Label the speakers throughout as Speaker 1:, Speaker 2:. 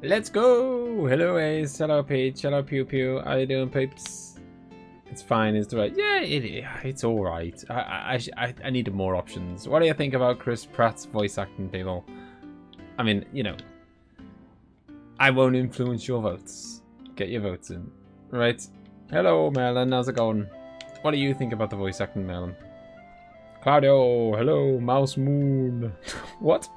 Speaker 1: Let's go! Hello Ace, hello Peach, hello Pew Pew. How you doing, peeps? It's fine, it's right. Yeah, it's alright. I needed more options. What do you think about Chris Pratt's voice acting, people? I mean, you know, I won't influence your votes. Get your votes in. Right. Hello, Malin. How's it going? What do you think about the voice acting, Malin? Claudio. Hello, Mouse Moon. What?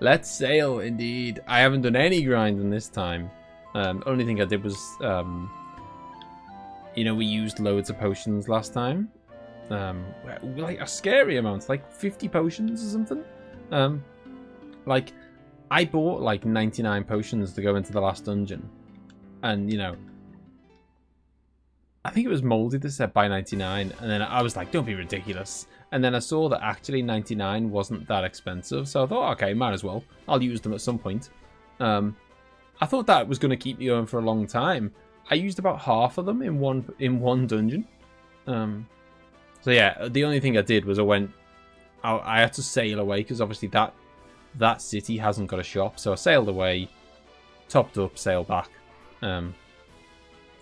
Speaker 1: Let's sail, indeed. I haven't done any grinding this time. Only thing I did was, you know, we used loads of potions last time. Like a scary amount, like 50 potions or something. Like, I bought like 99 potions to go into the last dungeon. And, you know, I think it was Moldy that said buy 99. And then I was like, don't be ridiculous. And then I saw that actually 99 wasn't that expensive. So I thought, okay, might as well. I'll use them at some point. I thought that was going to keep me going for a long time. I used about half of them in one dungeon. So yeah, the only thing I did was I had to sail away because obviously that city hasn't got a shop. So I sailed away, topped up, sailed back.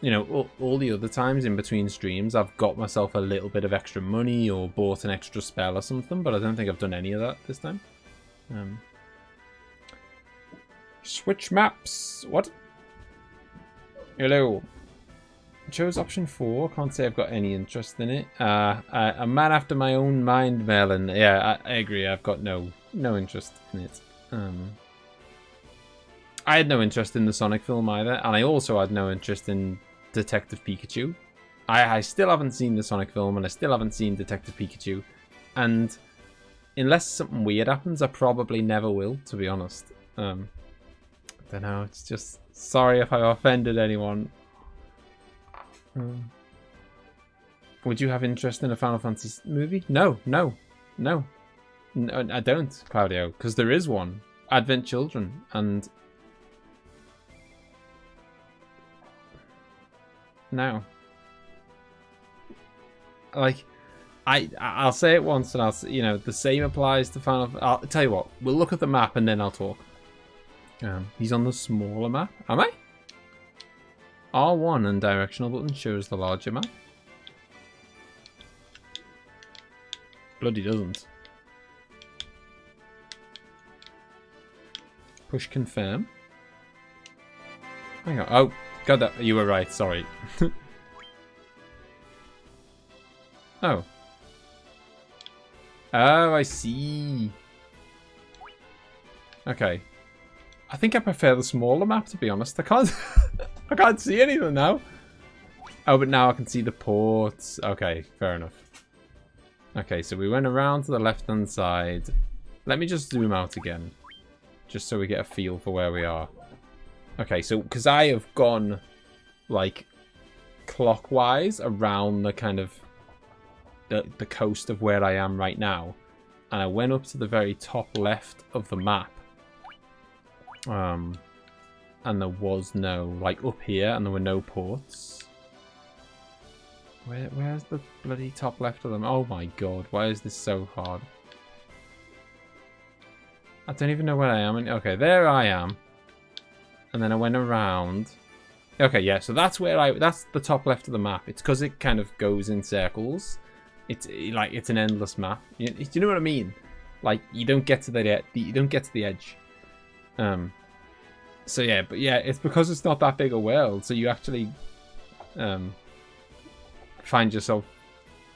Speaker 1: You know, all the other times in between streams, I've got myself a little bit of extra money or bought an extra spell or something, but I don't think I've done any of that this time. Switch maps. What? Hello. Chose option 4. Can't say I've got any interest in it. A man after my own mind, Melon. Yeah, I agree. I've got no interest in it. I had no interest in the Sonic film either, and I also had no interest in Detective Pikachu. I still haven't seen the Sonic film, and I still haven't seen Detective Pikachu. And unless something weird happens, I probably never will, to be honest. I don't know, it's just... Sorry if I've offended anyone. Would you have interest in a Final Fantasy movie? No, I don't, Claudio, because there is one. Advent Children, and... No. Like, I'll say it once, and I'll, you know, the same applies to Final. I'll tell you what. We'll look at the map and then I'll talk. He's on the smaller map. Am I? R1 and directional button shows the larger map. Bloody doesn't. Push confirm. Hang on. Oh. God, that you were right. Sorry. Oh. Oh, I see. Okay. I think I prefer the smaller map, to be honest. I can't. I can't see anything now. Oh, but now I can see the ports. Okay, fair enough. Okay, so we went around to the left-hand side. Let me just zoom out again, just so we get a feel for where we are. Okay, so because I have gone like clockwise around the kind of the coast of where I am right now, and I went up to the very top left of the map, and there was no, like, up here, and there were no ports. Where's the bloody top left of them? Oh my god, why is this so hard? I don't even know where I am. Okay, there I am. And then I went around. Okay, yeah, so that's where that's the top left of the map. It's because it kind of goes in circles. It's like, it's an endless map. You know what I mean? Like, you don't get to the edge. So yeah, but yeah, it's because it's not that big a world, so you actually find yourself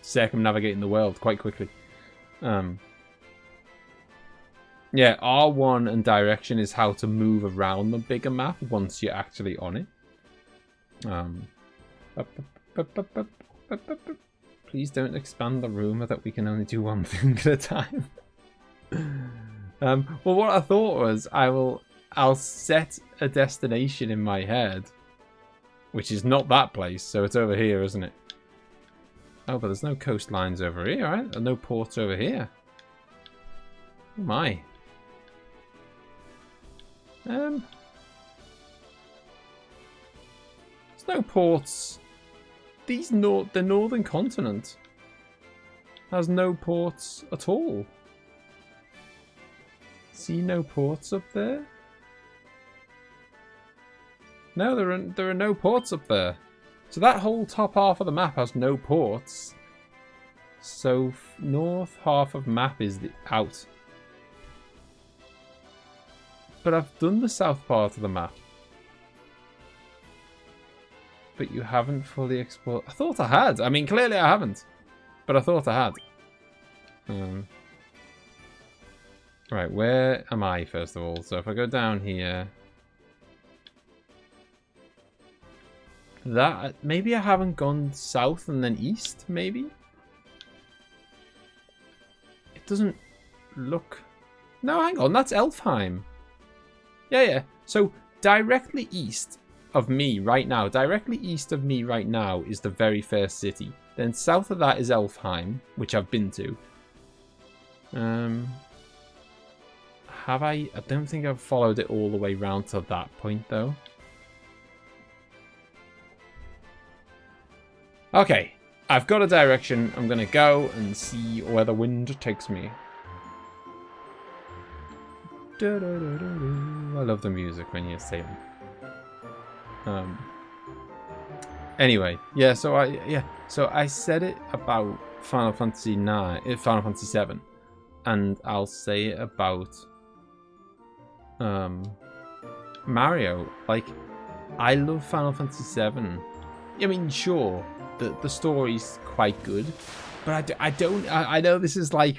Speaker 1: circumnavigating the world quite quickly. Yeah, R1 and direction is how to move around the bigger map once you're actually on it. Please don't expand the rumor that we can only do one thing at a time. Well, what I thought was I'll set a destination in my head, which is not that place, so it's over here, isn't it? Oh, but there's no coastlines over here, right? There's no ports over here. Oh my. There's no ports. The northern continent has no ports at all. See no ports up there? No, there are no ports up there. So that whole top half of the map has no ports. So north half of map is out. But I've done the south part of the map. But you haven't fully explored. I thought I had. I mean, clearly I haven't. But I thought I had. Right, where am I, first of all? So if I go down here... That... Maybe I haven't gone south and then east, maybe? It doesn't look... No, hang on, that's Elfheim. Yeah. So, directly east of me right now, is the very first city. Then south of that is Elfheim, which I've been to. Have I? I don't think I've followed it all the way round to that point, though. Okay, I've got a direction. I'm going to go and see where the wind takes me. I love the music when you say them. Anyway, yeah. So I said it about Final Fantasy 7, and I'll say it about Mario. Like, I love Final Fantasy 7. I mean, sure, the story's quite good, but I know this is like.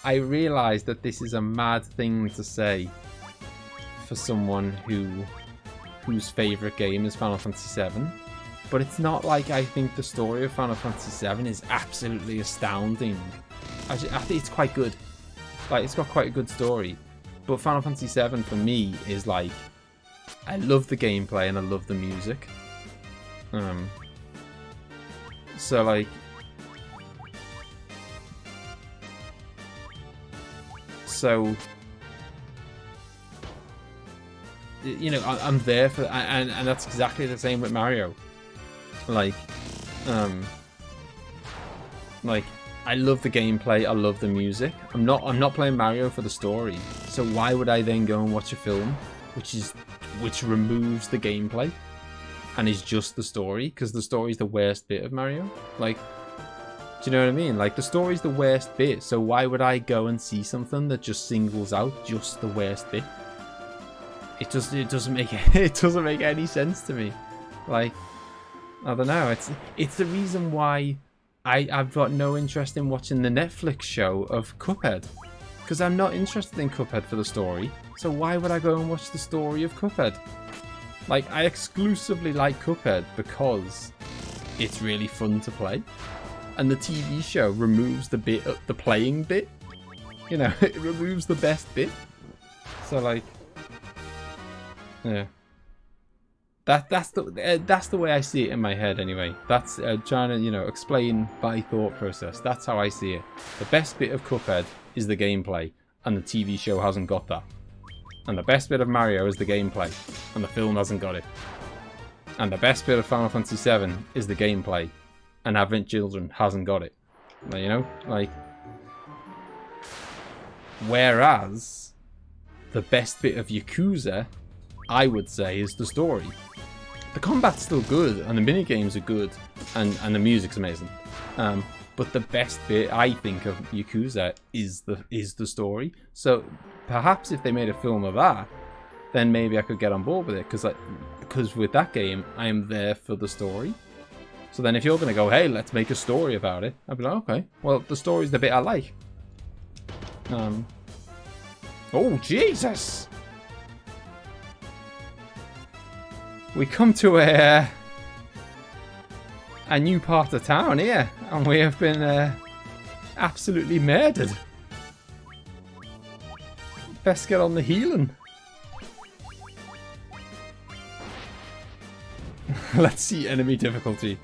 Speaker 1: I realise that this is a mad thing to say for someone whose favourite game is Final Fantasy VII. But it's not like I think the story of Final Fantasy VII is absolutely astounding. I think it's quite good. Like, it's got quite a good story. But Final Fantasy VII for me is like, I love the gameplay and I love the music. So like, so, you know, I'm there for, and that's exactly the same with Mario. Like, I love the gameplay, I love the music. I'm not playing Mario for the story. So why would I then go and watch a film which removes the gameplay and is just the story? Because the story's the worst bit of Mario. Like, do you know what I mean? Like, the story's the worst bit, so why would I go and see something that just singles out just the worst bit? It doesn't make any sense to me. Like, I don't know. It's the reason why I've got no interest in watching the Netflix show of Cuphead, because I'm not interested in Cuphead for the story. So why would I go and watch the story of Cuphead? Like, I exclusively like Cuphead because it's really fun to play. And the TV show removes the playing bit. You know, it removes the best bit. So like, yeah, that's the way I see it in my head anyway. That's trying to, you know, explain my thought process. That's how I see it. The best bit of Cuphead is the gameplay, and the TV show hasn't got that. And the best bit of Mario is the gameplay, and the film hasn't got it. And the best bit of Final Fantasy VII is the gameplay, and Advent Children hasn't got it. You know, like, whereas the best bit of Yakuza, I would say, is the story. The combat's still good, and the minigames are good, and the music's amazing. But the best bit, I think, of Yakuza is the story. So perhaps if they made a film of that, then maybe I could get on board with it, because with that game, I am there for the story. So then if you're going to go, hey, let's make a story about it, I'd be like, okay, well, the story's the bit I like. Oh, Jesus! We come to a new part of town here, and we have been absolutely murdered. Best get on the healing. Let's see enemy difficulty.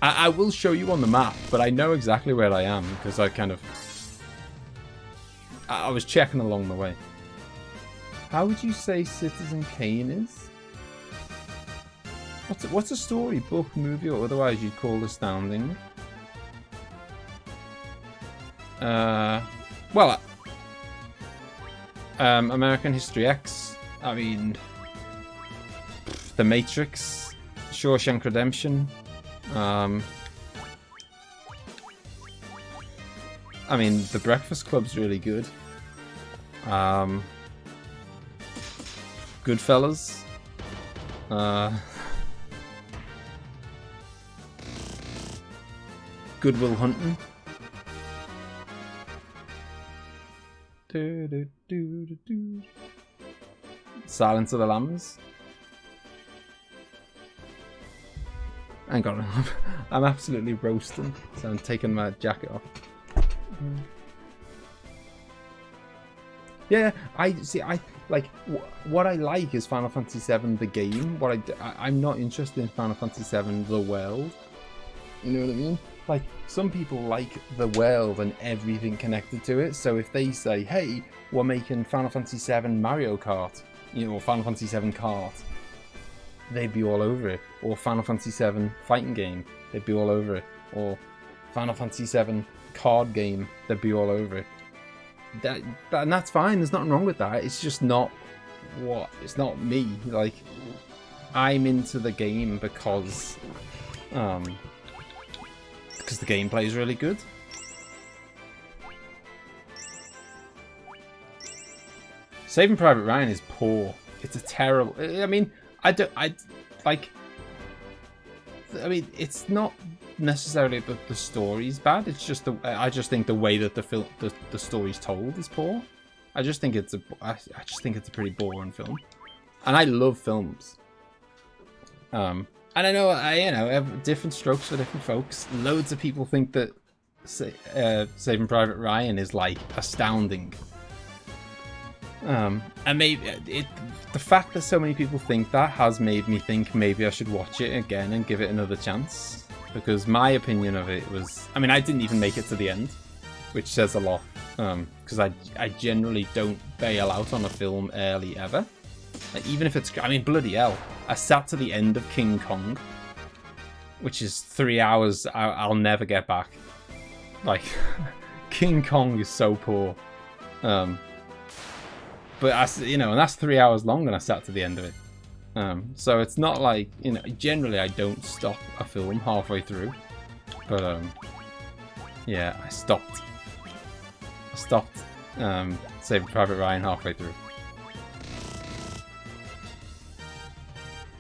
Speaker 1: I will show you on the map, but I know exactly where I am because I was checking along the way. How would you say Citizen Kane is? What's a story, book, movie, or otherwise you'd call astounding? Well, American History X. I mean, The Matrix, Shawshank Redemption. I mean, The Breakfast Club's really good. Goodfellas. Good Will Hunting. Silence of the Lambs. Hang on, I'm absolutely roasting, so I'm taking my jacket off. Yeah, I see. I like what I like is Final Fantasy VII the game. I'm not interested in Final Fantasy VII the world. You know what I mean? Like, some people like the world and everything connected to it. So if they say, "Hey, we're making Final Fantasy VII Mario Kart," you know, or Final Fantasy VII Kart, they'd be all over it. Or Final Fantasy VII fighting game, they'd be all over it. Or Final Fantasy VII card game, they'd be all over it. And that's fine. There's nothing wrong with that. It's just not it's not me. Like, I'm into the game because the gameplay is really good. Saving Private Ryan is poor. It's a terrible. I mean, it's not necessarily that the story's bad. It's just I just think the way that the story's told is poor. I just think it's a pretty boring film, and I love films. And I know, different strokes for different folks. Loads of people think that Saving Private Ryan is like astounding. And maybe the fact that so many people think that has made me think maybe I should watch it again and give it another chance. Because my opinion of it was, I mean, I didn't even make it to the end, which says a lot. Because I generally don't bail out on a film early ever. Like, even if it's, I mean, bloody hell. I sat to the end of King Kong, which is 3 hours I'll never get back. Like, King Kong is so poor. But, and that's 3 hours long and I sat to the end of it. So it's not like, generally I don't stop a film halfway through. But, yeah, I stopped Saving Private Ryan halfway through.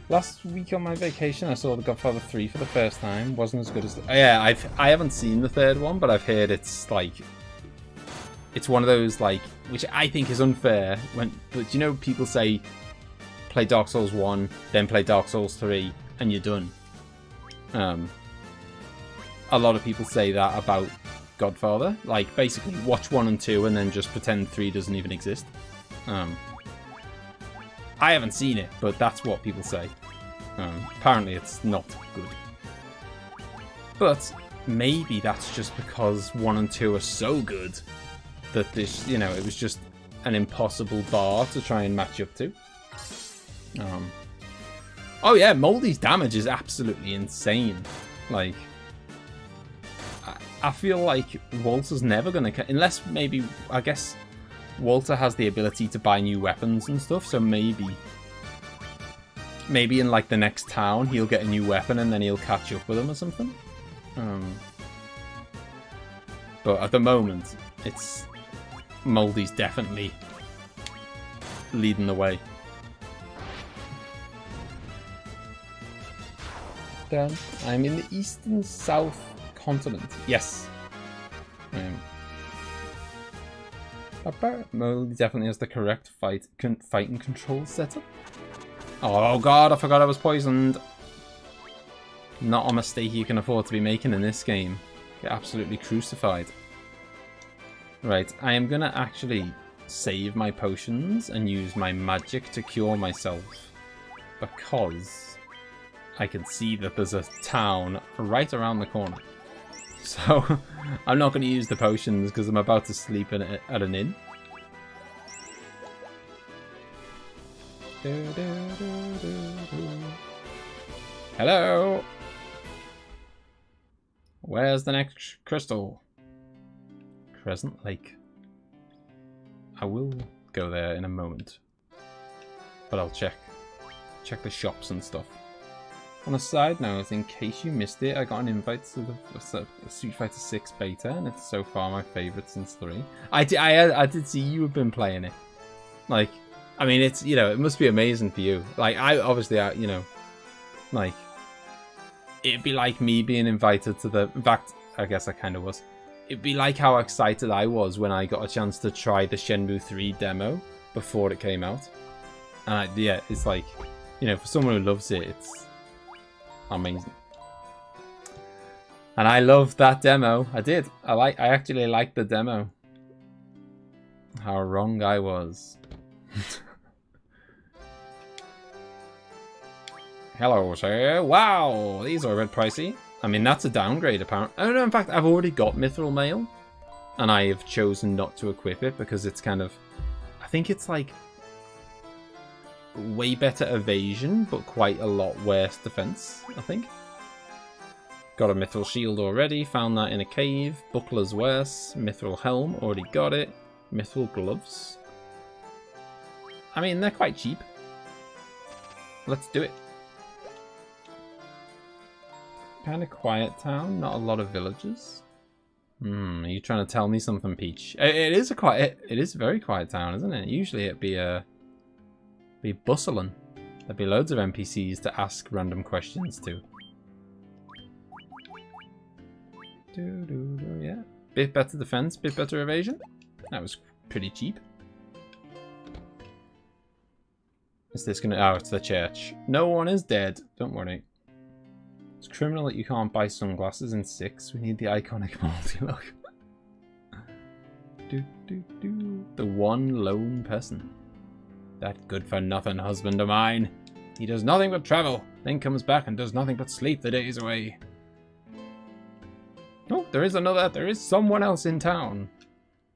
Speaker 1: Last week on my vacation, I saw The Godfather 3 for the first time. Wasn't as good as... I haven't seen the third one, but I've heard it's like... It's one of those, like... Which I think is unfair. But people say, play Dark Souls 1, then play Dark Souls 3, and you're done. A lot of people say that about Godfather. Like, basically, watch 1 and 2, and then just pretend 3 doesn't even exist. I haven't seen it, but that's what people say. Apparently it's not good. But maybe that's just because 1 and 2 are so good that this, it was just an impossible bar to try and match up to. Oh yeah, Moldy's damage is absolutely insane. Like, I feel like Walter's never going to... Unless maybe, I guess... Walter has the ability to buy new weapons and stuff, so maybe in like the next town he'll get a new weapon and then he'll catch up with him or something. But at the moment, it's Moldy's definitely leading the way. Then I'm in the eastern south continent. Yes. Moldy definitely has the correct fighting control setup. Oh god, I forgot I was poisoned. Not a mistake you can afford to be making in this game. Get absolutely crucified. Right, I am gonna actually save my potions and use my magic to cure myself. Because I can see that there's a town right around the corner. So, I'm not going to use the potions because I'm about to sleep at an inn. Hello! Where's the next crystal? Crescent Lake. I will go there in a moment. But I'll check the shops and stuff. On a side note, in case you missed it, I got an invite to the Street Fighter 6 beta, and it's so far my favourite since 3. I did see you have been playing it. Like, I mean, it's, you know, it must be amazing for you. Like, you know, like, it'd be like me being invited to the... In fact, I guess I kind of was. It'd be like how excited I was when I got a chance to try the Shenmue 3 demo before it came out. And yeah, it's like, you know, for someone who loves it, it's amazing. And I loved that demo. I did. I actually liked the demo. How wrong I was. Hello, sir. Wow, these are a bit pricey. I mean, that's a downgrade, apparently. Oh, no, in fact, I've already got Mithril Mail. And I have chosen not to equip it because it's kind of... I think it's like... way better evasion, but quite a lot worse defense, I think. Got a Mithril Shield already. Found that in a cave. Buckler's worse. Mithril Helm. Already got it. Mithril Gloves. I mean, they're quite cheap. Let's do it. Kind of quiet town, not a lot of villagers. Are you trying to tell me something, Peach? It is a very quiet town, isn't it? Usually it'd be bustling. There'd be loads of NPCs to ask random questions to. Yeah. Bit better defense, bit better evasion. That was pretty cheap. Is this gonna... Oh, it's the church. No one is dead. Don't worry. It's criminal that you can't buy sunglasses in 6. We need the iconic multi-look. The one lone person. That good-for-nothing husband of mine. He does nothing but travel, then comes back and does nothing but sleep the days away. Oh, there is someone else in town.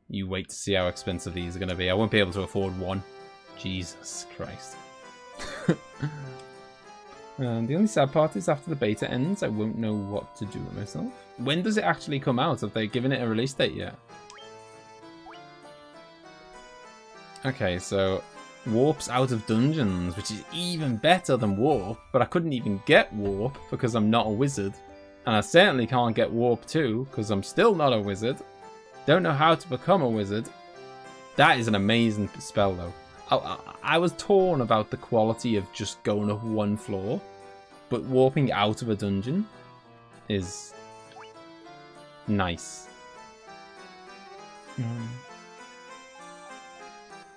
Speaker 1: You wait to see how expensive these are going to be. I won't be able to afford one. Jesus Christ. The only sad part is after the beta ends, I won't know what to do with myself. When does it actually come out? Have they given it a release date yet? Okay, so Warp's out of dungeons, which is even better than Warp, but I couldn't even get Warp because I'm not a wizard. And I certainly can't get Warp 2 because I'm still not a wizard. Don't know how to become a wizard. That is an amazing spell though. I was torn about the quality of just going up one floor, but warping out of a dungeon is nice.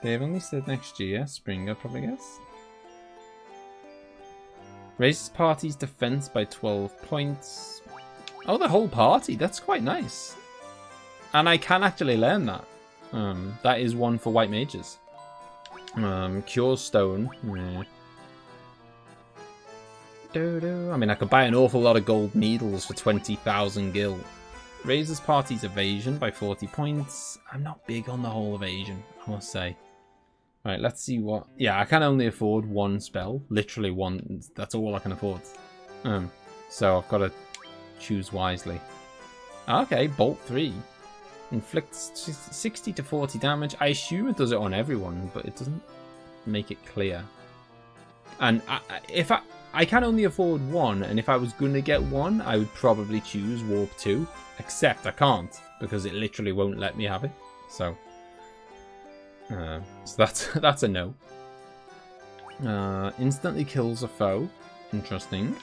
Speaker 1: They've only said next year. Spring, I'd probably guess. Raises party's defense by 12 points. Oh, the whole party. That's quite nice. And I can actually learn that. That is one for white mages. Cure Stone. I mean, I could buy an awful lot of gold needles for 20,000 gil. Raises party's evasion by 40 points. I'm not big on the whole evasion, I must say. Right, let's see what... Yeah, I can only afford one spell. Literally one. That's all I can afford. So I've got to choose wisely. Okay, Bolt 3. Inflicts 60 to 40 damage. I assume it does it on everyone, but it doesn't make it clear. And if I can only afford one, and if I was going to get one, I would probably choose Warp 2. Except I can't, because it literally won't let me have it. So that's a no. Instantly kills a foe. Interesting.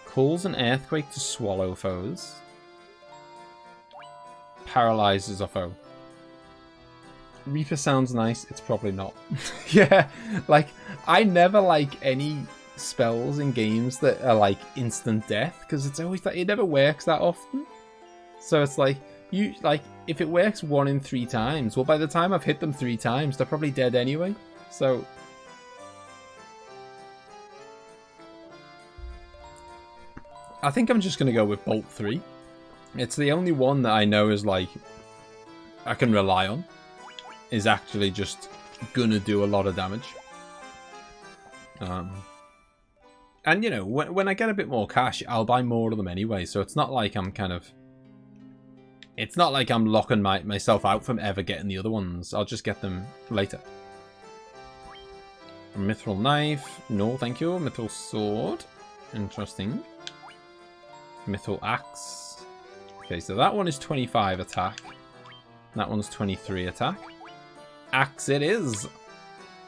Speaker 1: Calls an earthquake to swallow foes. Paralyzes a foe. Reaper sounds nice. It's probably not. Yeah, like, I never like any spells in games that are like instant death, because it's always like, it never works that often. So it's like, if it works 1 in 3 times, well, by the time I've hit them 3 times, they're probably dead anyway. So I think I'm just going to go with Bolt 3. It's the only one that I know is like, I can rely on. Is actually just gonna do a lot of damage. And you know, when I get a bit more cash, I'll buy more of them anyway. So it's not like I'm kind of It's not like I'm locking myself out from ever getting the other ones. I'll just get them later. Mithril knife. No, thank you. Mithril sword. Interesting. Mithril axe. Okay, so that one is 25 attack. That one's 23 attack. Axe it is.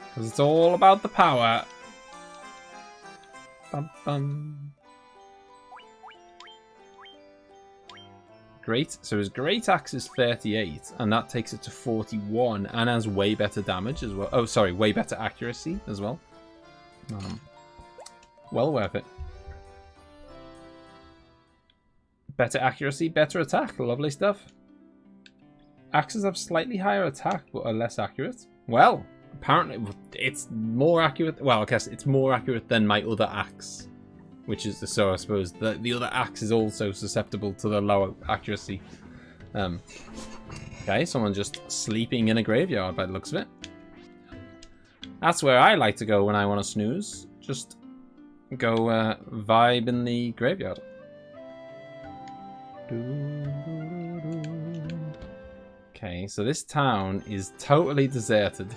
Speaker 1: Because it's all about the power. Bum, bum. Great. So his great axe is 38, and that takes it to 41, and has way better damage as well. Oh, sorry, way better accuracy as well. Well worth it. Better accuracy, better attack. Lovely stuff. Axes have slightly higher attack, but are less accurate. Well, apparently it's more accurate. Well, I guess it's more accurate than my other axe. Which is, so I suppose, the other axe is also susceptible to the lower accuracy. Okay, someone just sleeping in a graveyard by the looks of it. That's where I like to go when I want to snooze. Just go vibe in the graveyard. Okay, so this town is totally deserted.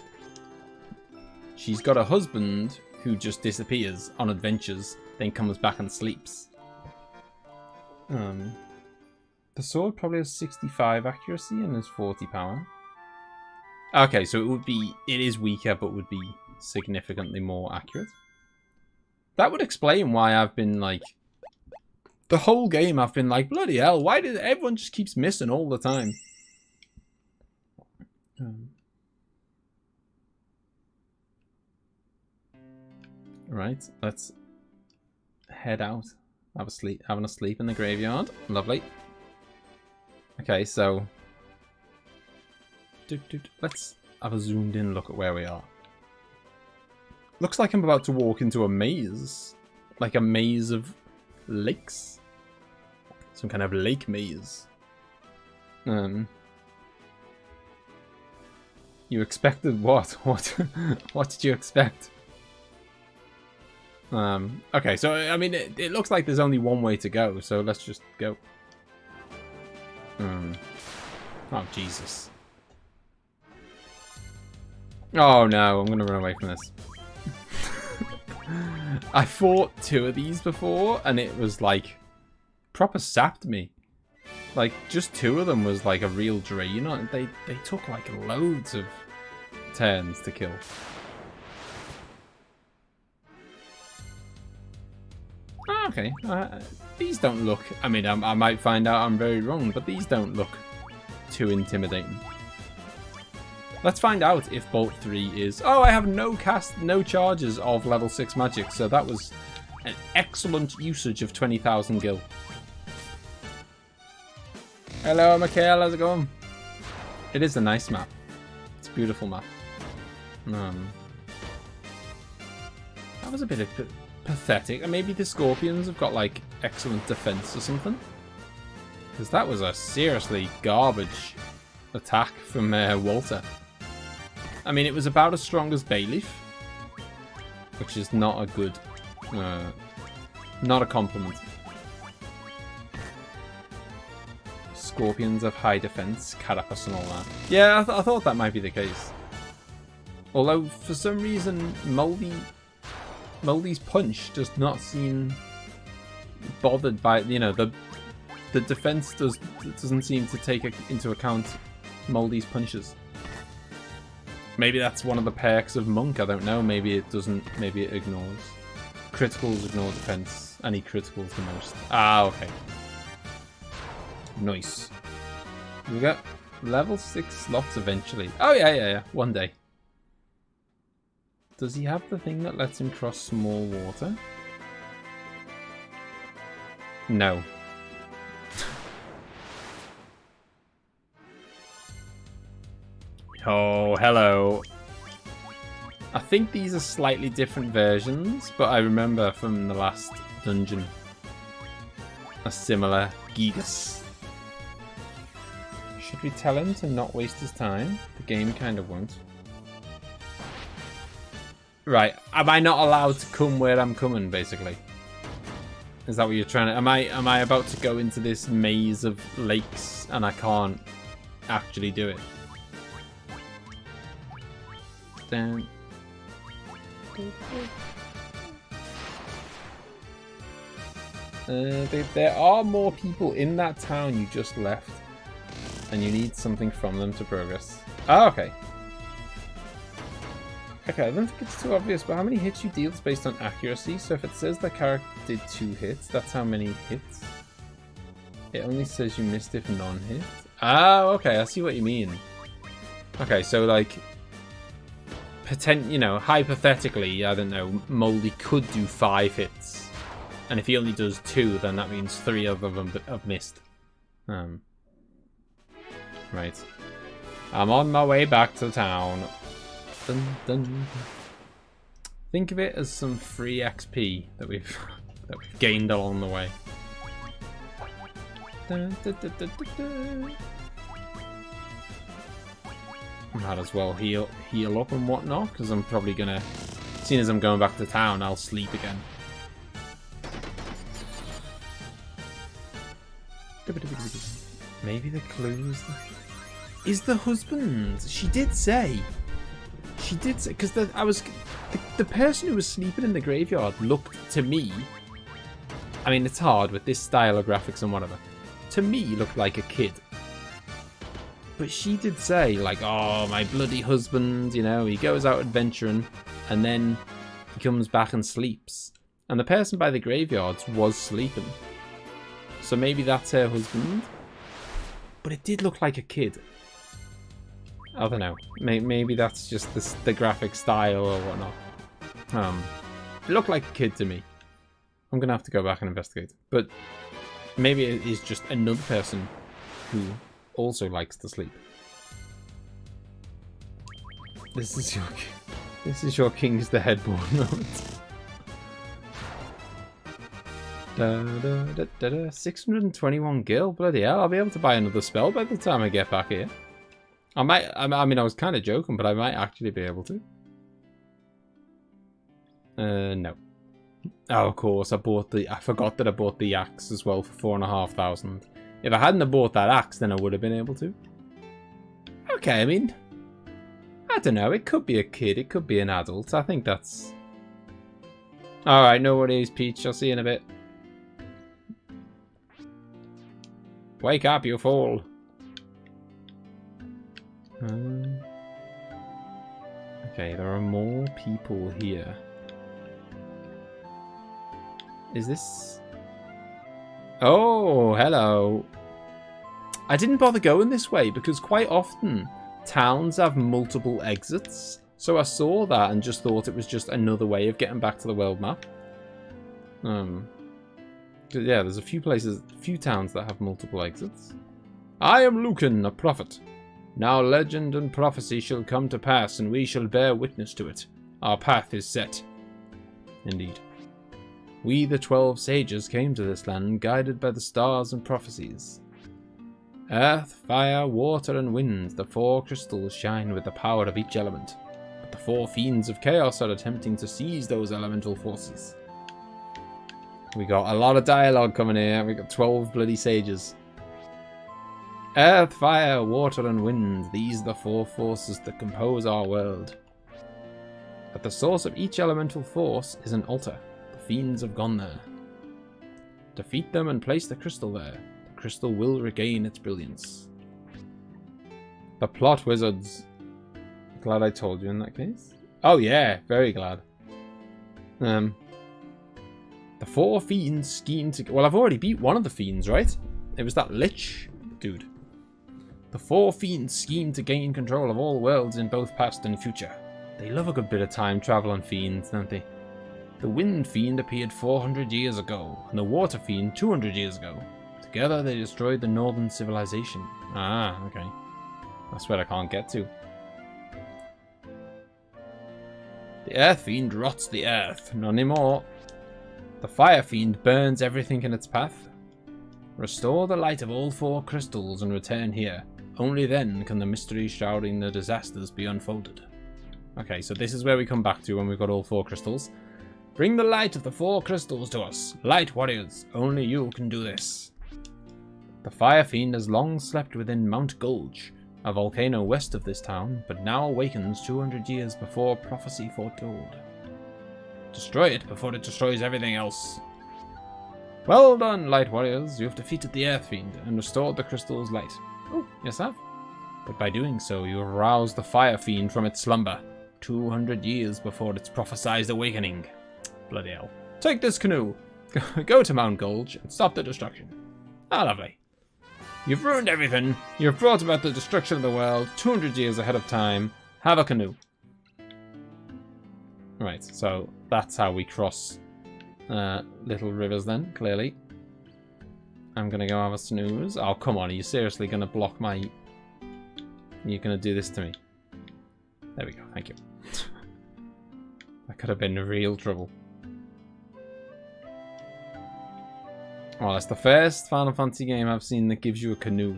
Speaker 1: She's got a husband who just disappears on adventures, then comes back and sleeps. The sword probably has 65 accuracy and has 40 power. Okay, so it is weaker, but would be significantly more accurate. That would explain why I've been like, the whole game I've been like, bloody hell, why did everyone just keeps missing all the time? Right, let's head out. Having a sleep in the graveyard. Lovely. Okay, so let's have a zoomed in look at where we are. Looks like I'm about to walk into a maze. Like a maze of lakes. Some kind of lake maze. You expected what? What did you expect? Okay, so, I mean, it looks like there's only one way to go, so let's just go. Oh, Jesus. Oh, no, I'm gonna run away from this. I fought 2 of these before, and it was, like, proper sapped me. Like, just 2 of them was, like, a real drain on it. They took, like, loads of turns to kill. Okay, these don't look... I mean, I might find out I'm very wrong, but these don't look too intimidating. Let's find out if Bolt 3 is... Oh, I have no charges of level 6 magic, so that was an excellent usage of 20,000 gil. Hello, Mikhail, how's it going? It is a nice map. It's a beautiful map. That was a bit of... pathetic. And maybe the scorpions have got like excellent defense or something, because that was a seriously garbage attack from Walter. I mean, it was about as strong as Bayleaf, which is not a good not a compliment. Scorpions have high defense, carapace and all that. Yeah, I thought that might be the case, although for some reason Moldy's punch does not seem bothered by, you know, the defense doesn't seem to take into account Moldy's punches. Maybe that's one of the perks of Monk, I don't know. Maybe it doesn't, maybe it ignores. Criticals ignore defense, and he criticals the most. Ah, okay. Nice. We got level 6 slots eventually. Oh yeah, one day. Does he have the thing that lets him cross small water? No. Oh, hello. I think these are slightly different versions, but I remember from the last dungeon a similar Gigas. Should we tell him to not waste his time? The game kind of won't. Right, am I not allowed to come where I'm coming, basically? Is that what you're trying to... Am I about to go into this maze of lakes and I can't actually do it? Down. There are more people in that town you just left. And you need something from them to progress. Oh, okay. Okay, I don't think it's too obvious, but how many hits you deal is based on accuracy. So if it says the character did 2 hits, that's how many hits. It only says you missed if none hit. Oh, okay, I see what you mean. Okay, so like, hypothetically, I don't know, Moldy could do 5 hits. And if he only does 2, then that means 3 of them have missed. Right. I'm on my way back to town. Dun, dun, dun. Think of it as some free XP that we've gained along the way. Dun, dun, dun, dun, dun, dun. Might as well heal up and whatnot, because I'm probably gonna, seeing as I'm going back to town, I'll sleep again. Maybe the clues is the husband. She did say, because the person who was sleeping in the graveyard looked to me, I mean, it's hard with this style of graphics and whatever, to me looked like a kid. But she did say, like, oh, my bloody husband, you know, he goes out adventuring and then he comes back and sleeps. And the person by the graveyards was sleeping. So maybe that's her husband. But it did look like a kid. I don't know. Maybe that's just the graphic style or whatnot. It looked like a kid to me. I'm going to have to go back and investigate. But maybe it is just another person who also likes to sleep. This is your King's the Headboard moment. 621 gil, bloody hell! I'll be able to buy another spell by the time I get back here. I mean, I was kind of joking, but I might actually be able to. No. Oh, of course, I forgot that I bought the axe as well for 4,500. If I hadn't have bought that axe, then I would have been able to. Okay, I mean, I don't know. It could be a kid. It could be an adult. I think that's... Alright, no worries, Peach. I'll see you in a bit. Wake up, you fool. Okay, there are more people here. Is this... Oh, hello. I didn't bother going this way because quite often towns have multiple exits. So I saw that and just thought it was just another way of getting back to the world map. Yeah, there's a few towns that have multiple exits. I am Lucan, a prophet. Now legend and prophecy shall come to pass, and we shall bear witness to it. Our path is set. Indeed. We, the 12 sages, came to this land, guided by the stars and prophecies. Earth, fire, water, and wind, the 4 crystals shine with the power of each element. But the 4 fiends of chaos are attempting to seize those elemental forces. We got a lot of dialogue coming here. We got 12 bloody sages. Earth, fire, water, and wind. These are the 4 forces that compose our world. At the source of each elemental force is an altar. The fiends have gone there. Defeat them and place the crystal there. The crystal will regain its brilliance. The plot wizards. Glad I told you in that case. Oh yeah, very glad. The 4 fiends scheme to... Well, I've already beat one of the fiends, right? It was that lich dude. The 4 fiends scheme to gain control of all worlds in both past and future. They love a good bit of time traveling fiends, don't they? The wind fiend appeared 400 years ago, and the water fiend 200 years ago. Together they destroyed the northern civilization. Ah, okay. That's where I can't get to. The earth fiend rots the earth. Not anymore. The fire fiend burns everything in its path. Restore the light of all 4 crystals and return here. Only then can the mystery shrouding the disasters be unfolded. Okay, so this is where we come back to when we've got all 4 crystals. Bring the light of the 4 crystals to us. Light warriors, only you can do this. The Fire Fiend has long slept within Mount Gulch, a volcano west of this town, but now awakens 200 years before prophecy foretold. Destroy it before it destroys everything else. Well done, Light Warriors. You have defeated the Earth Fiend and restored the crystal's light. Oh, yes I have. But by doing so, you have roused the Fire Fiend from its slumber, 200 years before its prophesied awakening. Bloody hell. Take this canoe. Go to Mount Gulch and stop the destruction. Ah, lovely. You've ruined everything. You've brought about the destruction of the world 200 years ahead of time. Have a canoe. Right, so that's how we cross little rivers then, clearly. I'm going to go have a snooze. Oh, come on. Are you seriously going to block my... You're going to do this to me. There we go. Thank you. That could have been real trouble. Well, that's the first Final Fantasy game I've seen that gives you a canoe.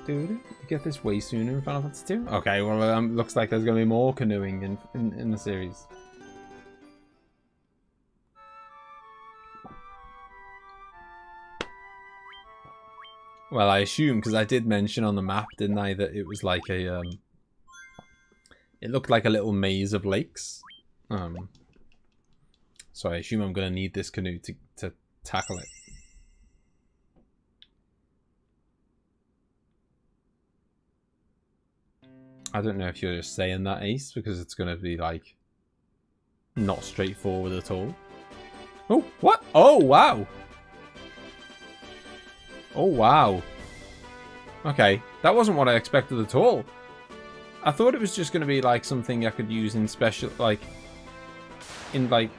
Speaker 1: Dude, you get this way sooner in Final Fantasy 2? Okay, well, looks like there's going to be more canoeing in the series. Well, I assume, because I did mention on the map, didn't I, that it was like a, it looked like a little maze of lakes. So I assume I'm going to need this canoe to tackle it. I don't know if you're just saying that, Ace, because it's going to be, like, not straightforward at all. Oh, what? Oh, wow. Oh, wow. Okay, that wasn't what I expected at all. I thought it was just going to be, like, something I could use in special, like, in, like,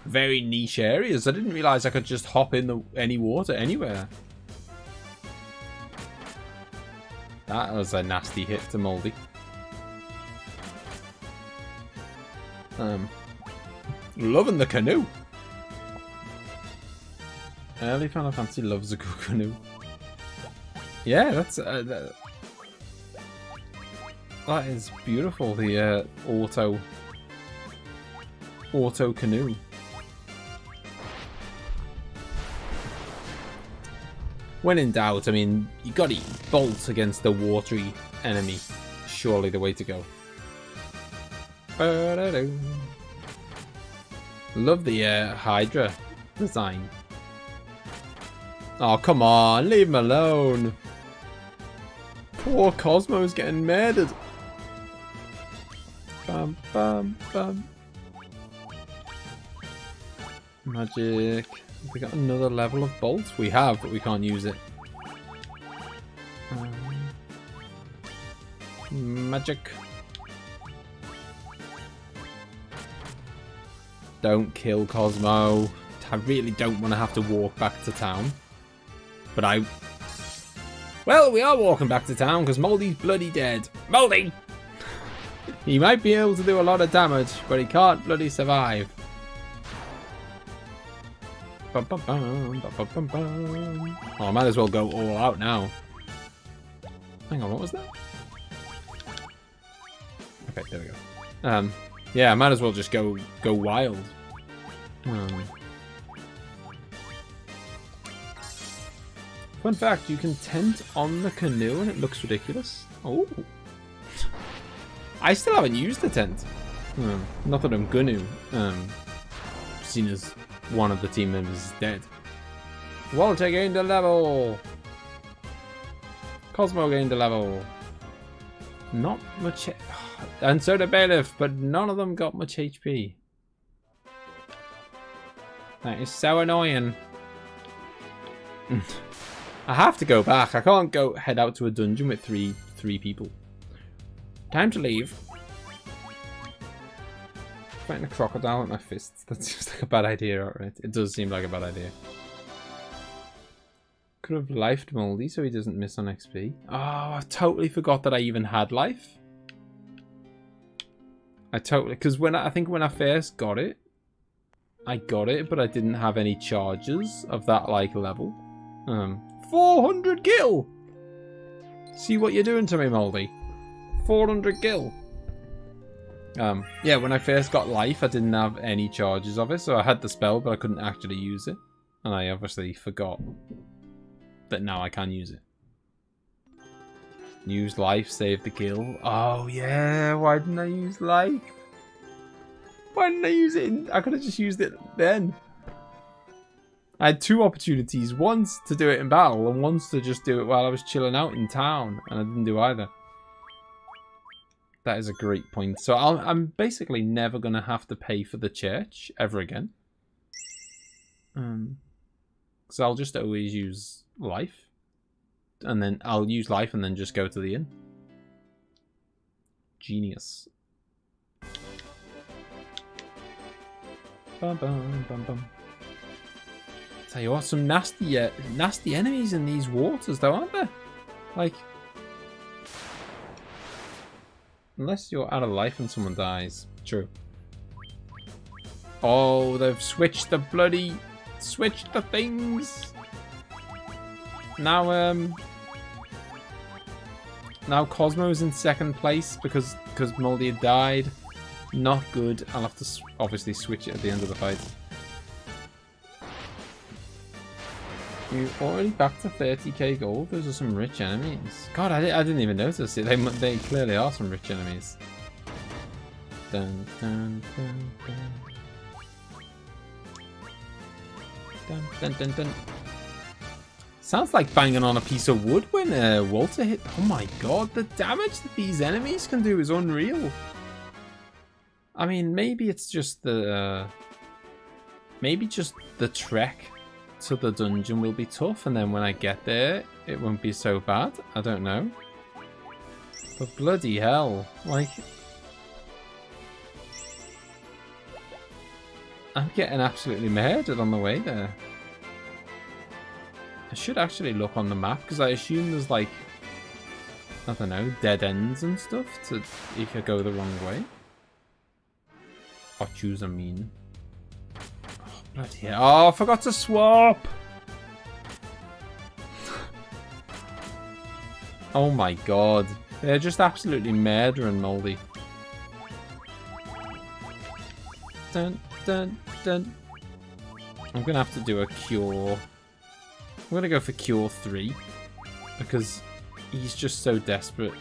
Speaker 1: very niche areas. I didn't realise I could just hop in any water anywhere. That was a nasty hit to Moldy. Loving the canoe. Early Final Fantasy loves a good canoe. Yeah, that's that is beautiful. The auto canoe. When in doubt, I mean, you gotta bolt against the watery enemy. Surely the way to go. Love the Hydra design. Oh, come on, leave him alone. Poor Cosmo's getting murdered. Bum, bum, bum. Magic. We got another level of bolts. We have, but we can't use it. Magic. Don't kill Cosmo. I really don't want to have to walk back to town. But well, we are walking back to town because Moldy's bloody dead. Moldy! He might be able to do a lot of damage, but he can't bloody survive. Oh, I might as well go all out now. Hang on, what was that? Okay, there we go. Yeah, I might as well just go wild. Fun fact, you can tent on the canoe and it looks ridiculous. Oh. I still haven't used the tent. Not that I'm gonna. Seen as one of the team members is dead. Walter gained a level. Cosmo gained a level. Not much. And so did Bailiff, but none of them got much HP. That is so annoying. I have to go back. I can't head out to a dungeon with three people. Time to leave. Fighting a crocodile with my fists. That seems like a bad idea, alright? It does seem like a bad idea. Could have lifed Moldy so he doesn't miss on XP. Oh, I totally forgot that I even had life. Because I think when I first got it, I got it, but I didn't have any charges of that like level. 400 gil! See what you're doing to me, Moldy. 400 gil. Yeah, when I first got life, I didn't have any charges of it, so I had the spell, but I couldn't actually use it. And I obviously forgot that now I can use it. Use life, save the kill. Oh, yeah, why didn't I use life? Why didn't I use it? I could have just used it then. I had two opportunities. Once to do it in battle, and once to just do it while I was chilling out in town. And I didn't do either. That is a great point. So I'm basically never going to have to pay for the church ever again. So I'll just always use life. And then I'll use life and then just go to the inn. Genius. Bum, bum, bum, bum. Tell you what, some nasty enemies in these waters though, aren't there? Like... Unless you're out of life and someone dies. True. Oh, they've switched the bloody... Switched the things! Now, now Cosmo's in second place because Moldy had died. Not good. I'll have to obviously switch it at the end of the fight. You're already back to 30k gold. Those are some rich enemies. God, I didn't even notice it. They clearly are some rich enemies. Dun, dun, dun, dun. Dun, dun, dun, dun. Sounds like banging on a piece of wood when Walter hit. Oh my god, the damage that these enemies can do is unreal. I mean, maybe it's just the... maybe just the trek to the dungeon will be tough, and then when I get there, it won't be so bad. I don't know. But bloody hell, like... I'm getting absolutely murdered on the way there. I should actually look on the map, because I assume there's like... I don't know, dead ends and stuff to if you go the wrong way. Or choose a mean. Bloody hell. Oh, I forgot to swap! Oh my god. They're just absolutely murdering Moldy. Dun, dun, dun. I'm going to have to do a cure. I'm going to go for cure 3. Because he's just so desperate.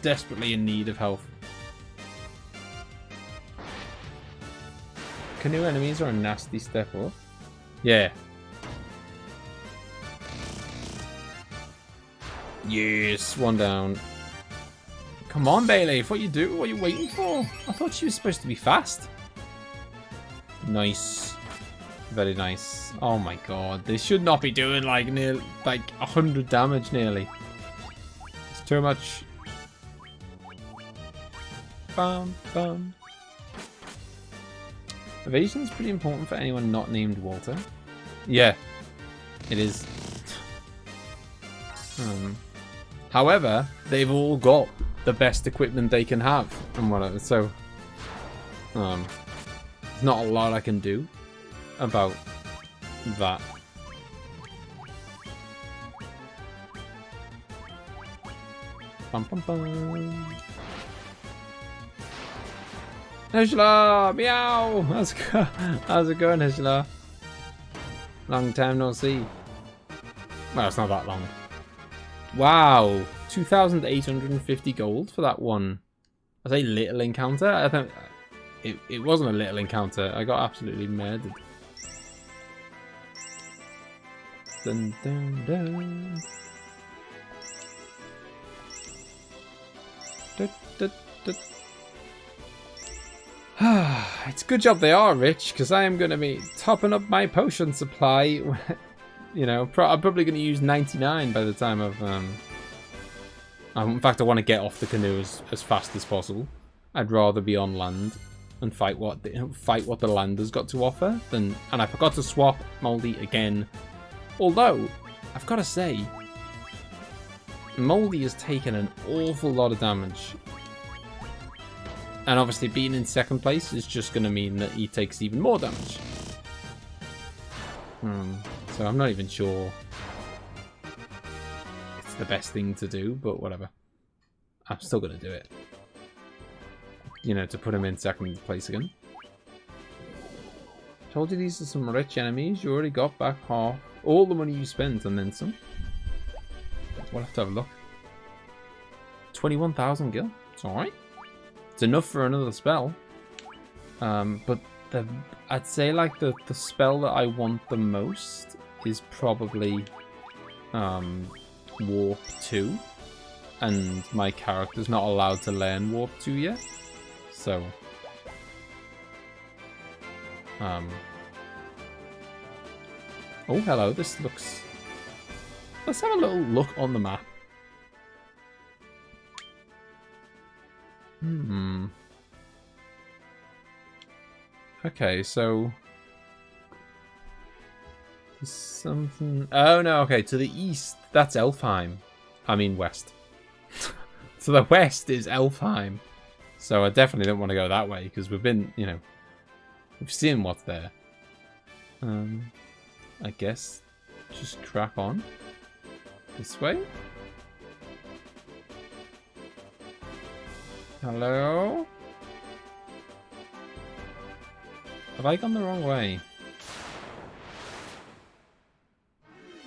Speaker 1: Desperately in need of health. Canoe enemies are a nasty step up. Yeah. Yes, one down. Come on, Bailey. What you do? What are you waiting for? I thought she was supposed to be fast. Nice. Very nice. Oh my god. They should not be doing like 100 damage nearly. It's too much. Bum, bum. Evasion is pretty important for anyone not named Walter. Yeah, it is. However, they've all got the best equipment they can have and whatever, so there's not a lot I can do about that. Bum, bum, bum. Hishla! Meow! How's it going, Hishla? Long time no see. Well, it's not that long. Wow! 2,850 gold for that one. I say little encounter? I think it wasn't a little encounter. I got absolutely murdered. Dun, dun, dun. Dun, dun, dun. It's a good job they are rich, because I am going to be topping up my potion supply. You know, I'm probably going to use 99 by the time I've... in fact, I want to get off the canoe as fast as possible. I'd rather be on land and fight what the land has got to offer than... And I forgot to swap Moldy again. Although, I've got to say, Moldy has taken an awful lot of damage. And obviously being in second place is just going to mean that he takes even more damage. So I'm not even sure it's the best thing to do, but whatever. I'm still going to do it. you know, to put him in second place again. Told you these are some rich enemies. You already got back half all the money you spent and then some. We'll have to have a look. 21,000 gil. It's alright. It's enough for another spell. But I'd say like the spell that I want the most is probably Warp 2. And my character's not allowed to learn Warp 2 yet. So oh, hello, this looks... Let's have a little look on the map. Okay, so... There's something... Oh, no, okay, to the east, that's Elfheim. I mean, west. To the west is Elfheim. So I definitely don't want to go that way, because we've been, you know... We've seen what's there. I guess just crack on. This way? Hello? Have I gone the wrong way?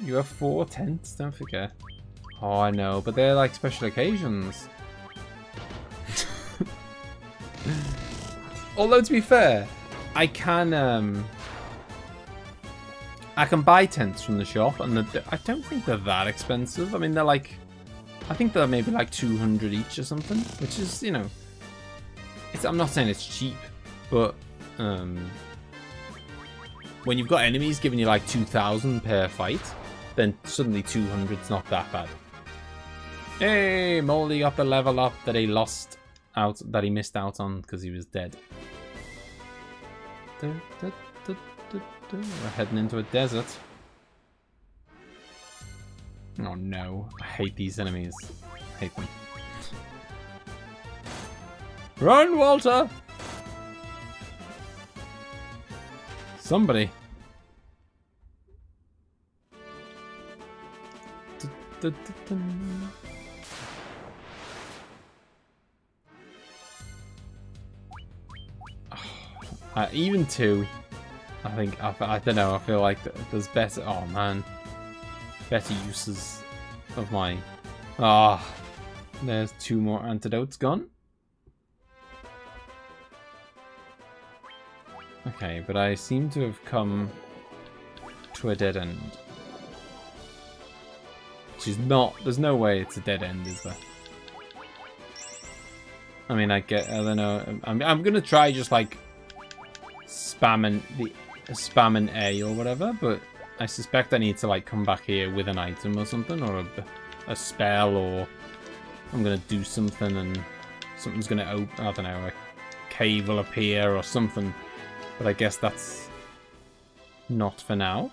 Speaker 1: You have 4 tents, don't forget. Oh, I know, but they're like special occasions. Although, to be fair, I can buy tents from the shop, and I don't think they're that expensive. I mean, they're like, I think they're maybe like 200 each or something, which is, you know, I'm not saying it's cheap, but when you've got enemies giving you like 2,000 per fight, then suddenly 200's not that bad. Hey, Moldy got the level up that he missed out on because he was dead. We're heading into a desert. Oh no, I hate these enemies. I hate them. Run, Walter! Somebody. Even 2. I think, I don't know, I feel like there's better, oh man, better uses of my, there's 2 more antidotes gone. Okay, but I seem to have come to a dead end. Which is not, there's no way it's a dead end, is there? I mean, I don't know, I'm gonna try just like spamming A or whatever, but I suspect I need to like come back here with an item or something, or a spell, or I'm gonna do something and something's gonna open, I don't know, a cave will appear or something, but I guess that's not for now.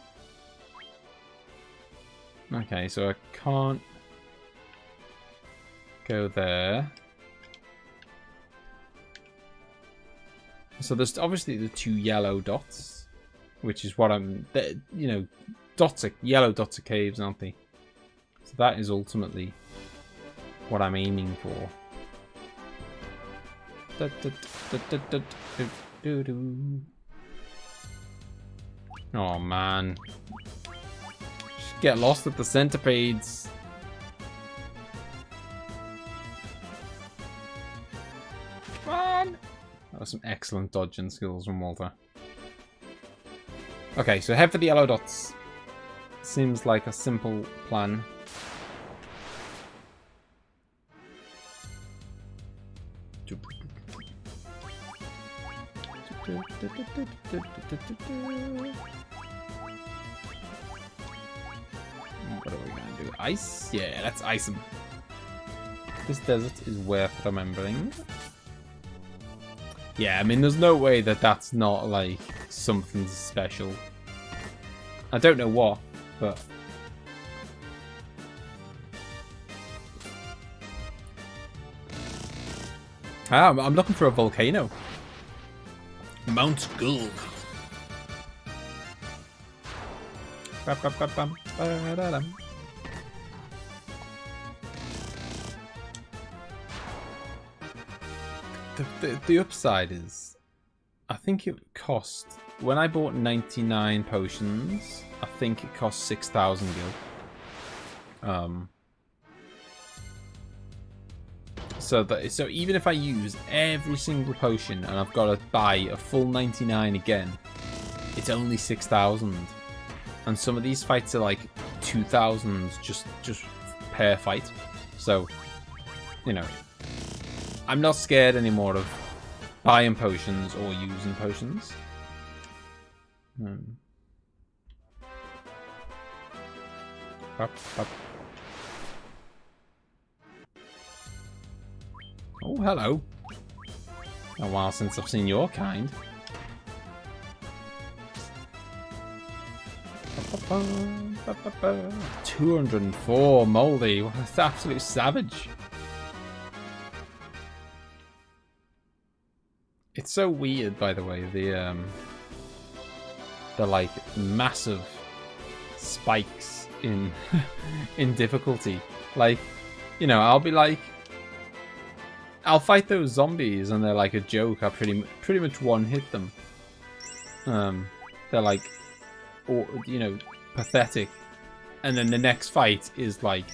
Speaker 1: Okay, so I can't go there. So there's obviously the 2 yellow dots, which is what I'm, you know, yellow dots are caves, aren't they? So that is ultimately what I'm aiming for. Oh man. Just get lost at the centipedes. Come on! That was some excellent dodging skills from Walter. Okay, so head for the yellow dots. Seems like a simple plan. What are we gonna do? Ice? Yeah, let's ice them. This desert is worth remembering. Yeah, I mean, there's no way that that's not, like, something special. I don't know what, but... I'm looking for a volcano. Mount Gulg. the upside is, I think it cost, when I bought 99 potions, I think it cost 6,000 gil. So even if I use every single potion and I've got to buy a full 99 again, it's only 6,000. And some of these fights are like 2,000 just per fight. So, you know, I'm not scared anymore of buying potions or using potions. Up. Oh, hello. A while since I've seen your kind. 204 moldy. What an absolute savage. It's so weird, by the way, the like massive spikes in in difficulty. Like, you know, I'll be like, I'll fight those zombies and they're like a joke. I pretty much one hit them. They're like, or you know, pathetic, and then the next fight is like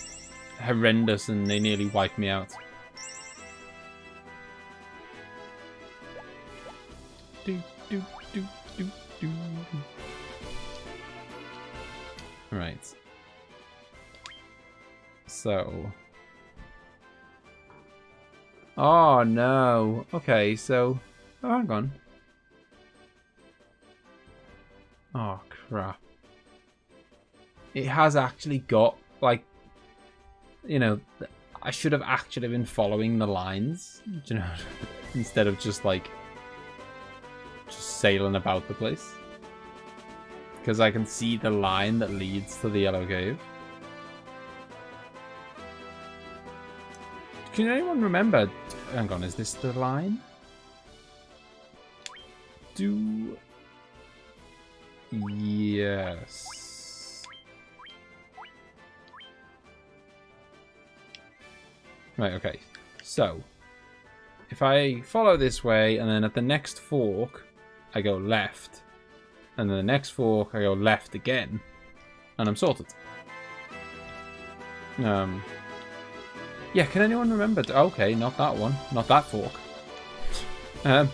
Speaker 1: horrendous and they nearly wipe me out. Right. So. Oh no. Okay, so. Oh, hang on. Oh crap. It has actually got, like, you know, I should have actually been following the lines, you know, instead of just like sailing about the place. Because I can see the line that leads to the yellow cave. Can anyone remember? Hang on, is this the line? Yes. Right, okay. So, if I follow this way, and then at the next fork, I go left. And then the next fork, I go left again. And I'm sorted. Yeah, can anyone remember? Okay, not that one. Not that fork. Can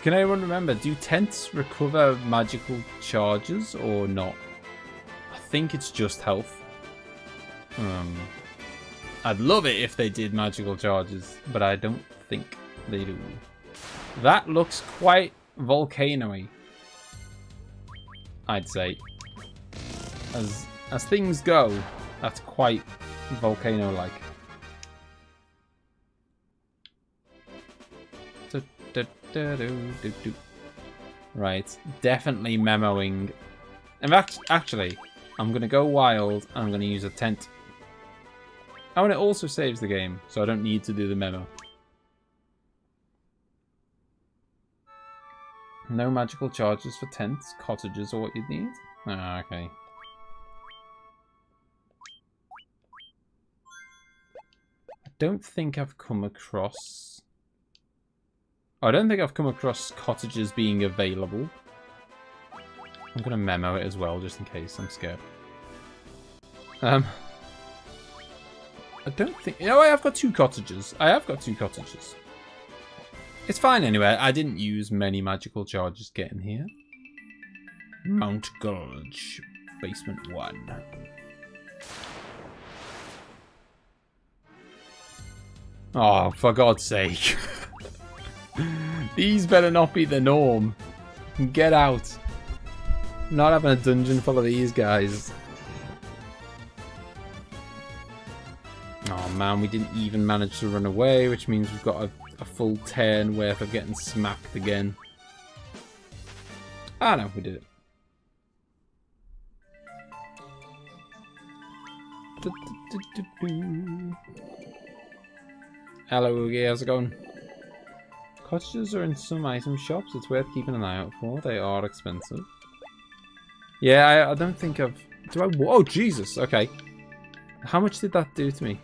Speaker 1: anyone remember? Do tents recover magical charges or not? I think it's just health. I'd love it if they did magical charges, but I don't think they do. That looks quite volcano-y, I'd say. As things go, that's quite volcano-like. Right, definitely memoing. In fact, actually, I'm going to go wild. I'm going to use a tent. Oh, and it also saves the game, so I don't need to do the memo. No magical charges for tents, cottages, or what you'd need. Ah, okay. I don't think I've come across... I don't think I've come across cottages being available. I'm going to memo it as well, just in case. I'm scared. I don't think... You know, I have got 2 cottages. I have got 2 cottages. It's fine anyway. I didn't use many magical charges getting here. Mount Gulch. Basement 1. Oh, for God's sake. These better not be the norm. Get out. I'm not having a dungeon full of these guys. Oh man, we didn't even manage to run away, which means we've got a full turn worth of getting smacked again. Ah no, we did it. Hello, Oogie, how's it going? Cottages are in some item shops. It's worth keeping an eye out for. They are expensive. Yeah, I don't think I've... Do I... Oh, Jesus! Okay. How much did that do to me?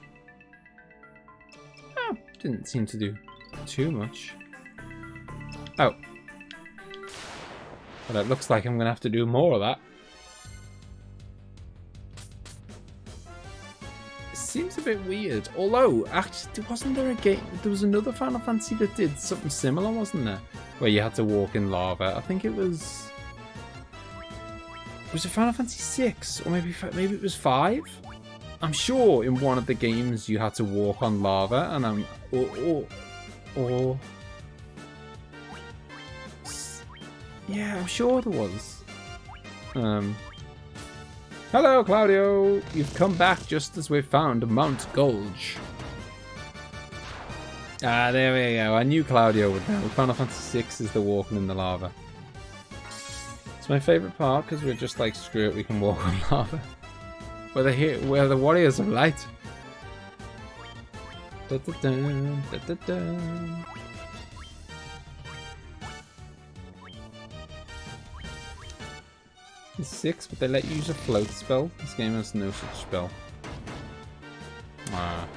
Speaker 1: Oh, didn't seem to do too much. Oh. Well, it looks like I'm going to have to do more of that. It seems a bit weird. Although, actually, wasn't there a game... There was another Final Fantasy that did something similar, wasn't there? Where you had to walk in lava. I think it was... Was it Final Fantasy 6? Or maybe it was 5? I'm sure in one of the games you had to walk on lava, and I'm... Or... Yeah, I'm sure there was. Hello, Claudio! You've come back just as we've found Mount Gulch. Ah, there we go. I knew Claudio would know. Final Fantasy 6 is the walking in the lava. It's my favourite part because we're just like, screw it, we can walk on lava. We're the warriors of light. Da, da, da, da, da, da. It's 6, but they let you use a float spell. This game has no such spell. Ah.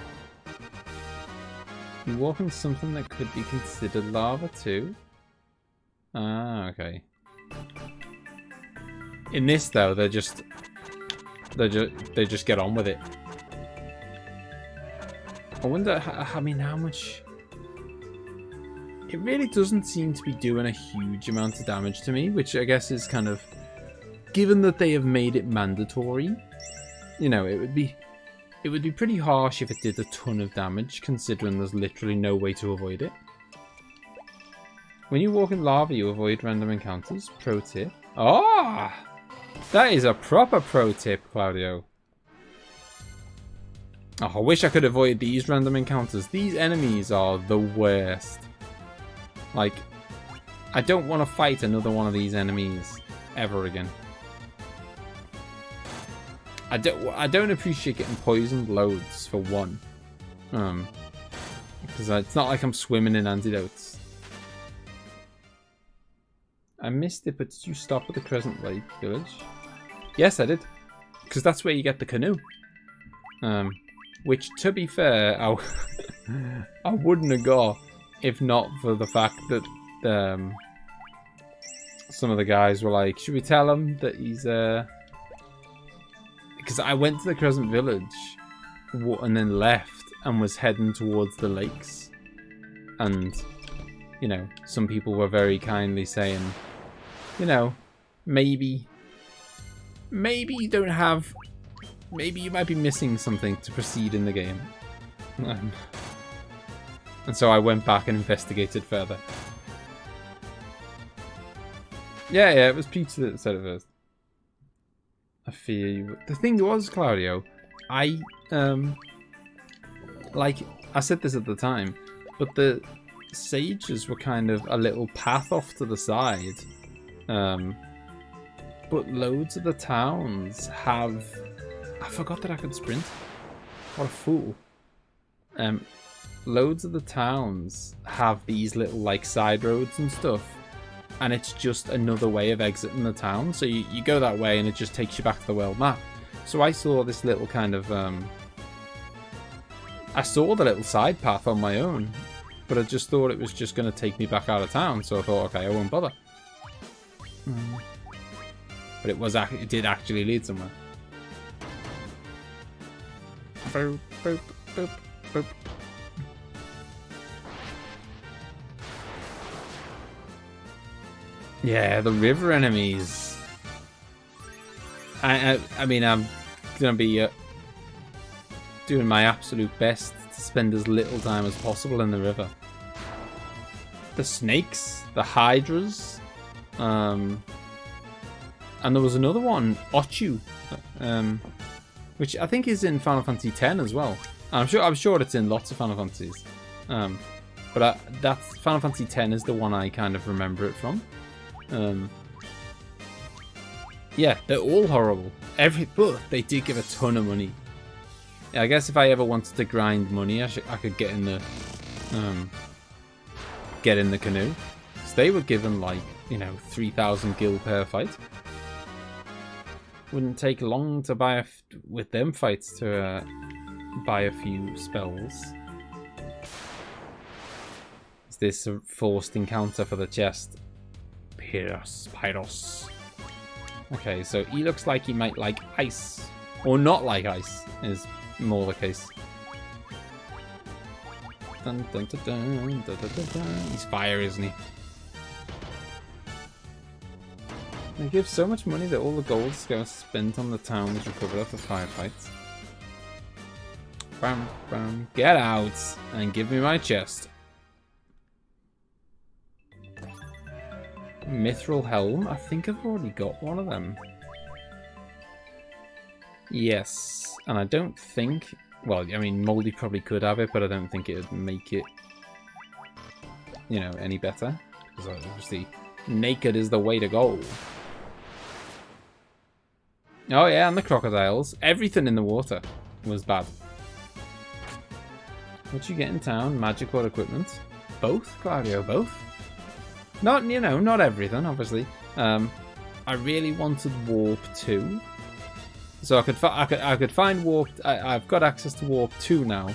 Speaker 1: You walk in something that could be considered lava too. Ah, okay. In this though, they just get on with it. I wonder, I mean, how much... It really doesn't seem to be doing a huge amount of damage to me, which I guess is kind of... Given that they have made it mandatory, you know, it would be pretty harsh if it did a ton of damage, considering there's literally no way to avoid it. When you walk in lava, you avoid random encounters. Pro tip. Ah! That is a proper pro tip, Claudio. Oh, I wish I could avoid these random encounters. These enemies are the worst. Like, I don't want to fight another one of these enemies ever again. I don't appreciate getting poisoned loads for one. Because it's not like I'm swimming in antidotes. I missed it, but did you stop at the Crescent Lake Village? Yes, I did. Because that's where you get the canoe. Which, to be fair, I wouldn't have got if not for the fact that some of the guys were like, should we tell him that he's... Because I went to the Crescent Village and then left and was heading towards the lakes. And, you know, some people were very kindly saying, you know, maybe you don't have... Maybe you might be missing something to proceed in the game. And so I went back and investigated further. Yeah, it was Pizza that said it first. I fear you. The thing was, Claudio, like, I said this at the time, but the sages were kind of a little path off to the side. But loads of the towns have... I forgot that I could sprint. What a fool. Loads of the towns have these little, like, side roads and stuff. And it's just another way of exiting the town. So you go that way and it just takes you back to the world map. So I saw this little kind of... I saw the little side path on my own. But I just thought it was just going to take me back out of town. So I thought, okay, I won't bother. But it did actually lead somewhere. Boop, boop, boop, boop. Yeah, the river enemies. I mean, I'm gonna be doing my absolute best to spend as little time as possible in the river. The snakes, the hydras, and there was another one, Ochu, which I think is in Final Fantasy X as well. I'm sure it's in lots of Final Fantasies. But that's Final Fantasy X is the one I kind of remember it from. Yeah, they're all horrible. But they did give a ton of money. Yeah, I guess if I ever wanted to grind money, I could get in the canoe. So they were given, like, you know, 3,000 gil per fight. Wouldn't take long to buy with them fights to buy a few spells. It's this forced encounter for the chest. Pyros. Okay, so he looks like he might like ice. Or not like ice, is more the case. Dun, dun, dun, dun, dun, dun, dun, dun. He's fire, isn't he? They give so much money that all the gold's going spent on the town is recovered after firefights. Bam, bam. Get out and give me my chest. Mithril helm. I think I've already got one of them. Yes, and I don't think. Well, I mean, Moldy probably could have it, but I don't think it would make it, you know, any better. Because obviously, naked is the way to go. Oh yeah, and the crocodiles. Everything in the water was bad. What you get in town? Magical equipment. Both, Claudio, both. Not, you know, not everything, obviously. I really wanted Warp 2. So I could find Warp. I've got access to Warp 2 now,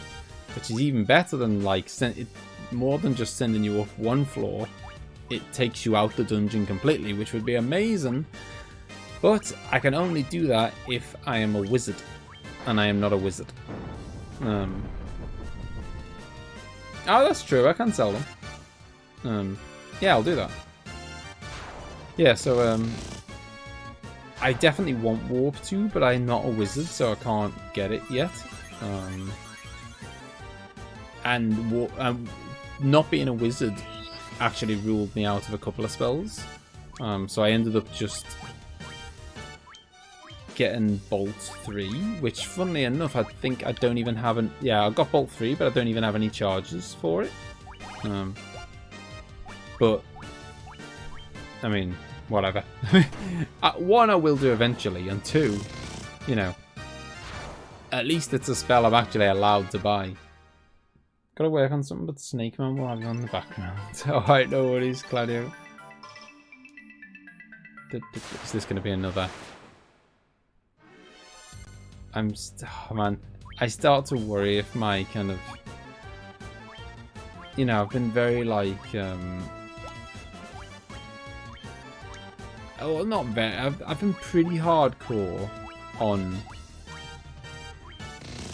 Speaker 1: which is even better than like more than just sending you up one floor. It takes you out the dungeon completely, which would be amazing. But I can only do that if I am a wizard, and I am not a wizard. Oh, that's true. I can sell them. Yeah, I'll do that. Yeah, so I definitely want Warp 2, but I'm not a wizard, so I can't get it yet. And not being a wizard actually ruled me out of a couple of spells. So I ended up just getting Bolt 3, which funnily enough, I think I don't even have an... Yeah, I got Bolt 3, but I don't even have any charges for it. But, I mean, whatever. One, I will do eventually, and two, you know, at least it's a spell I'm actually allowed to buy. Gotta work on something but Snake Man while I'm on the background. Alright, no worries, Claudio. Is this gonna be another... Oh man, I start to worry if my kind of... You know, I've been very like... Oh, not very. I've been pretty hardcore on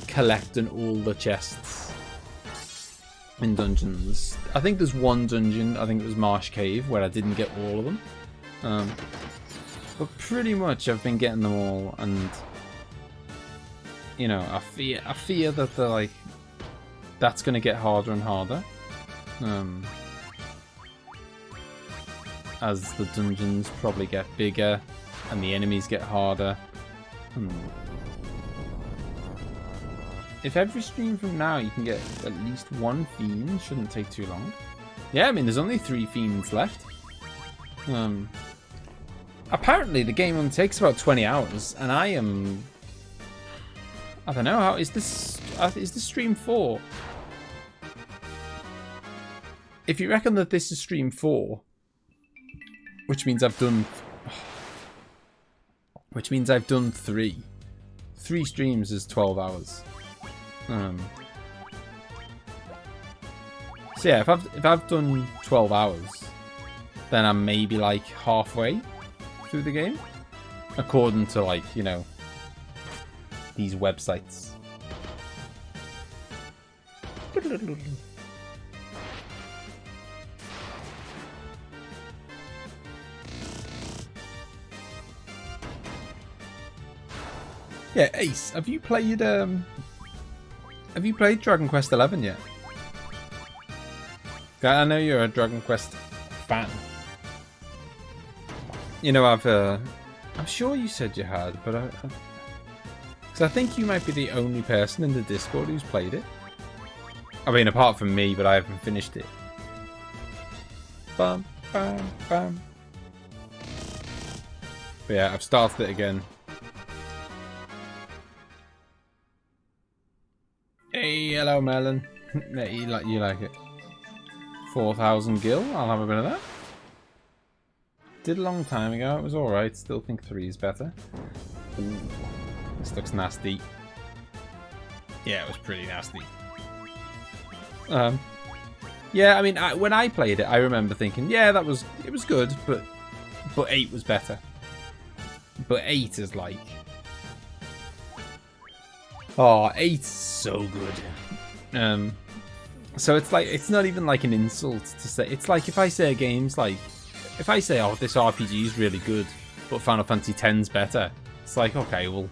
Speaker 1: collecting all the chests in dungeons. I think there's one dungeon, I think it was Marsh Cave, where I didn't get all of them. But pretty much I've been getting them all, and you know, I fear that they're like that's gonna get harder and harder. As the dungeons probably get bigger and the enemies get harder. If every stream from now you can get at least one fiend, shouldn't take too long. Yeah, I mean there's only 3 fiends left. Apparently the game only takes about 20 hours, and I don't know, how is this stream 4? If you reckon that this is stream 4, which means I've done 3. 3 streams is 12 hours. So yeah, if I've done 12 hours, then I'm maybe like halfway through the game, according to like, you know, these websites. Yeah, Ace, have you played Dragon Quest XI yet? I know you're a Dragon Quest fan. You know, I'm sure you said you had, but because I think you might be the only person in the Discord who's played it. I mean, apart from me, but I haven't finished it. Bam, bam, bam. But yeah, I've started it again. Hey, hello, Melon. You like it. 4,000 gil. I'll have a bit of that. Did a long time ago. It was alright. Still think 3 is better. Ooh, this looks nasty. Yeah, it was pretty nasty. Yeah, I mean, when I played it, I remember thinking, yeah, it was good, but 8 was better. But 8 is like, oh, 8's so good. So it's like, it's not even like an insult to say. It's like if I say a game's like, if I say, oh, this RPG is really good, but Final Fantasy X's better, it's like, okay, well,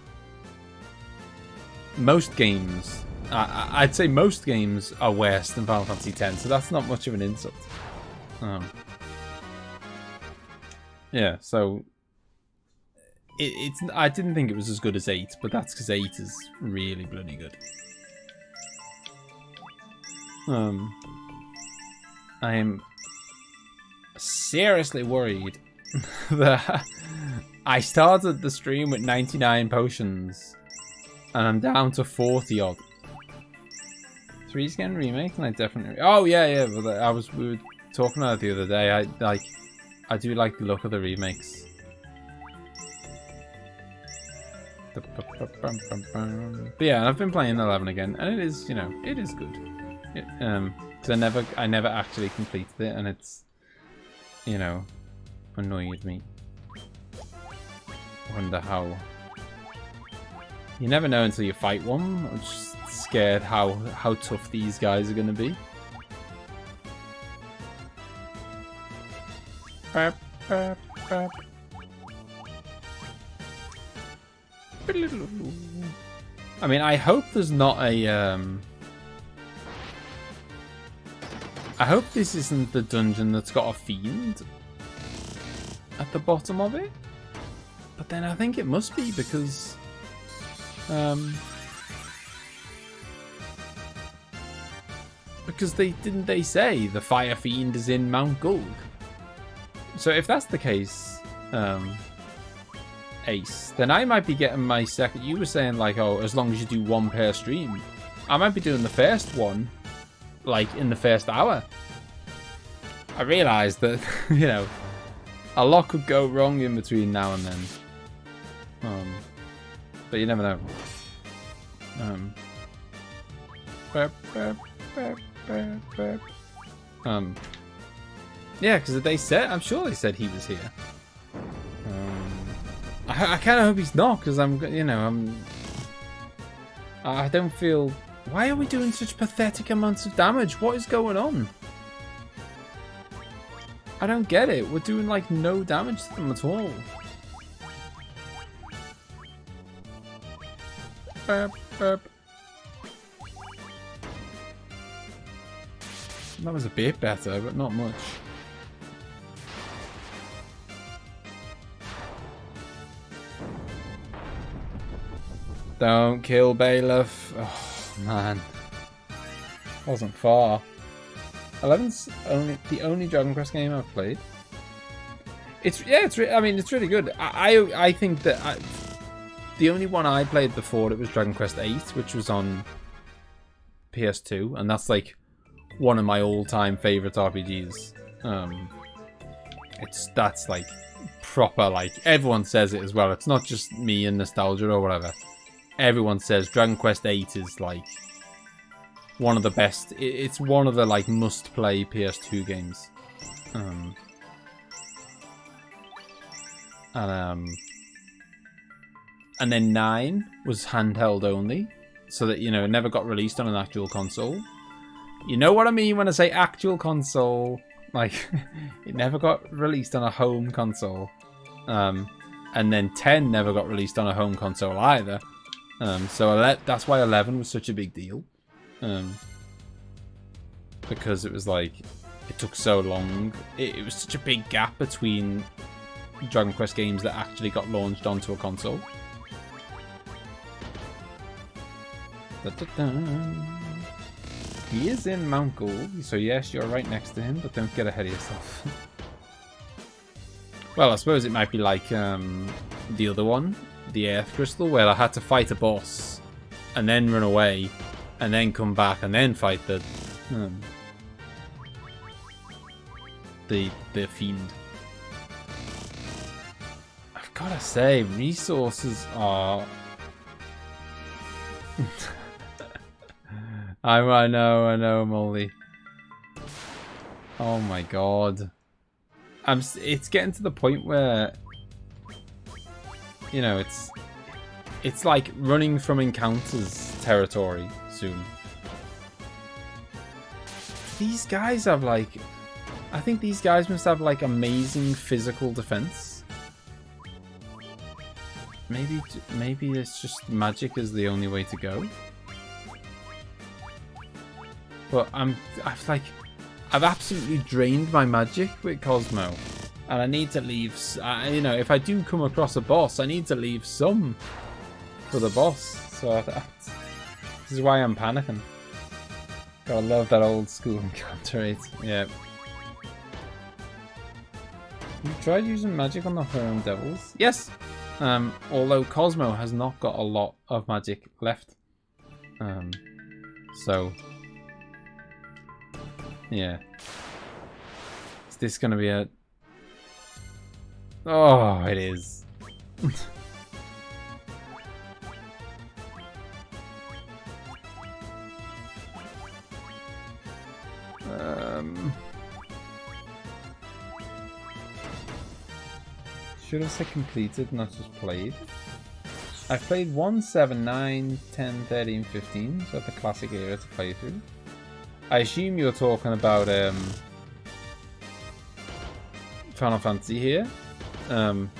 Speaker 1: most games, I'd say most games are worse than Final Fantasy X, so that's not much of an insult. Yeah, so it's. I didn't think it was as good as 8, but that's because 8 is really bloody good. I am seriously worried that I started the stream with 99 potions and I'm down to 40 odd. 3's getting remake, and I definitely. Oh yeah, but we were talking about it the other day. I do like the look of the remakes. But yeah, I've been playing 11 again, and it is, you know, it is good. Because I never actually completed it, and it's, you know, annoyed me. Wonder how. You never know until you fight one. I'm just scared how tough these guys are gonna be. I mean, I hope there's not a I hope this isn't the dungeon that's got a fiend at the bottom of it. But then I think it must be because they say the fire fiend is in Mount Gulg. So if that's the case, Ace, then I might be getting my second. You were saying like, oh, as long as you do one per stream, I might be doing the first one like in the first hour. I realised that you know, a lot could go wrong in between now and then. But you never know. Yeah, because they said, I'm sure they said he was here. I kind of hope he's not, because I don't feel. Why are we doing such pathetic amounts of damage? What is going on? I don't get it. We're doing like no damage to them at all. That was a bit better, but not much. Don't kill Bailiff. Oh man, wasn't far. 11's the only Dragon Quest game I've played. I mean, it's really good. I think that the only one I played before it was Dragon Quest 8, which was on PS2, and that's like one of my all-time favorite RPGs. That's like proper, like everyone says it as well. It's not just me and nostalgia or whatever. Everyone says Dragon Quest 8 is like one of the best. It's one of the like must-play PS2 games. And then 9 was handheld only, so that, you know, it never got released on an actual console. You know what I mean when I say actual console? Like, it never got released on a home console. And then 10 never got released on a home console either. So that's why 11 was such a big deal. Because it was like, it took so long. It was such a big gap between Dragon Quest games that actually got launched onto a console. He is in Mount Gold, so yes, you're right next to him, but don't get ahead of yourself. Well, I suppose it might be like the other one, the Earth Crystal, where I had to fight a boss and then run away and then come back and then fight the fiend. I've gotta say, resources are. I know, Molly. Oh my god. It's getting to the point where, you know, it's like running from encounters territory soon. These guys have like, I think these guys must have like amazing physical defense. Maybe it's just magic is the only way to go. But I've absolutely drained my magic with Cosmo, and I need to leave. You know, if I do come across a boss, I need to leave some for the boss. So this is why I'm panicking. Gotta love that old school encounter rate. Yeah. You tried using magic on the Horned Devils? Yes. Although Cosmo has not got a lot of magic left. So yeah. Is this gonna be a... Oh, it is. Should have said completed, not just played. I've played 1, 7, 9, 10, 13, 15, so the classic era to play through. I assume you're talking about Final Fantasy here. In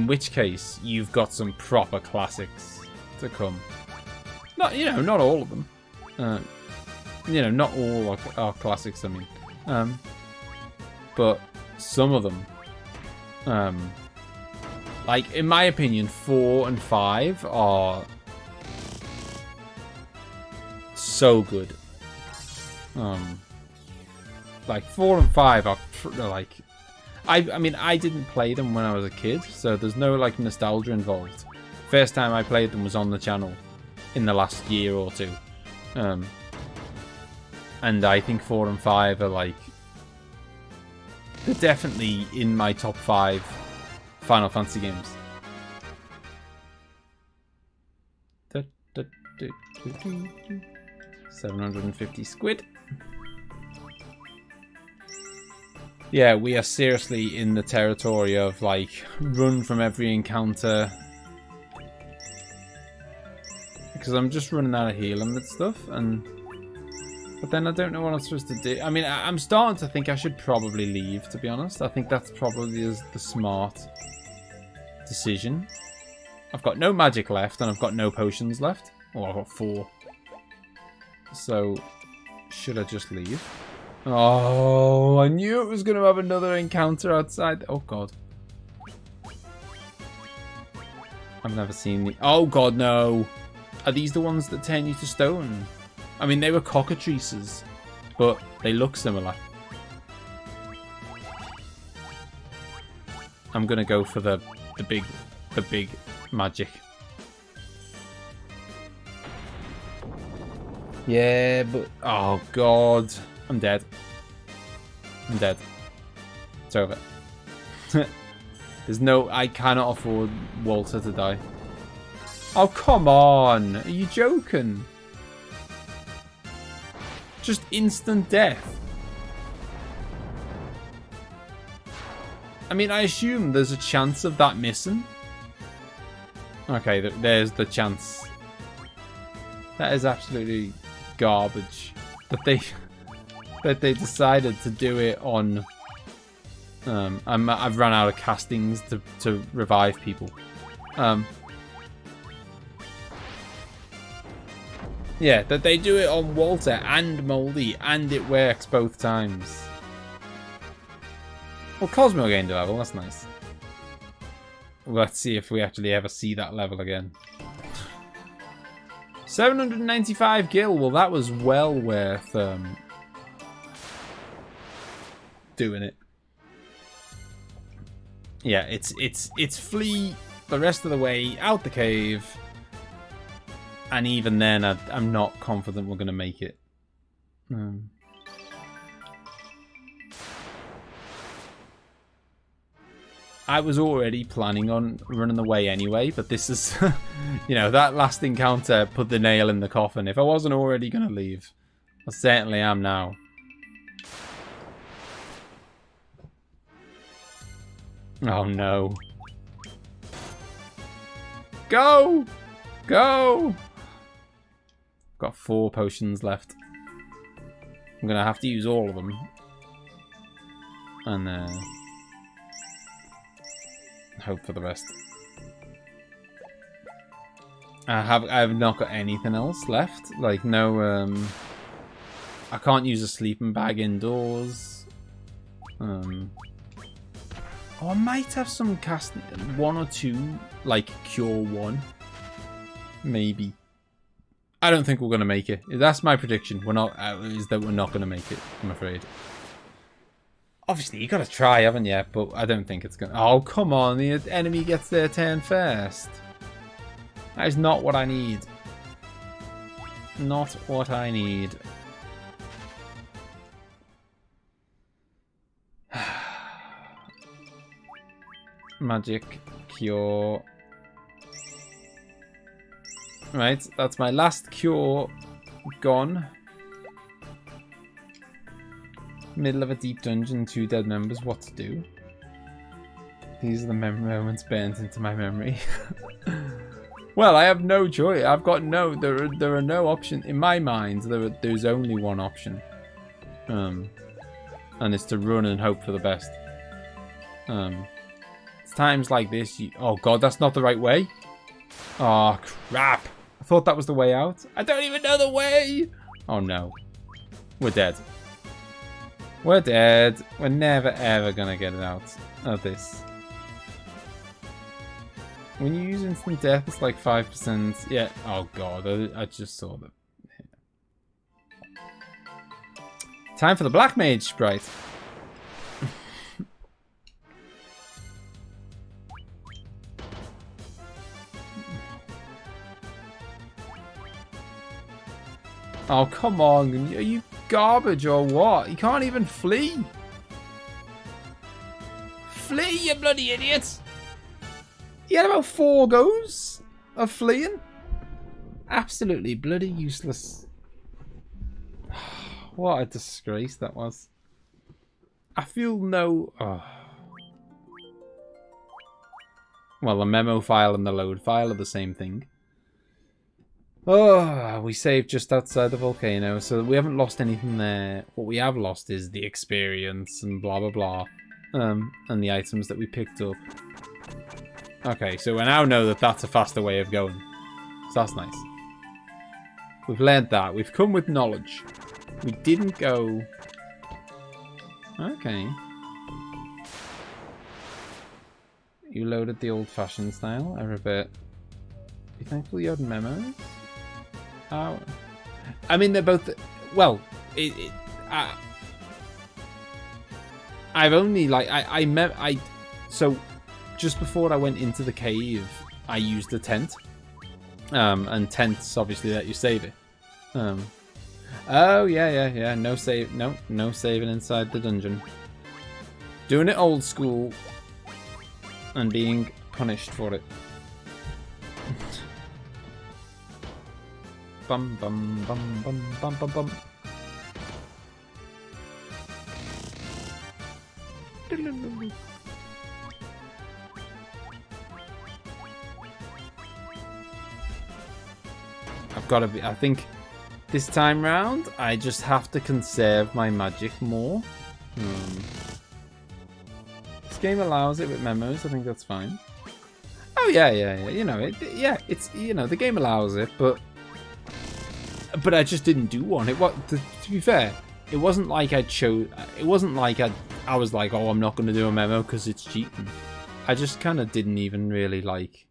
Speaker 1: which case, you've got some proper classics to come. Not, you know, not all of them. You know, not all are classics, I mean. But some of them. Like, in my opinion, 4 and 5 are so good. Like 4 and 5 are like, I mean, I didn't play them when I was a kid, so there's no like nostalgia involved. First time I played them was on the channel in the last year or two. And I think 4 and 5 are like, they're definitely in my top 5 Final Fantasy games. 750 squid. Yeah, we are seriously in the territory of like run from every encounter. Because I'm just running out of healing and stuff, but then I don't know what I'm supposed to do. I mean, I'm starting to think I should probably leave, to be honest. I think that's probably the smart decision. I've got no magic left, and I've got no potions left. Oh, I've got 4. So, should I just leave? Oh, I knew it was going to have another encounter outside. Oh, God. I've never seen the... Oh, God, no. Are these the ones that turn you to stone? I mean, they were cockatrices, but they look similar. I'm gonna go for the big magic. Yeah, but oh god, I'm dead. I'm dead. It's over. There's no, I cannot afford Walter to die. Oh come on, are you joking? Just instant death. I mean, I assume there's a chance of that missing. Okay, there's the chance. That is absolutely garbage. That they decided to do it on. I've run out of castings to revive people. Yeah, that they do it on Walter and Moldy, and it works both times. Well, Cosmo gained a level, that's nice. Let's see if we actually ever see that level again. 795 gil, well that was well worth doing it. Yeah, it's flee the rest of the way out the cave. And even then, I'm not confident we're going to make it. I was already planning on running away anyway, but this is, you know, that last encounter put the nail in the coffin. If I wasn't already going to leave, I certainly am now. Oh no. Go! Go! Got 4 potions left. I'm gonna have to use all of them. And hope for the best. I have not got anything else left. Like no I can't use a sleeping bag indoors. Oh, I might have some cast 1 or 2, like cure 1. Maybe. I don't think we're gonna make it. That's my prediction. We're not. Is that we're not gonna make it? I'm afraid. Obviously, you gotta try, haven't you? But I don't think it's gonna. Oh, come on! The enemy gets their turn first. That is not what I need. Not what I need. Magic cure. Right, that's my last cure gone. Middle of a deep dungeon, 2 dead members, what to do? These are the moments burnt into my memory. Well, I have no choice. I've got no. There are no options in my mind. There's only one option, and it's to run and hope for the best. It's times like this. Oh God, that's not the right way. Oh crap! I thought that was the way out. I don't even know the way. Oh no, we're dead. We're dead. We're never ever gonna get it out of this. When you use instant death, it's like 5%. Yeah. Oh god, I just saw that. Time for the Black Mage sprite. Oh come on, are you garbage or what? You can't even flee. Flee, you bloody idiot! He had about 4 goes of fleeing. Absolutely bloody useless. What a disgrace that was. I feel no... Oh. Well, the memo file and the load file are the same thing. Oh, we saved just outside the volcano, so we haven't lost anything there. What we have lost is the experience and blah blah blah. And the items that we picked up. Okay, so we now know that that's a faster way of going. So that's nice. We've learned that. We've come with knowledge. We didn't go... Okay. You loaded the old-fashioned style. I revert. Be thankful you had memos. Oh. I mean, they're both... Well, I've only, like... So... Just before I went into the cave, I used a tent. And tents obviously let you save it. Oh yeah. No save. No saving inside the dungeon. Doing it old school. And being punished for it. Bum bum bum bum bum bum bum. I've got to be... I think this time round, I just have to conserve my magic more. This game allows it with memos. I think that's fine. Oh yeah. You know it. Yeah, it's the game allows it, but I just didn't do one. It was to be fair. It wasn't like I chose. It wasn't like I was like, oh, I'm not going to do a memo because it's cheating. I just kind of didn't even really like.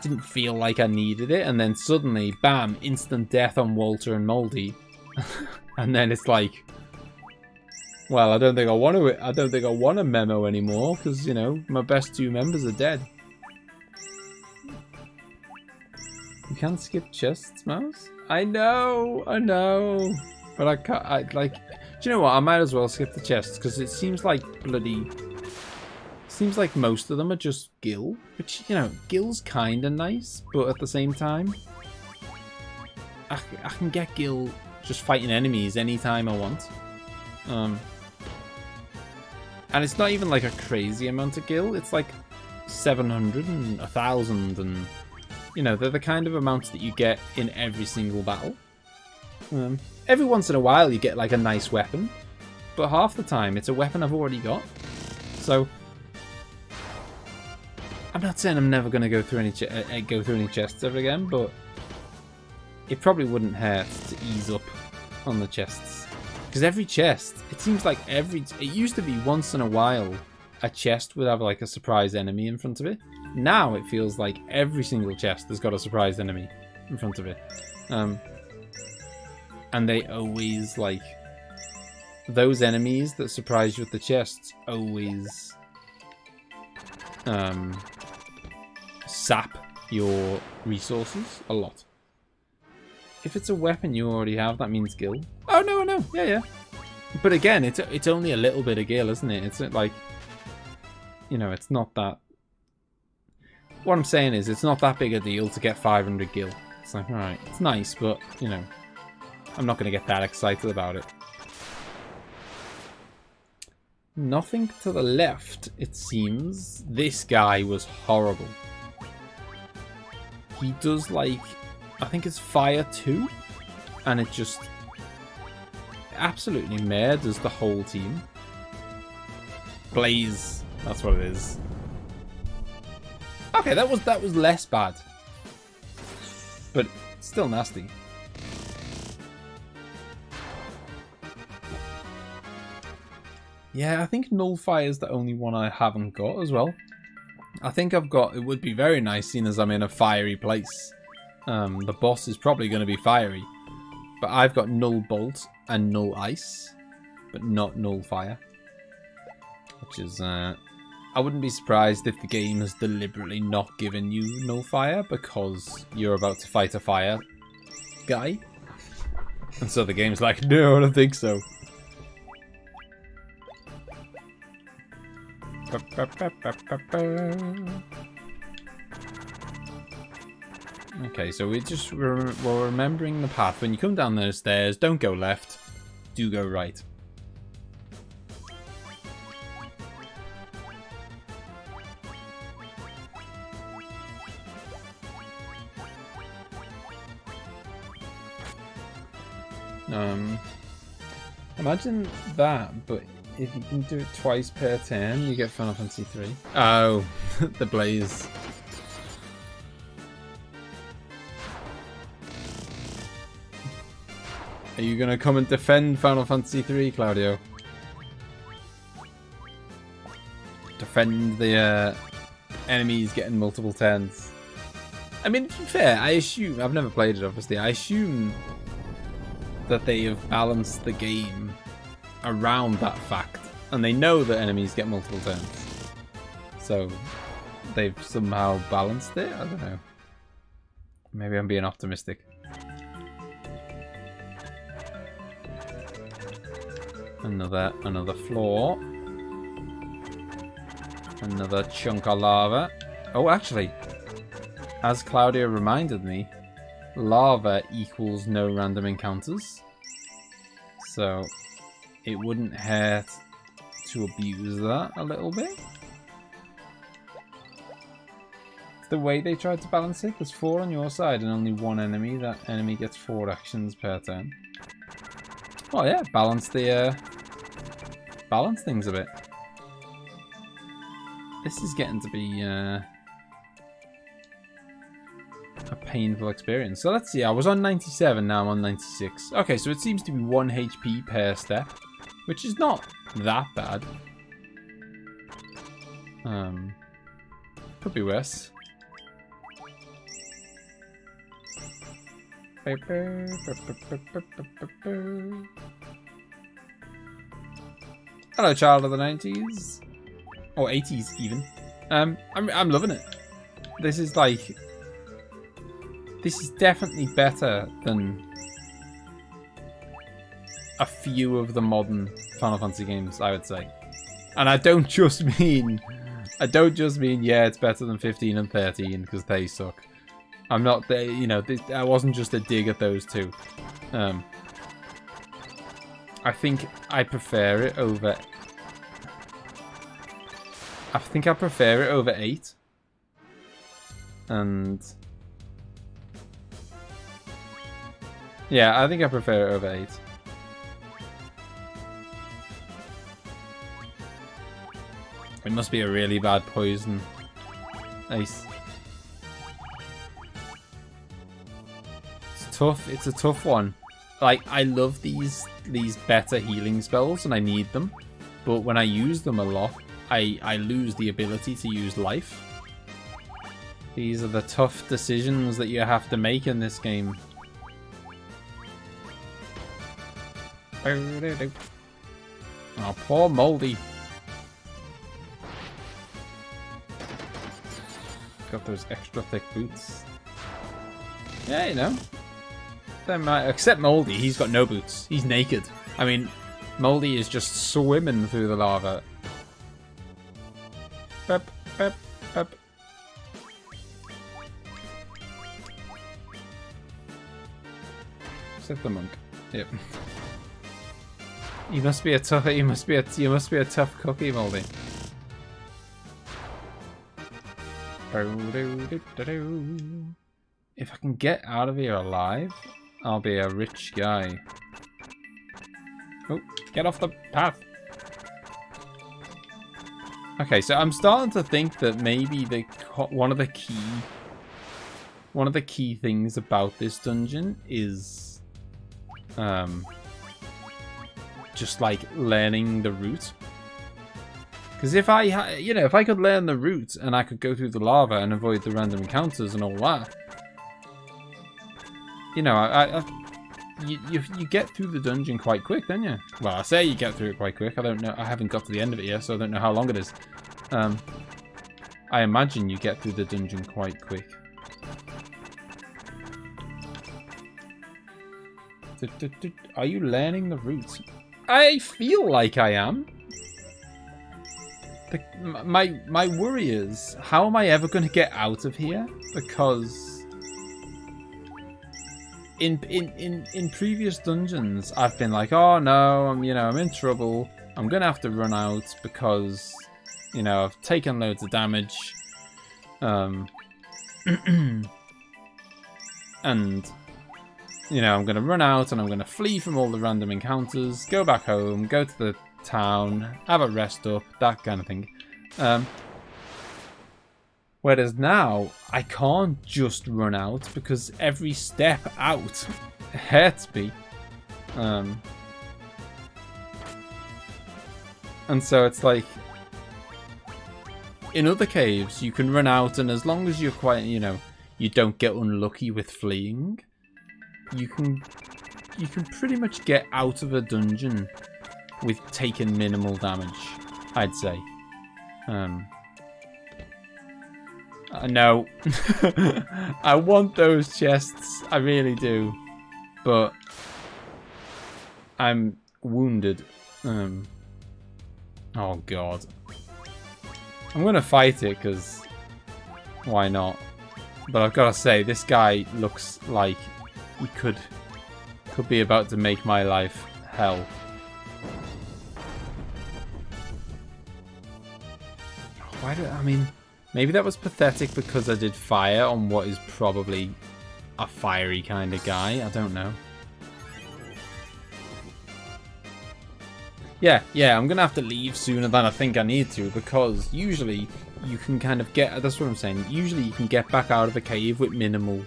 Speaker 1: Didn't feel like I needed it, and then suddenly, bam, instant death on Walter and Moldy, and then it's like, well, I don't think I want to. I don't think I want a memo anymore because my best 2 members are dead. You can't skip chests, Mouse. I know, but I can't. Do you know what? I might as well skip the chests because it seems like bloody. Seems like most of them are just Gil, which, Gil's kind of nice, but at the same time, I can get Gil just fighting enemies anytime I want. And it's not even like a crazy amount of gil. It's like 700 and 1,000, and you know, they're the kind of amounts that you get in every single battle. Every once in a while you get like a nice weapon, but half the time it's a weapon I've already got. So I'm not saying I'm never going to go through any chests ever again, but it probably wouldn't hurt to ease up on the chests. Because every chest, it seems like it used to be once in a while a chest would have like a surprise enemy in front of it. Now it feels like every single chest has got a surprise enemy in front of it. And they always, like, those enemies that surprise you with the chests always sap your resources a lot. If it's a weapon you already have, that means gil. Oh, no. Yeah. But again, it's only a little bit of gil, isn't it? It's like, you know, it's not that... What I'm saying is, it's not that big a deal to get 500 gil. It's like, alright, it's nice, but, you know, I'm not going to get that excited about it. Nothing to the left, it seems. This guy was horrible. He does, like, I think it's fire 2, and it just absolutely murders the whole team. Blaze, that's what it is. Okay, that was less bad, but still nasty. Yeah, I think Nullfire is the only one I haven't got as well. I think I've got... It would be very nice, seeing as I'm in a fiery place. The boss is probably going to be fiery. But I've got Null Bolt and Null Ice, but not Nullfire. Which is... I wouldn't be surprised if the game has deliberately not given you Nullfire because you're about to fight a fire guy. And so the game's like, no, I don't think so. Okay, so we're remembering the path. When you come down those stairs, don't go left, do go right. Imagine that, but if you can do it twice per turn, you get Final Fantasy 3. Oh, the blaze. Are you gonna come and defend Final Fantasy 3, Claudio? Defend the enemies getting multiple turns. I mean, to be fair, I assume... I've never played it, obviously. I assume that they have balanced the game around that fact, and they know that enemies get multiple turns, so they've somehow balanced it. I don't know, maybe I'm being optimistic. Another floor, another chunk of lava. Oh, actually, as Claudia reminded me, lava equals no random encounters, so it wouldn't hurt to abuse that a little bit. The way they tried to balance it, there's 4 on your side and only 1 enemy. That enemy gets 4 actions per turn. Well, yeah, balance things a bit. This is getting to be a painful experience. So let's see, I was on 97, now I'm on 96. Okay, so it seems to be 1 HP per step, which is not that bad. Could be worse. Hello, child of the 90s. Or 80s, even. I'm loving it. This is like... This is definitely better than a few of the modern Final Fantasy games, I would say. And I don't just mean, yeah, it's better than 15 and 13 because they suck. I'm not, you know, that wasn't just a dig at those two. I think I prefer it over I think I prefer it over 8. And yeah, I think I prefer it over 8. It must be a really bad poison. Nice. It's tough. It's a tough one. Like, I love these better healing spells and I need them. But when I use them a lot, I lose the ability to use life. These are the tough decisions that you have to make in this game. Oh, poor Moldy. Got those extra thick boots. Yeah, you know. Except Moldy, he's got no boots. He's naked. I mean, Moldy is just swimming through the lava. Pep, pep, pep. Except the monk. Yep. You must be a tough. You must be a tough cookie, Moldy. If I can get out of here alive, I'll be a rich guy. Oh, get off the path. Okay, so I'm starting to think that maybe one of the key things about this dungeon is just like learning the route. Because if if I could learn the route and I could go through the lava and avoid the random encounters and all that, you know, you get through the dungeon quite quick, don't you? Well, I say you get through it quite quick. I don't know. I haven't got to the end of it yet, so I don't know how long it is. I imagine you get through the dungeon quite quick. Are you learning the route? I feel like I am. My worry is, how am I ever going to get out of here? Because in previous dungeons, I've been like, oh no, I'm in trouble. I'm gonna have to run out because I've taken loads of damage. And I'm gonna run out and I'm gonna flee from all the random encounters, go back home, go to the town, have a rest up, that kind of thing. Whereas now, I can't just run out because every step out hurts me. And so it's like, in other caves, you can run out, and as long as you're quite, you don't get unlucky with fleeing, you can pretty much get out of a dungeon with taking minimal damage, I'd say. No. I want those chests, I really do. But I'm wounded. Oh god. I'm gonna fight it, because why not? But I've gotta say, this guy looks like he could be about to make my life hell. Maybe that was pathetic because I did fire on what is probably a fiery kind of guy. I don't know. Yeah, I'm going to have to leave sooner than I think I need to, because usually you can kind of get... That's what I'm saying. Usually you can get back out of a cave with minimal...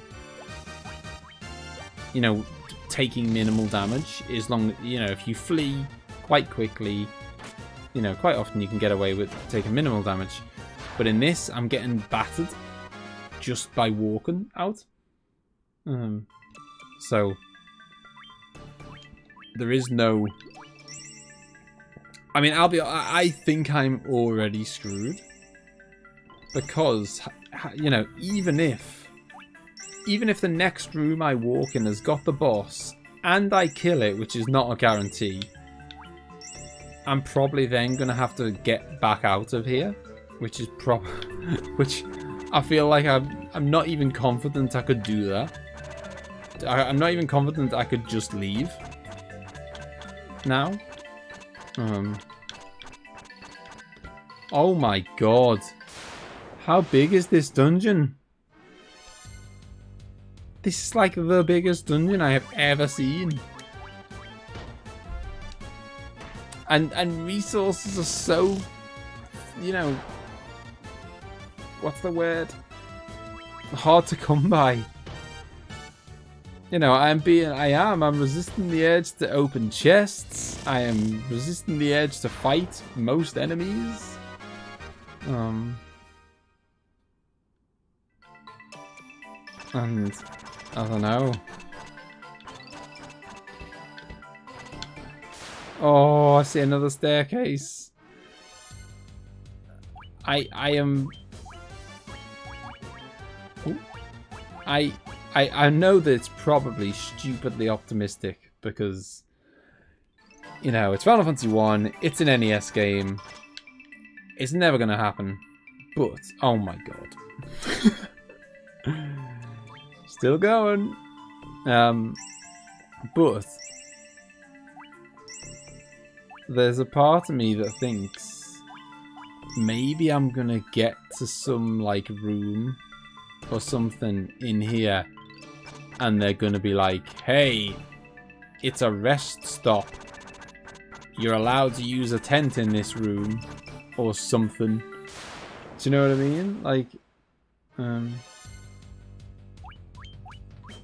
Speaker 1: taking minimal damage. As long... if you flee quite quickly, quite often you can get away with taking minimal damage. But in this, I'm getting battered just by walking out. So there is no... I think I'm already screwed. Because, even if the next room I walk in has got the boss, and I kill it, which is not a guarantee, I'm probably then going to have to get back out of here. Which is which I feel like I'm not even confident I could do that. I'm not even confident I could just leave Oh my god. How big is this dungeon? This is like the biggest dungeon I have ever seen. And resources are so, you know, what's the word? Hard to come by. You know, I'm resisting the urge to open chests. I am resisting the urge to fight most enemies. And I don't know. Oh, I see another staircase. I am. Ooh. I know that it's probably stupidly optimistic because, you know, it's Final Fantasy 1. It's an NES game. It's never gonna happen. But oh my god. Still going. But there's a part of me that thinks maybe I'm gonna get to some like room or something in here and they're gonna be like, hey, it's a rest stop. You're allowed to use a tent in this room or something. Do you know what I mean? Like,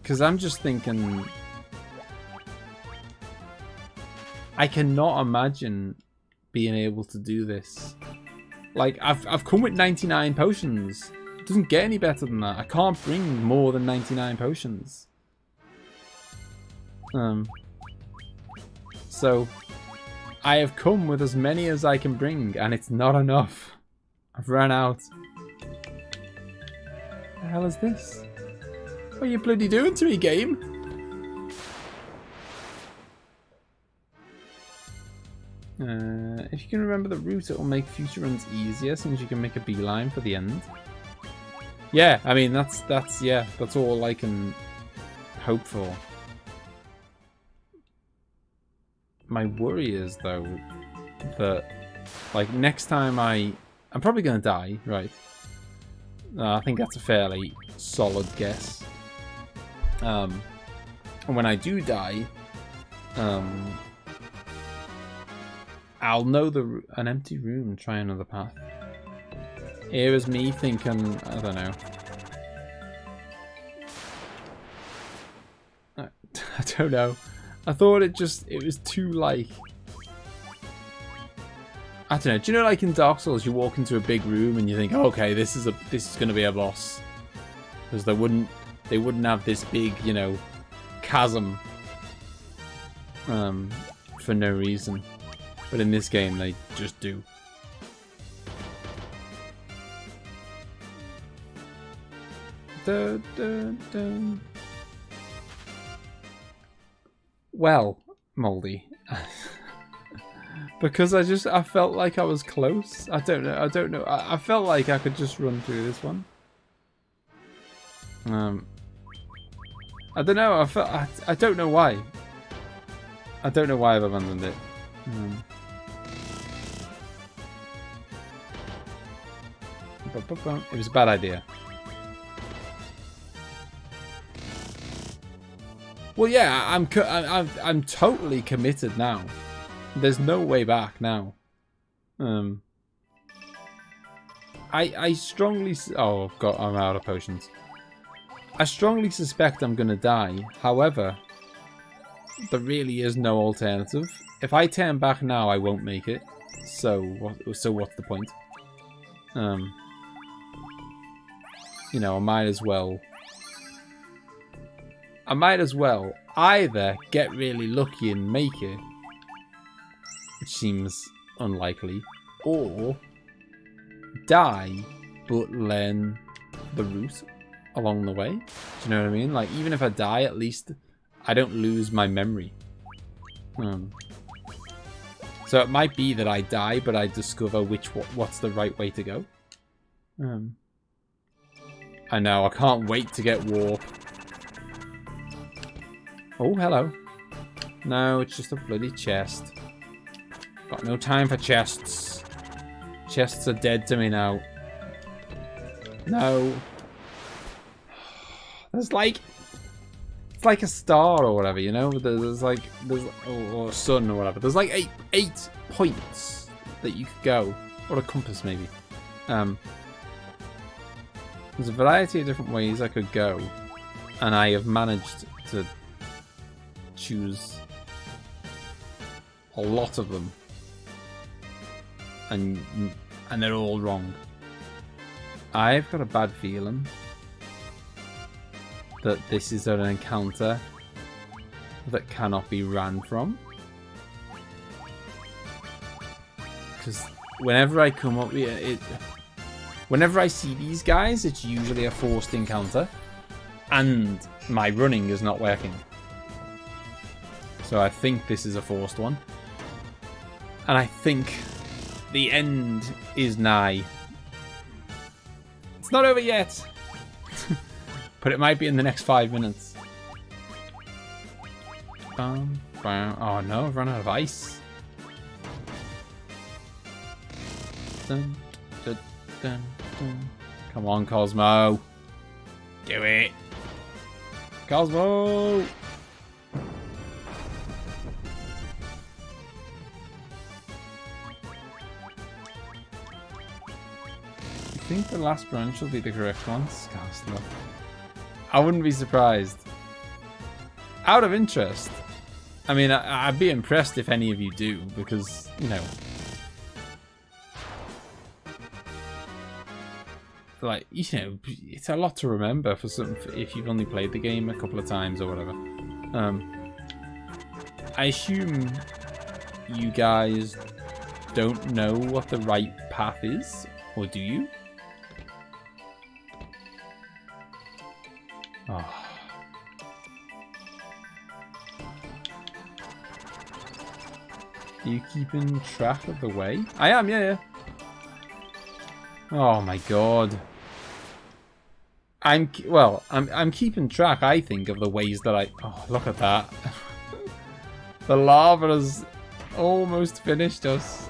Speaker 1: because I'm just thinking, I cannot imagine being able to do this. Like, I've come with 99 potions. It doesn't get any better than that. I can't bring more than 99 potions. So, I have come with as many as I can bring, and it's not enough. I've ran out. What the hell is this? What are you bloody doing to me, game? If you can remember the route, it will make future runs easier since you can make a beeline for the end. Yeah, I mean that's all I can hope for. My worry is though that like next time I'm probably gonna die, right? I think that's a fairly solid guess. And when I do die, I'll know an empty room. Try another path. Here is me thinking, I don't know. I don't know. I thought it was too like, I don't know. Do you know, like in Dark Souls, you walk into a big room and you think, oh, okay, this is going to be a boss, because they wouldn't have this big, you know, chasm for no reason. But in this game, they just do. Dun, dun, dun. Well, Moldy, because I felt like I was close. I don't know. I felt like I could just run through this one. I don't know. I don't know why. I don't know why I've abandoned it. It was a bad idea. Well, yeah, I'm totally committed now. There's no way back now. I strongly... Oh, God, I'm out of potions. I strongly suspect I'm gonna die. However, there really is no alternative. If I turn back now, I won't make it. So what's the point? You know, I might as well either get really lucky and make it, which seems unlikely, or die but learn the route along the way. Do you know what I mean? Like, even if I die, at least I don't lose my memory. So it might be that I die, but I discover what's the right way to go. I know, I can't wait to get warp. Oh, hello. No, it's just a bloody chest. Got no time for chests. chests are dead to me now. No. There's like... It's like a star or whatever, you know? There's or sun or whatever. There's like eight points that you could go. Or a compass, maybe. There's a variety of different ways I could go. And I have managed to choose a lot of them. And they're all wrong. I've got a bad feeling that this is an encounter that cannot be ran from. Because whenever I come up with it, whenever I see these guys, it's usually a forced encounter. And my running is not working. So I think this is a forced one. And I think the end is nigh. It's not over yet. But it might be in the next 5 minutes. Oh no, I've run out of ice. Dun, dun, dun, dun. Come on, Cosmo. Do it. Cosmo! I think the last branch will be the correct one. Scouse. I wouldn't be surprised. Out of interest, I mean, I'd be impressed if any of you do, because, you know, like, you know, it's a lot to remember for some if you've only played the game a couple of times or whatever. I assume you guys don't know what the right path is, or do you? Oh. Are you keeping track of the way? I am, yeah. Oh my god. I'm keeping track, I think, of the ways that I... Oh, look at that. The lava has almost finished us.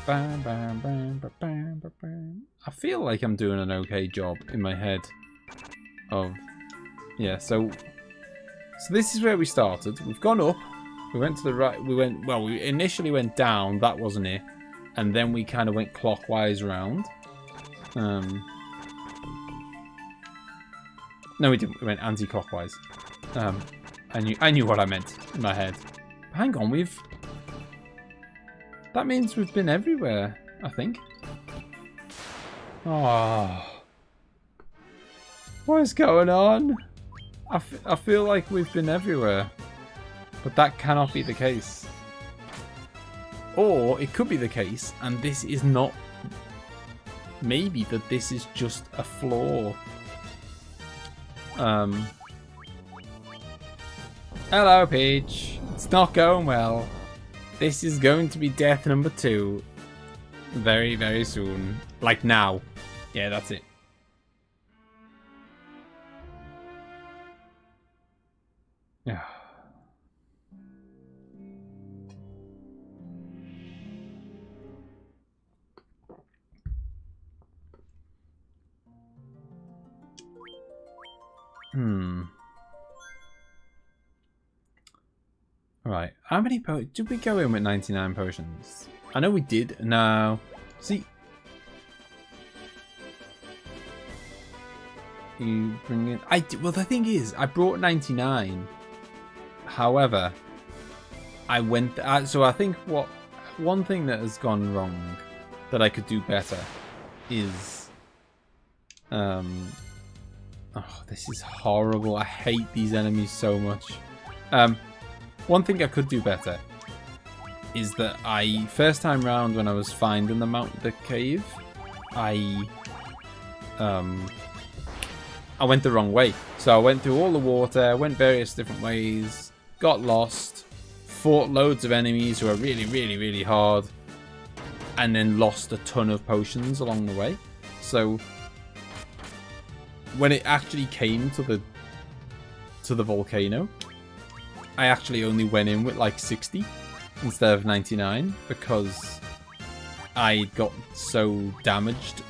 Speaker 1: Bam, bam, bam, bam, bam, bam, bam. I feel like I'm doing an okay job in my head of... Yeah, so this is where we started. We've gone up. We went to the right. We initially went down. That wasn't it. And then we kind of went clockwise around. No, we didn't. We went anti-clockwise. I knew what I meant in my head. Hang on, that means we've been everywhere, I think. Oh. What is going on? I feel like we've been everywhere. But that cannot be the case. Or it could be the case, and this is not... Maybe that this is just a flaw. Hello, Peach. It's not going well. This is going to be death number 2. Very, very soon. Like now. Yeah, that's it. Yeah. Right. How many potions? Did we go in with 99 potions? I know we did. No. See. You bring in... Well, the thing is, I brought 99. However, I went... so I think one thing that has gone wrong that I could do better is... Oh, this is horrible. I hate these enemies so much. One thing I could do better is that first time round when I was finding the cave, I went the wrong way. So I went through all the water, went various different ways, got lost, fought loads of enemies who are really, really, really hard, and then lost a ton of potions along the way. So when it actually came to the volcano, I actually only went in with like 60. instead of 99 because I got so damaged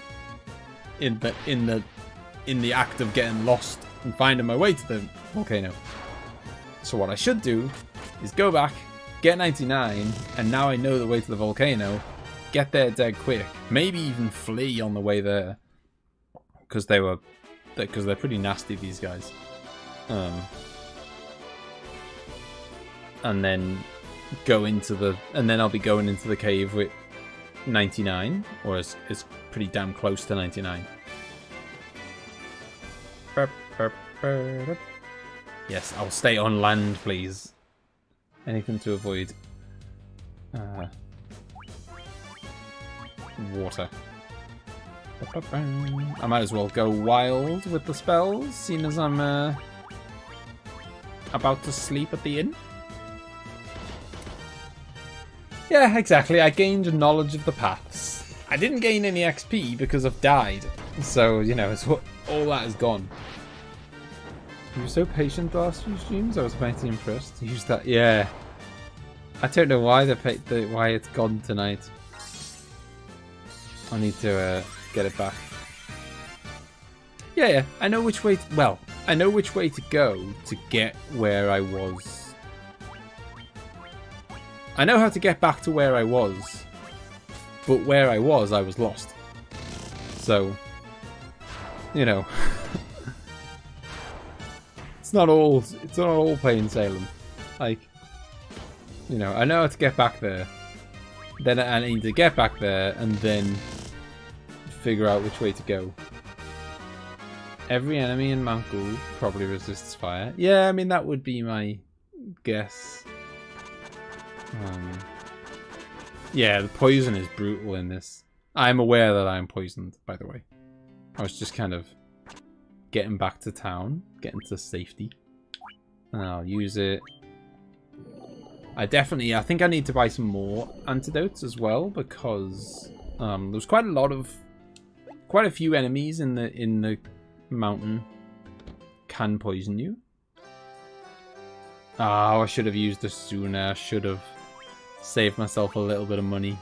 Speaker 1: in the act of getting lost and finding my way to the volcano. So what I should do is go back, get 99, and now I know the way to the volcano, get there dead quick, maybe even flee on the way there, because they're pretty nasty, these guys. And then I'll be going into the cave with 99, or it's pretty damn close to 99. Yes, I'll stay on land, please. Anything to avoid water. I might as well go wild with the spells, seeing as I'm about to sleep at the inn. Yeah, exactly. I gained knowledge of the paths. I didn't gain any XP because I've died. So, you know, all that is gone. You were so patient the last few streams. I was mighty impressed. Use that. Yeah. I don't know why why it's gone tonight. I need to get it back. Yeah. I know which way. I know which way to go to get where I was. I know how to get back to where I was, but where I was lost. So, you know, it's not all plain sailing. Like, you know, I know how to get back there. Then I need to get back there and then figure out which way to go. Every enemy in Mount Ghoul probably resists fire. Yeah, I mean that would be my guess. Yeah, the poison is brutal in this. I'm aware that I'm poisoned, by the way. I was just kind of getting back to town, getting to safety. And I'll use it. I think I need to buy some more antidotes as well, because there's quite a few enemies in the mountain can poison you. Oh, I should have used this sooner. I should have saved myself a little bit of money.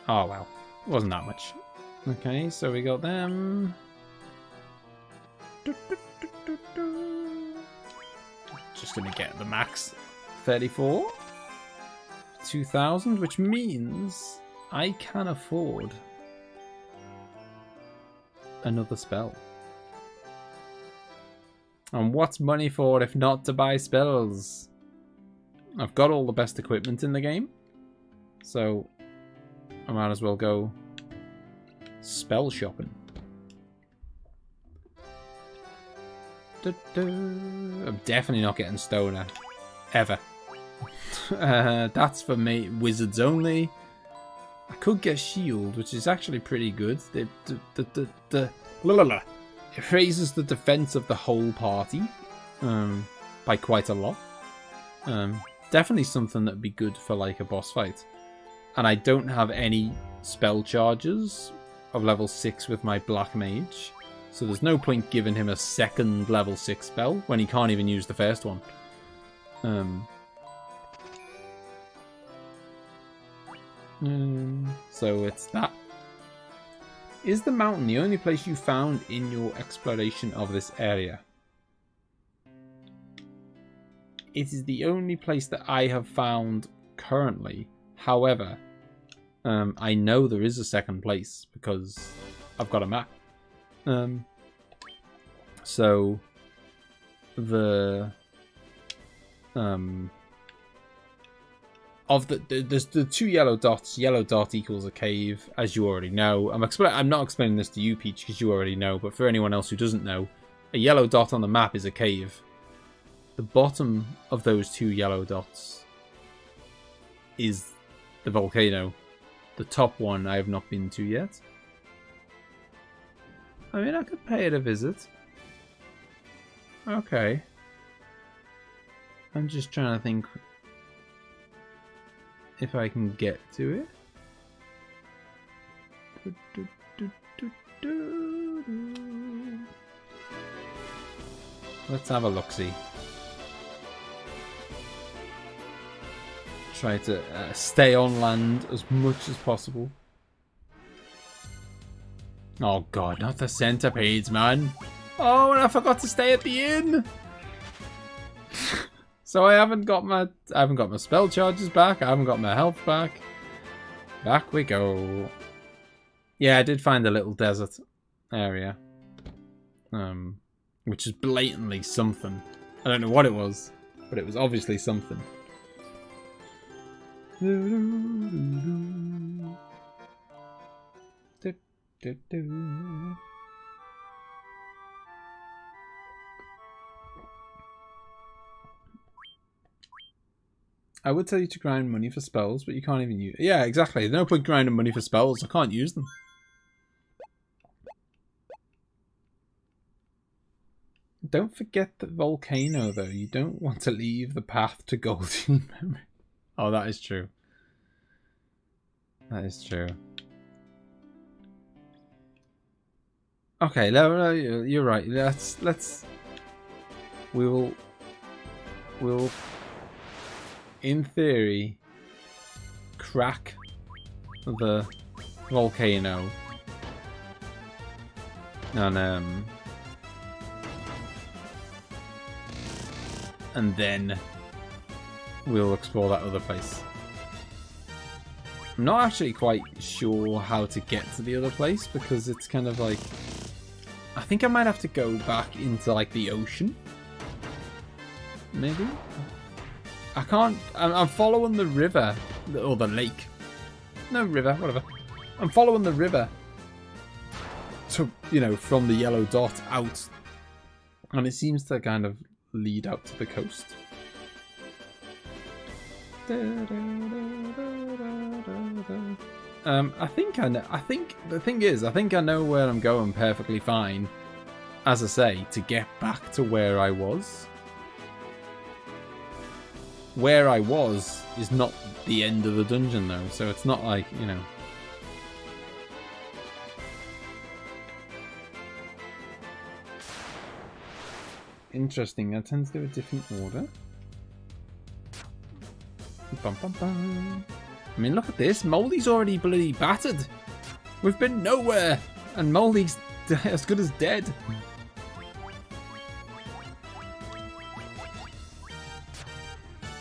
Speaker 1: Oh well, it wasn't that much. Okay, so we got them. Just gonna get the max 34. 2,000, which means I can afford another spell. And what's money for if not to buy spells? I've got all the best equipment in the game, so I might as well go spell shopping. I'm definitely not getting Stoner. Ever. That's for me. Wizards only. I could get Shield, which is actually pretty good. It raises the defense of the whole party by quite a lot. Definitely something that'd be good for like a boss fight. And I don't have any spell charges of level 6 with my Black Mage. So there's no point giving him a second level 6 spell when he can't even use the first one. So it's that. Is the mountain the only place you found in your exploration of this area? It is the only place that I have found currently. However, I know there is a second place because I've got a map. So the there's the 2 yellow dots. Yellow dot equals a cave, as you already know. I'm not explaining this to you, Peach, because you already know. But for anyone else who doesn't know, a yellow dot on the map is a cave. The bottom of those 2 yellow dots is the volcano. The top one I have not been to yet. I mean, I could pay it a visit. Okay. I'm just trying to think if I can get to it. Let's have a look-see. Try to stay on land as much as possible. Oh god, not the centipedes, man. Oh, and I forgot to stay at the inn. So I haven't got my spell charges back. I haven't got my health back. Back we go. Yeah, I did find a little desert area. Which is blatantly something. I don't know what it was, but it was obviously something. I would tell you to grind money for spells, but you can't even use... Yeah, exactly. There's no point grinding money for spells. I can't use them. Don't forget that Volcano, though. You don't want to leave the path to golden memory. Oh, that is true. That is true. Okay, no, you're right. We'll in theory crack the volcano and then we'll explore that other place. I'm not actually quite sure how to get to the other place because it's kind of like... I think I might have to go back into like the ocean. Maybe? I can't... I'm following the river. Or the lake. No, river, whatever. I'm following the river. To, you know, from the yellow dot out. And it seems to kind of lead out to the coast. I think I know. I think the thing is, I think I know where I'm going perfectly fine. As I say, to get back to where I was. Where I was is not the end of the dungeon, though, so it's not like, you know. Interesting. I tend to do a different order. Bum, bum, bum. I mean, look at this. Moldy's already bloody battered. We've been nowhere. And Moldy's as good as dead.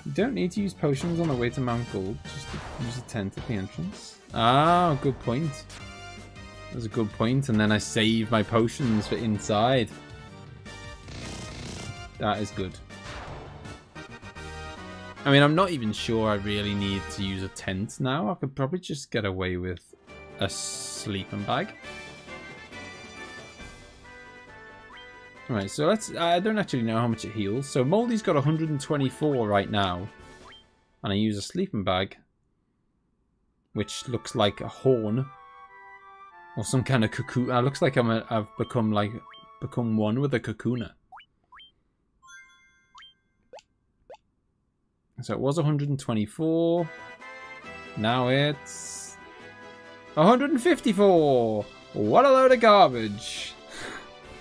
Speaker 1: You don't need to use potions on the way to Mount Gold. Just to use a tent at the entrance. Ah, good point. That's a good point. And then I save my potions for inside. That is good. I mean, I'm not even sure I really need to use a tent now. I could probably just get away with a sleeping bag. Alright, so let's... I don't actually know how much it heals. So Moldy's got 124 right now. And I use a sleeping bag. Which looks like a horn. Or some kind of cocoon. It looks like I've become one with a cocooner. So it was 124. Now it's 154. What a load of garbage.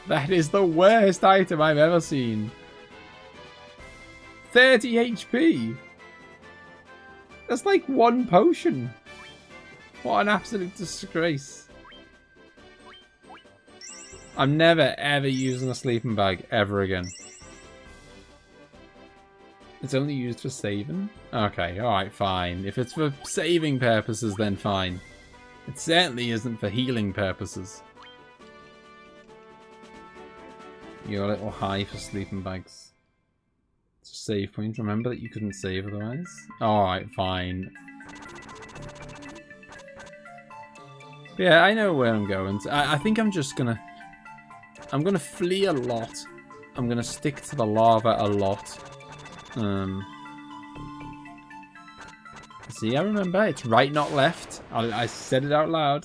Speaker 1: That is the worst item I've ever seen. 30 HP. That's like one potion. What an absolute disgrace. I'm never ever using a sleeping bag ever again. It's only used for saving? Okay, alright, fine. If it's for saving purposes, then fine. It certainly isn't for healing purposes. You're a little high for sleeping bags. It's a save point. Remember that you couldn't save otherwise? Alright, fine. But yeah, I know where I'm going. I think I'm just gonna... I'm gonna flee a lot. I'm gonna stick to the lava a lot. See, I remember. It's right, not left. I said it out loud.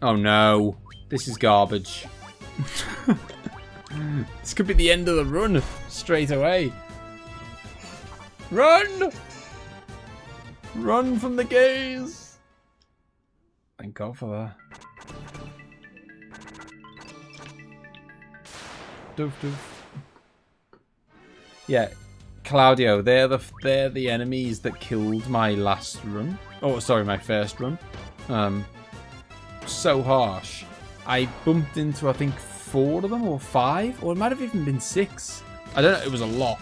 Speaker 1: Oh no. This is garbage. This could be the end of the run straight away. Run! Run from the gaze. Thank God for that. Doof doof. Yeah, Claudio, they're the enemies that killed my last run. Oh, sorry, my first run. So harsh. I bumped into, I think, 4 of them or 5, or it might have even been 6. I don't know. It was a lot.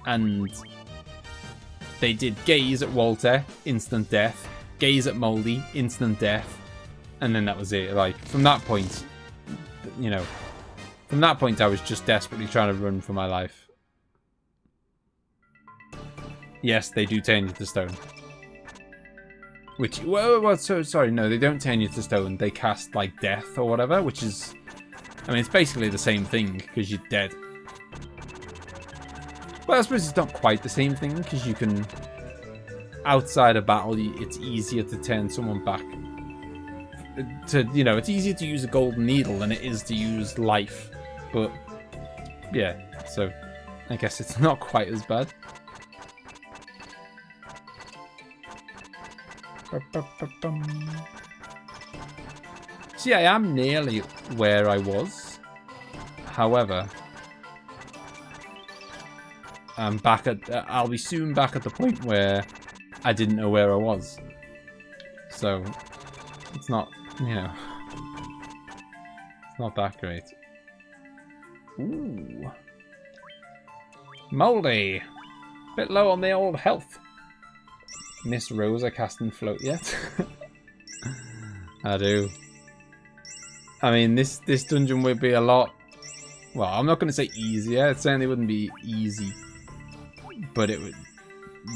Speaker 1: And they did gaze at Walter, instant death. Gaze at Moldy, instant death. And then that was it. Like, from that point, you know, from that point, I was just desperately trying to run for my life. Yes, they do turn you to stone. Which, well, so sorry, no, they don't turn you to stone. They cast, like, death or whatever, which is, I mean, it's basically the same thing, because you're dead. Well, I suppose it's not quite the same thing, because you can, outside a battle, it's easier to turn someone back. You know, it's easier to use a golden needle than it is to use life. But, yeah, so I guess it's not quite as bad. So yeah, I am nearly where I was. However, I'm back at. I'll be soon back at the point where I didn't know where I was. So it's not, you know, it's not that great. Ooh, Moldy, bit low on the old health. Miss Rosa casting float yet? I do. I mean, this dungeon would be a lot. Well, I'm not going to say easier. It certainly wouldn't be easy, but it would.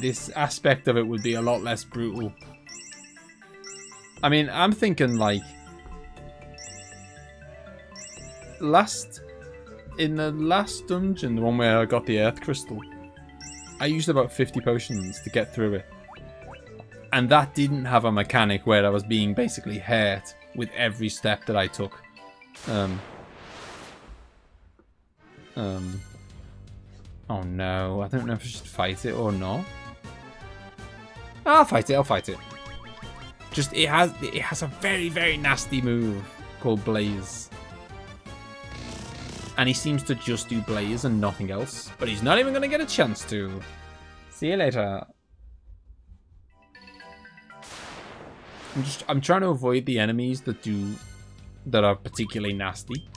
Speaker 1: This aspect of it would be a lot less brutal. I mean, I'm thinking like in the last dungeon, the one where I got the Earth Crystal, I used about 50 potions to get through it. And that didn't have a mechanic where I was being basically hurt with every step that I took. Oh no, I don't know if I should fight it or not. I'll fight it, I'll fight it. Just, it has a very, very nasty move called Blaze. And he seems to just do Blaze and nothing else. But he's not even going to get a chance to. See you later. I'm trying to avoid the enemies that are particularly nasty.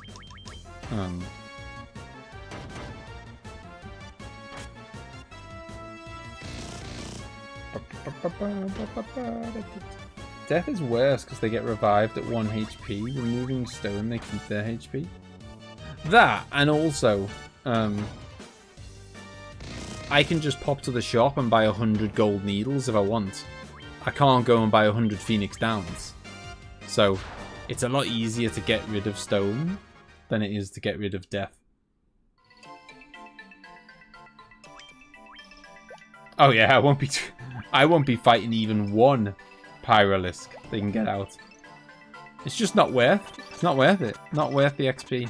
Speaker 1: Death is worse because they get revived at 1 HP. Removing stone, they keep their HP. That, and also, I can just pop to the shop and buy 100 gold needles if I want. I can't go and buy 100 Phoenix Downs. So, it's a lot easier to get rid of stone than it is to get rid of death. Oh yeah, I won't be fighting even one Pyrolisk they can get out. It's just not worth. It's not worth it. Not worth the XP.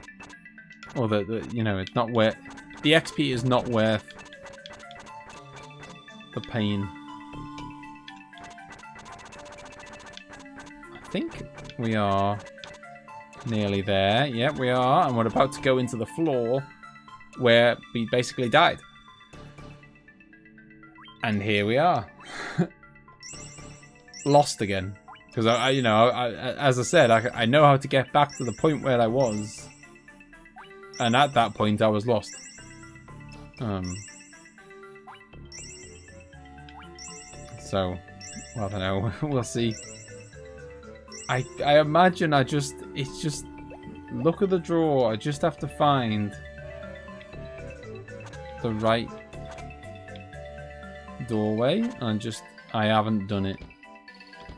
Speaker 1: Or you know, it's not worth. The XP is not worth the pain. I think we are nearly there. Yep, we are, and we're about to go into the floor where we basically died. And here we are. Lost again. Because you know, as I said, I know how to get back to the point where I was. And at that point, I was lost. So, well, I don't know. We'll see. I imagine it's just, look at the drawer. I just have to find the right doorway. And I haven't done it.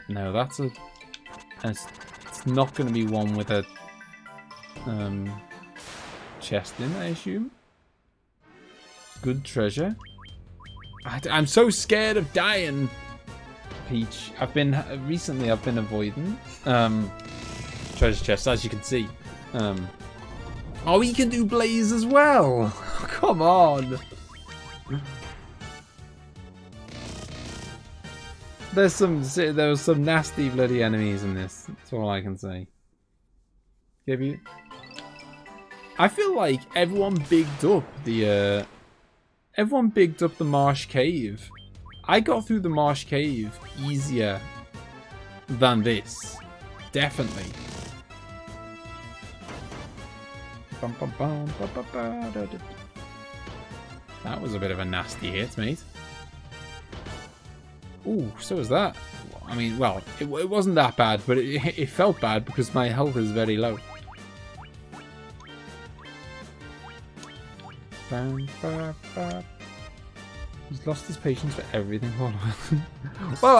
Speaker 1: No, it's not going to be one with a chest in, I assume. Good treasure. I'm so scared of dying, Peach. Recently I've been avoiding treasure chests, as you can see. Oh, you can do Blaze as well. Come on. There was some nasty bloody enemies in this. That's all I can say. I feel like everyone bigged up the marsh cave. I got through the marsh cave easier than this. Definitely. That was a bit of a nasty hit, mate. Ooh, so was that. I mean, well, it wasn't that bad, but it felt bad because my health is very low. He's lost his patience for everything. Well,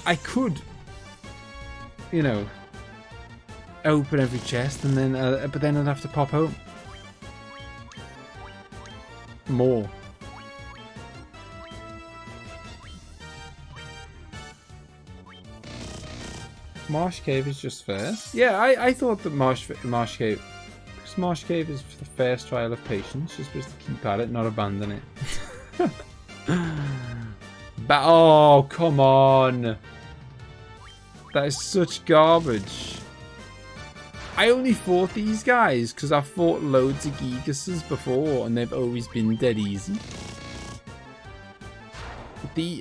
Speaker 1: I could, you know, open every chest and then, but then I'd have to pop home. More. Marsh Cave is just first. Yeah, I thought that Marsh Cave, because Marsh Cave is the first trial of patience. You're supposed to keep at it, not abandon it. Oh, come on. That is such garbage. I only fought these guys because I've fought loads of Gigases before and they've always been dead easy.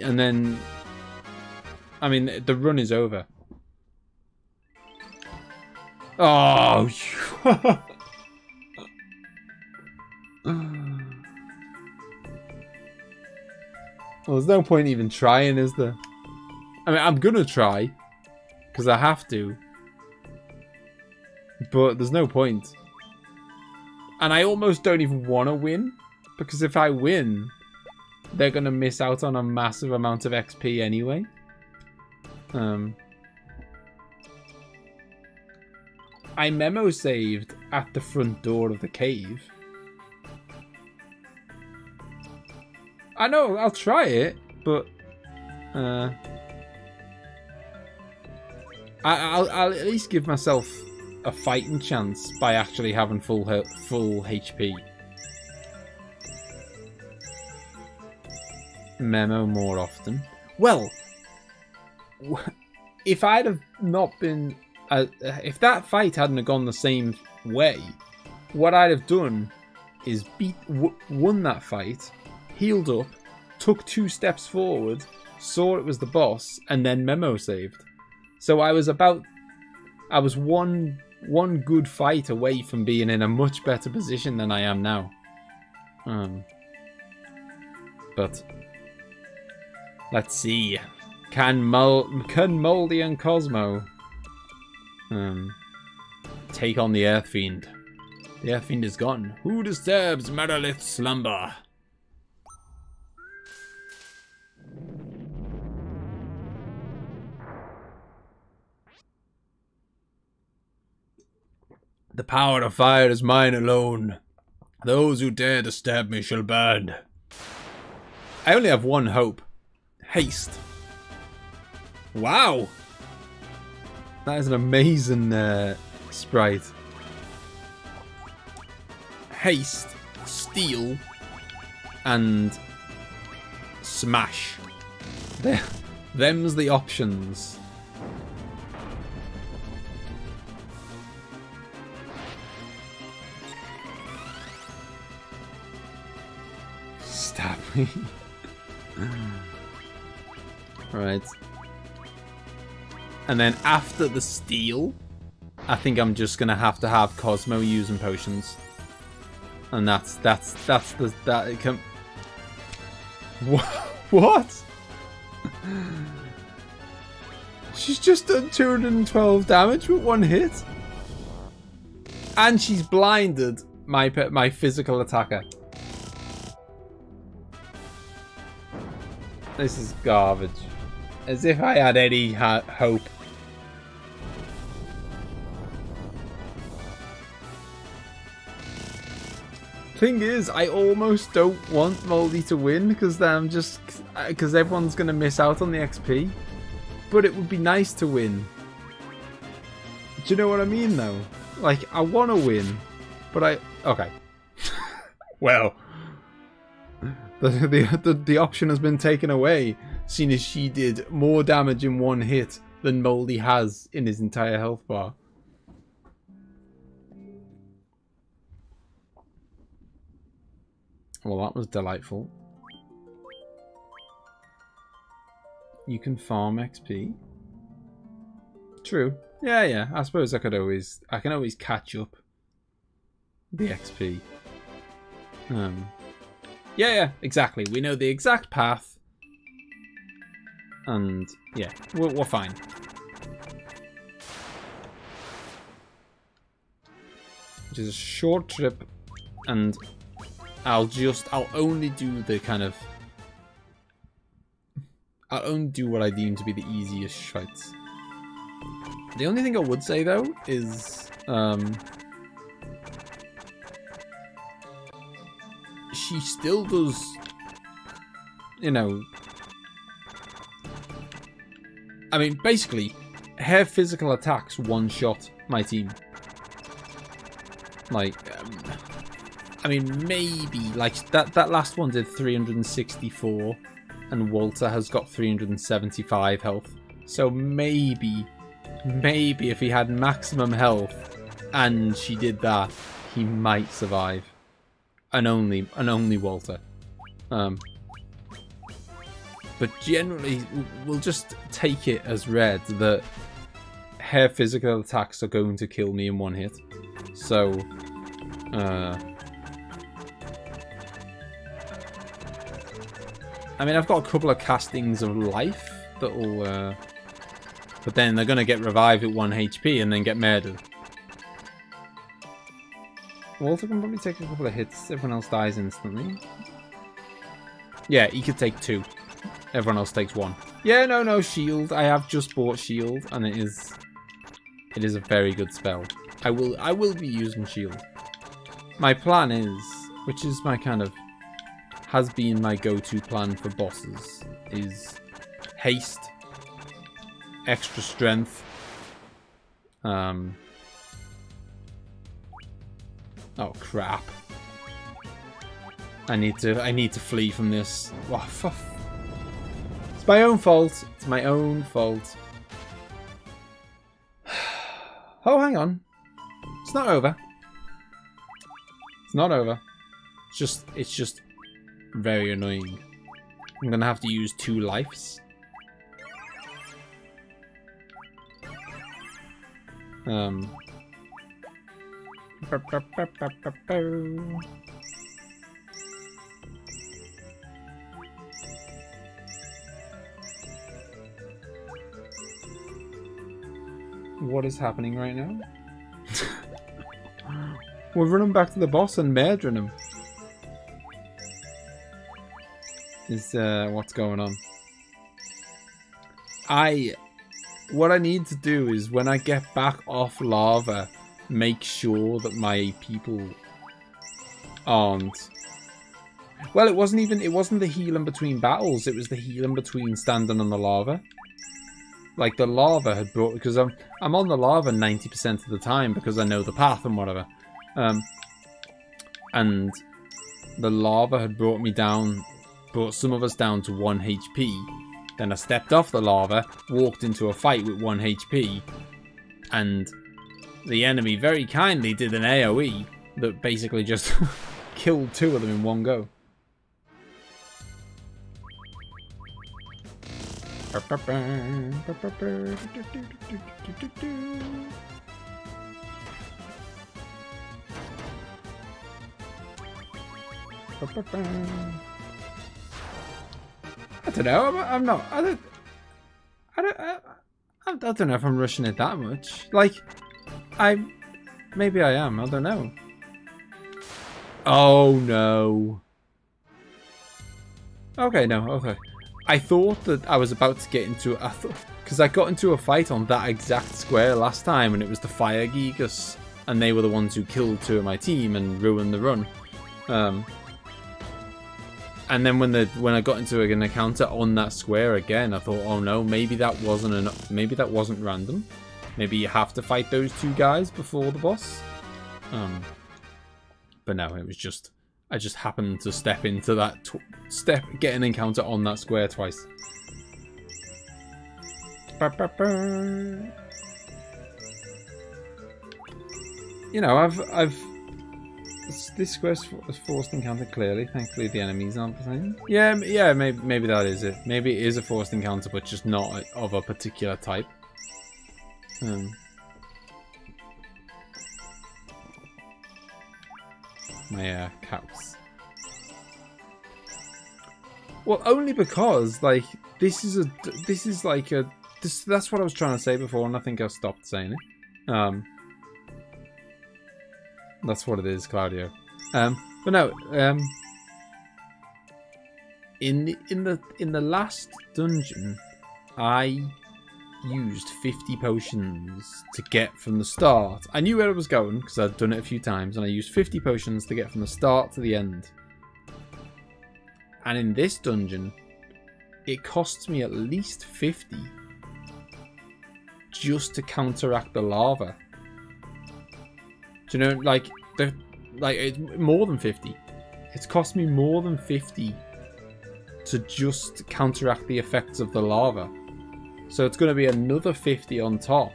Speaker 1: And then, I mean, the run is over. Oh, well, there's no point even trying, is there? I mean, I'm gonna try because I have to. But there's no point. And I almost don't even want to win. Because if I win, they're going to miss out on a massive amount of XP anyway. I memo saved at the front door of the cave. I know, I'll try it. But... I'll at least give myself a fighting chance by actually having full HP. Memo more often. Well, if I'd have not been... if that fight hadn't have gone the same way, what I'd have done is won that fight, healed up, took 2 steps forward, saw it was the boss, and then memo saved. So I was one good fight away from being in a much better position than I am now. But let's see. Can Moldy and Cosmo take on the Earth Fiend? The Earth Fiend is gone. Who disturbs Merilith's slumber? The power of fire is mine alone. Those who dare disturb me shall burn. I only have one hope. Haste. Wow. That is an amazing sprite. Haste, steal, and smash. Them's the options. Stab me. Right. And then after the steal, I think I'm just gonna have to have Cosmo using potions. And that's it can. What? She's just done 212 damage with 1 hit. And she's blinded my physical attacker. This is garbage. As if I had any hope. Thing is, I almost don't want Moldy to win because everyone's gonna miss out on the XP. But it would be nice to win. Do you know what I mean, though? Like, I want to win, but okay. Well, The option has been taken away, seeing as she did more damage in one hit than Moldy has in his entire health bar. Well, that was delightful. You can farm XP. True. Yeah. I suppose I can always catch up the XP. Yeah, exactly. We know the exact path. And yeah, we're fine. Which is a short trip, and I'll only do the kind of... I'll only do what I deem to be the easiest fights. The only thing I would say, though, is... she still does... You know... I mean, basically, her physical attacks one-shot my team. Like... I mean, maybe... Like, that last one did 364... And Walter has got 375 health. So maybe if he had maximum health and she did that, he might survive. And only Walter. But generally, we'll just take it as read that her physical attacks are going to kill me in one hit. So, I mean, I've got a couple of castings of life that'll, but then they're gonna get revived at 1 HP and then get murdered. Walter can probably take a couple of hits. Everyone else dies instantly. Yeah, he could take 2. Everyone else takes 1. Yeah, no, shield. I have just bought shield, and it is a very good spell. I will be using shield. My plan is, which is my kind of, has been my go-to plan for bosses, is haste, extra strength, oh crap. I need to flee from this. Oh, it's my own fault. It's my own fault. Oh, hang on. It's not over. It's not over. It's just very annoying. I'm gonna have to use 2 lives. What is happening right now? We're running back to the boss and murdering him. Is what's going on? What I need to do is when I get back off lava, make sure that my people aren't. Well, it wasn't the healing between battles, it was the healing between standing on the lava. Like the lava had brought, because I'm on the lava 90% of the time because I know the path and whatever. And the lava had brought me down, brought some of us down to 1 HP. Then I stepped off the lava, walked into a fight with 1 HP, and the enemy very kindly did an AoE that basically just killed 2 of them in one go. I don't know. I'm not. I don't know if I'm rushing it that much. Like, maybe I am. I don't know. Oh no. Okay, no. Okay. I thought that I was about to get into. Because I got into a fight on that exact square last time, and it was the Fire Gigas, and they were the ones who killed 2 of my team and ruined the run. And then when I got into an encounter on that square again, I thought, oh no, maybe that wasn't random. Maybe you have to fight those 2 guys before the boss. But no, it was just I just happened to step into that get an encounter on that square twice. You know, I've this square's forced encounter clearly. Thankfully, the enemies aren't the same. Yeah, maybe that is it. Maybe it is a forced encounter, but just not of a particular type. My cows. Well, only because like this is that's what I was trying to say before, and I think I've stopped saying it. That's what it is, Claudio. But no, in the last dungeon, I used 50 potions to get from the start. I knew where I was going because I'd done it a few times, and I used 50 potions to get from the start to the end. And in this dungeon, it costs me at least 50 just to counteract the lava. Do you know, like it's more than 50. It's cost me more than 50 to just counteract the effects of the lava. So it's going to be another 50 on top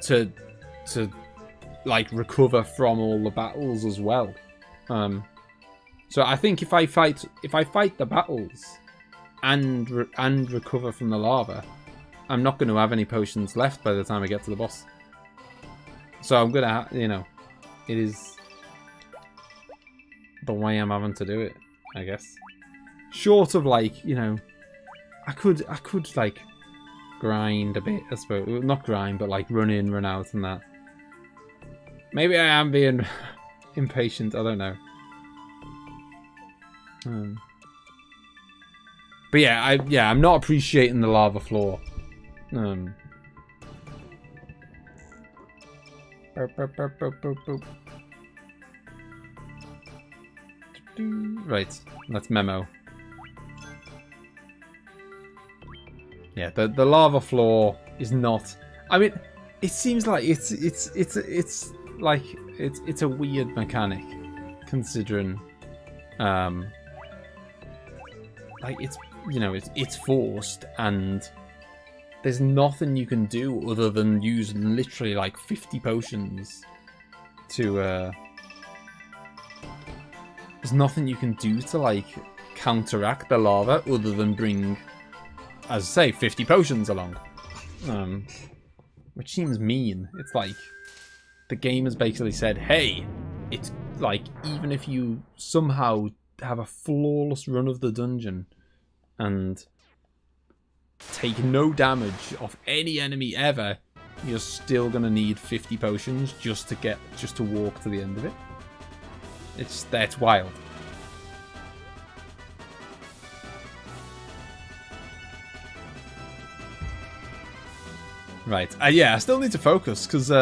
Speaker 1: to like recover from all the battles as well. So I think if I fight the battles and recover from the lava, I'm not going to have any potions left by the time I get to the boss. So I'm gonna, you know, it is the way I'm having to do it, I guess. Short of like, you know, I could like grind a bit, I suppose. Not grind, but like run in, run out, and that. Maybe I am being impatient. I don't know. But yeah, I'm not appreciating the lava floor. Right, let's memo. Yeah, the lava floor is not. I mean, it seems like it's like it's a weird mechanic, considering, like it's, you know, it's forced and there's nothing you can do other than use literally like 50 potions to, there's nothing you can do to like counteract the lava other than bring, as I say, 50 potions along. Which seems mean. It's like the game has basically said, hey, it's like even if you somehow have a flawless run of the dungeon and take no damage off any enemy ever, you're still gonna need 50 potions just to walk to the end of it. That's wild. Right. Yeah, I still need to focus because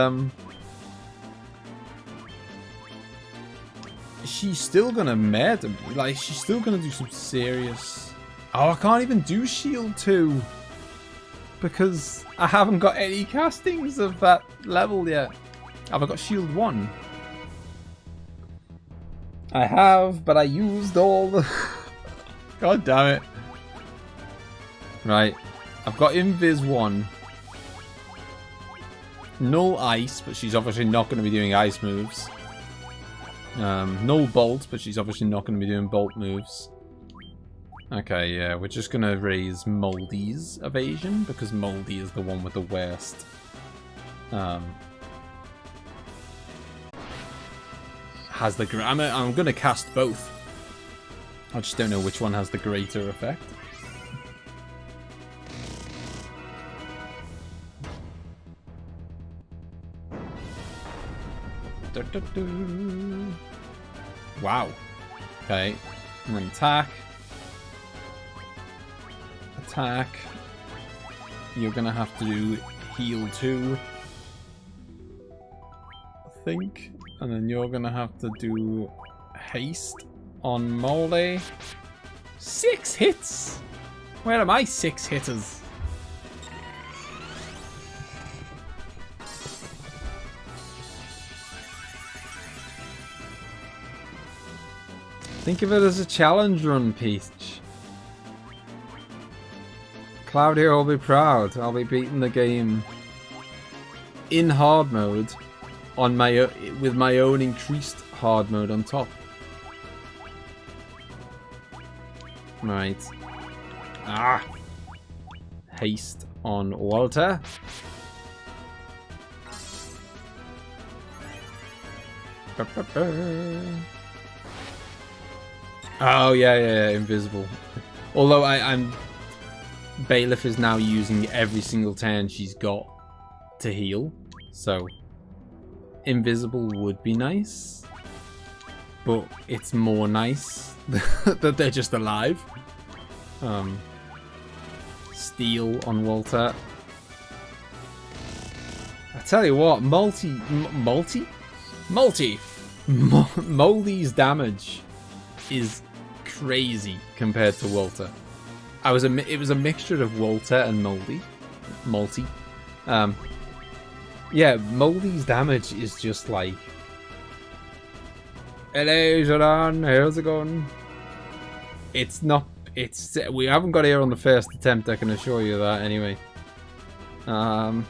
Speaker 1: she's still gonna murder me. Like, she's still gonna do some serious. Oh, I can't even do Shield 2 because I haven't got any castings of that level yet. Have I got Shield 1? I have, but I used all the... God damn it. Right. I've got Invis 1. Null Ice, but she's obviously not going to be doing ice moves. Null Bolt, but she's obviously not going to be doing bolt moves. Okay, yeah, we're just going to raise Moldy's evasion, because Moldy is the one with the worst. Has the... I'm going to cast both. I just don't know which one has the greater effect. Wow. Okay. And then attack. Attack. You're gonna have to do heal 2. I think. And then you're gonna have to do haste on Moldy. 6 hits! Where are my 6 hitters? Think of it as a challenge run, Peach. Claudio will be proud. I'll be beating the game in hard mode on with my own increased hard mode on top. Right. Ah. Haste on Walter. Oh yeah, invisible. Although I'm Bailiff is now using every single turn she's got to heal, so invisible would be nice, but it's more nice that they're just alive. Steal on Walter. I tell you what, Moldy's damage is crazy compared to Walter. It was a mixture of Walter and Multi. Yeah, Moldy's damage is just like, hello, Jordan, how's it going? We haven't got here on the first attempt, I can assure you that anyway. I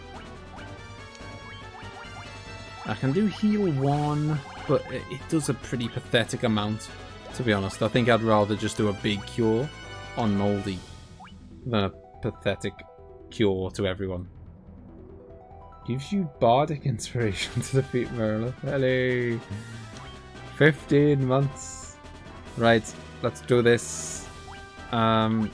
Speaker 1: can do heal 1, but it does a pretty pathetic amount, to be honest. I think I'd rather just do a big cure on Moldy than a pathetic cure to everyone. Gives you bardic inspiration to defeat Merlin. Hello. 15 months. Right, let's do this. I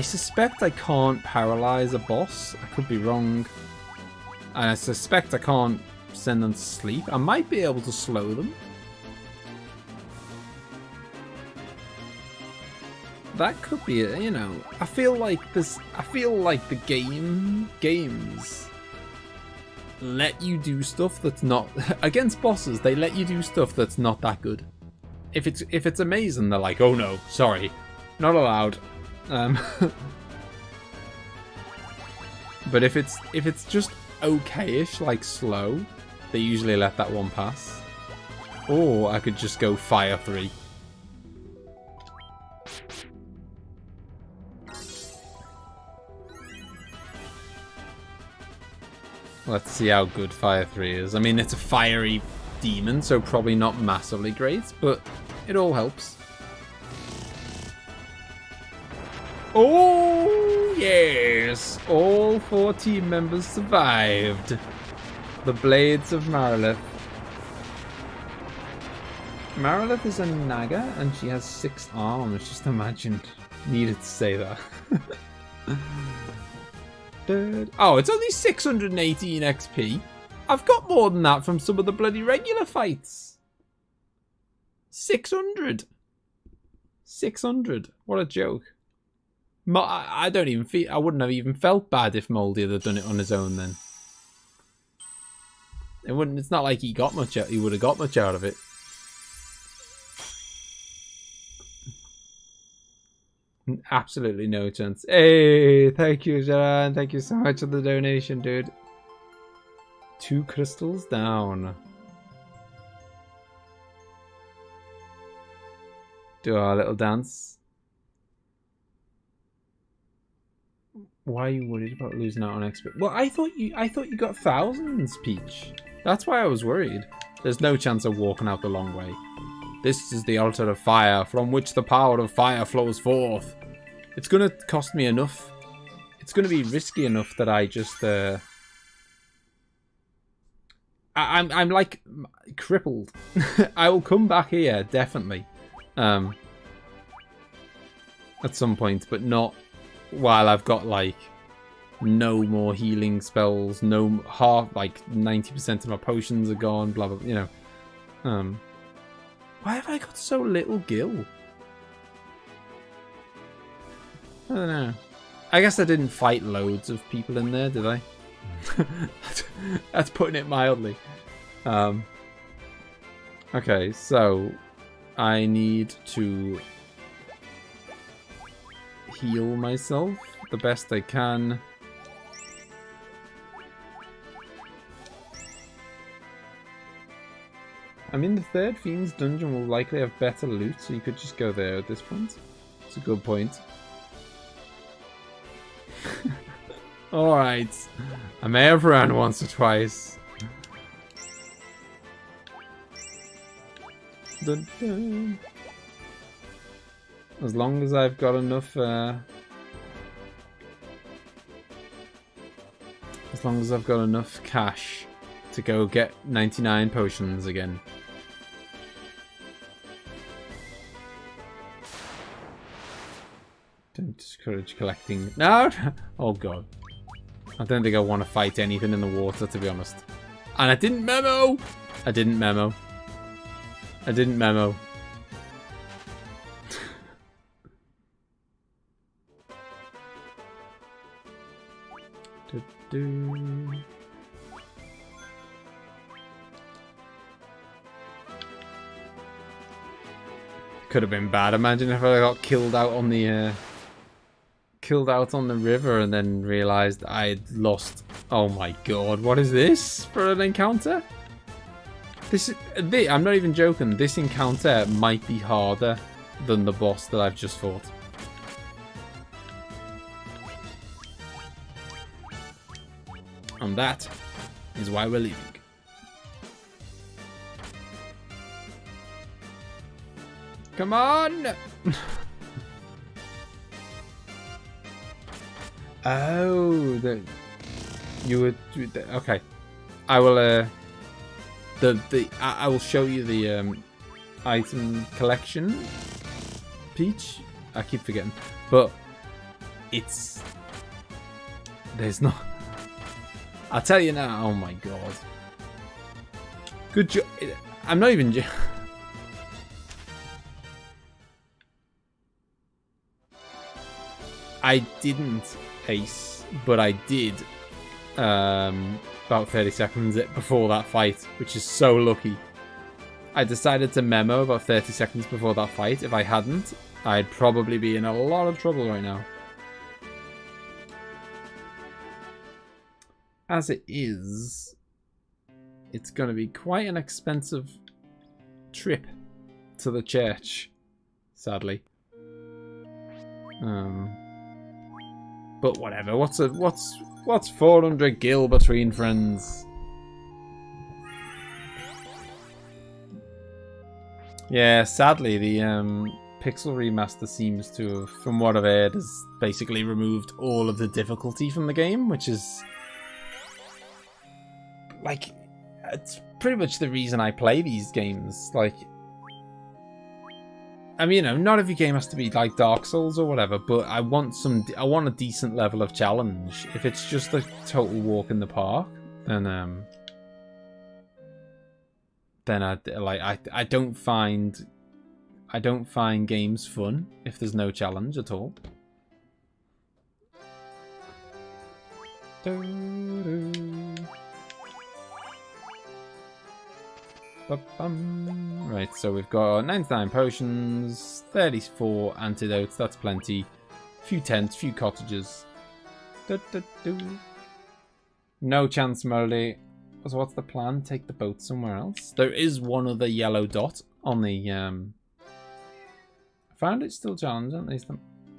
Speaker 1: suspect I can't paralyze a boss. I could be wrong. And I suspect I can't send them to sleep. I might be able to slow them. That could be it, you know. I feel like the games let you do stuff that's not against bosses. They let you do stuff that's not that good. If it's amazing, they're like, oh no, sorry, not allowed. But if it's just okayish, like slow, they usually let that one pass. Or I could just go Fire 3. Let's see how good Fire 3 is. I mean, it's a fiery demon, so probably not massively great, but it all helps. Oh, yes! All 4 team members survived. The Blades of Marilith. Marilith is a Naga, and she has 6 arms. Just imagine. Needed to say that. Oh, it's only 618 XP. I've got more than that from some of the bloody regular fights. 600. 600. What a joke. I don't even feel. I wouldn't have even felt bad if Moldy had done it on his own. Then it wouldn't. It's not like he got much. He would have got much out of it. Absolutely no chance. Hey, thank you, Jaran. Thank you so much for the donation, dude. 2 crystals down. Do our little dance. Why are you worried about losing out on XP? Well, I thought you got thousands, Peach. That's why I was worried. There's no chance of walking out the long way. This is the altar of fire, from which the power of fire flows forth. It's gonna cost me enough. It's gonna be risky enough that I just I'm like crippled. I will come back here definitely, at some point, but not while I've got like no more healing spells, no half, like 90% of my potions are gone, blah blah. You know. Why have I got so little gil? I don't know. I guess I didn't fight loads of people in there, did I? That's putting it mildly. Okay, so I need to heal myself the best I can. I mean, the third Fiend's dungeon will likely have better loot, so you could just go there at this point. It's a good point. Alright. I may have run once or twice. Dun, dun. As long as I've got enough... as long as I've got enough cash to go get 99 potions again. Don't discourage collecting. No! Oh god. I don't think I want to fight anything in the water, to be honest. And I didn't memo! I didn't memo. I didn't memo. Could have been bad. Imagine if I got killed out on the river and then realized I'd lost. Oh my god, what is this for an encounter? I'm not even joking. This encounter might be harder than the boss that I've just fought. And that is why we're leaving. Come on! Oh, you would okay. I will I will show you the item collection. Peach, I keep forgetting, but there's not. I'll tell you now. Oh my god. Good job. I'm not even. I didn't ace, but I did about 30 seconds before that fight, which is so lucky. I decided to memo about 30 seconds before that fight. If I hadn't, I'd probably be in a lot of trouble right now. As it is, it's going to be quite an expensive trip to the church, sadly. But whatever. What's 400 gil between friends? Yeah, sadly the Pixel remaster seems to have, from what I've heard, has basically removed all of the difficulty from the game, which is like it's pretty much the reason I play these games. Like, I mean, you know, not every game has to be like Dark Souls or whatever, but I want a decent level of challenge. If it's just a total walk in the park, then I don't find games fun if there's no challenge at all. Right, so we've got 99 potions, 34 antidotes, that's plenty. A few tents, few cottages. No chance, Moldy. So what's the plan? Take the boat somewhere else? There is one other yellow dot on the... I found it still challenging, at least.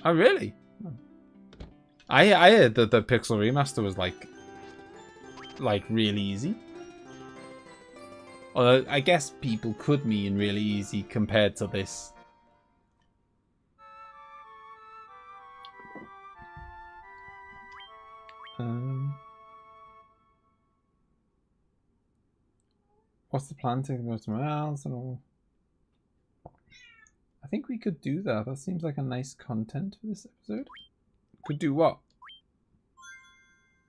Speaker 1: Oh, really? Oh. I heard that the Pixel remaster was like really easy. Although, I guess people could mean really easy compared to this. What's the plan? Take the boat somewhere else and all. I think we could do that. That seems like a nice content for this episode. Could do what?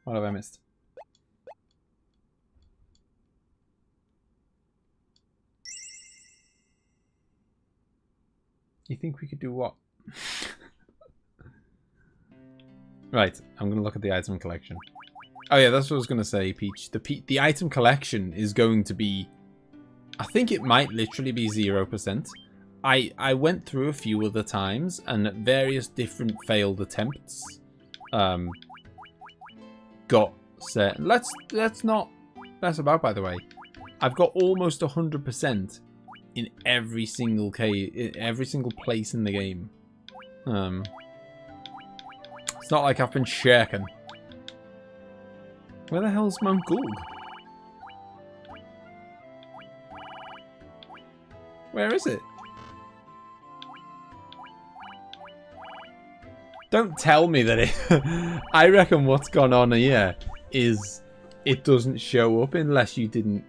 Speaker 1: What have I missed? You think we could do what? Right, I'm going to look at the item collection. Oh yeah, that's what I was going to say, Peach. The item collection is going to be... I think it might literally be 0%. I went through a few other times, and at various different failed attempts, got set. Let's not mess about, by the way. I've got almost 100% in every single every single place in the game. It's not like I've been shaken. Where the hell's Mount Gulg? Where is it? Don't tell me that it... I reckon what's gone on here is it doesn't show up unless you didn't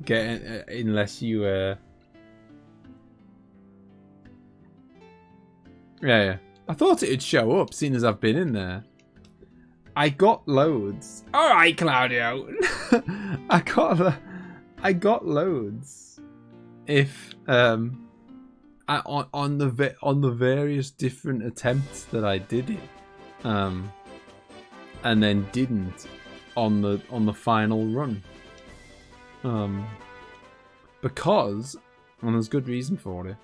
Speaker 1: get it, unless you... Yeah. I thought it'd show up, seeing as I've been in there. I got loads. Alright, Claudio. I got loads. If on the various different attempts that I did it, and then didn't on the final run, because, and there's good reason for it,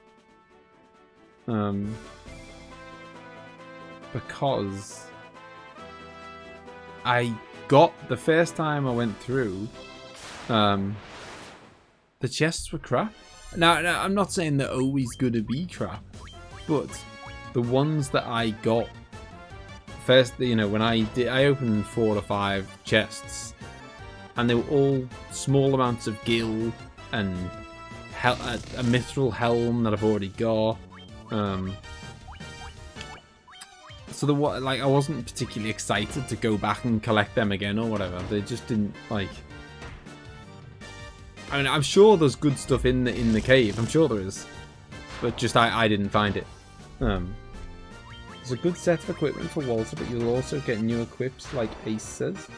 Speaker 1: because I got, the first time I went through, the chests were crap. Now, I'm not saying they're always going to be crap, but the ones that I got first, you know, when I opened 4 or 5 chests, and they were all small amounts of gil and a mithril helm that I've already got. So I wasn't particularly excited to go back and collect them again or whatever. They just didn't like. I mean, I'm sure there's good stuff in the cave. I'm sure there is, but just I didn't find it. There's a good set of equipment for Walter, but you'll also get new equips, like Ace says.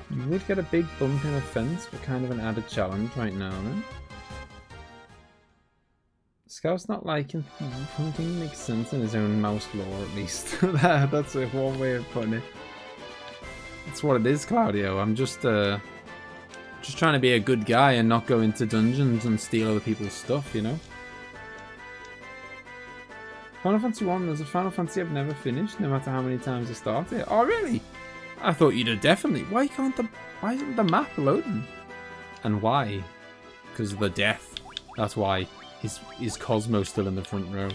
Speaker 1: You would get a big bump in offense, but kind of an added challenge right now, then. Scout's not liking thief hunting makes sense in his own mouse lore, at least. That's one way of putting it. That's what it is, Claudio. I'm just trying to be a good guy and not go into dungeons and steal other people's stuff, you know? Final Fantasy 1, there's a Final Fantasy I've never finished, no matter how many times I start it. Oh, really? I thought you'd have definitely. Why isn't the map loading? And why? Because of the death. That's why. Is Cosmo still in the front row?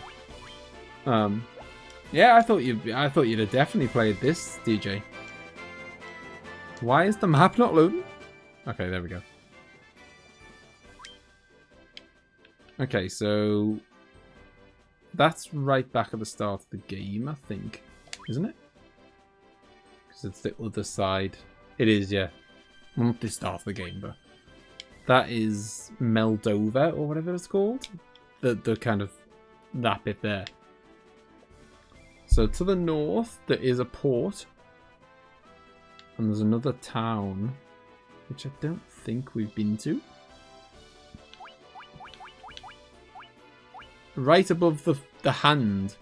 Speaker 1: Yeah, I thought you'd have definitely played this, DJ. Why is the map not loading? Okay, there we go. Okay, so that's right back at the start of the game, I think, isn't it? Because it's the other side. It is, yeah. Well, not the start of the game, but that is Moldova or whatever it's called. The kind of that bit there. So to the north there is a port, and there's another town which I don't think we've been to. Right above the hand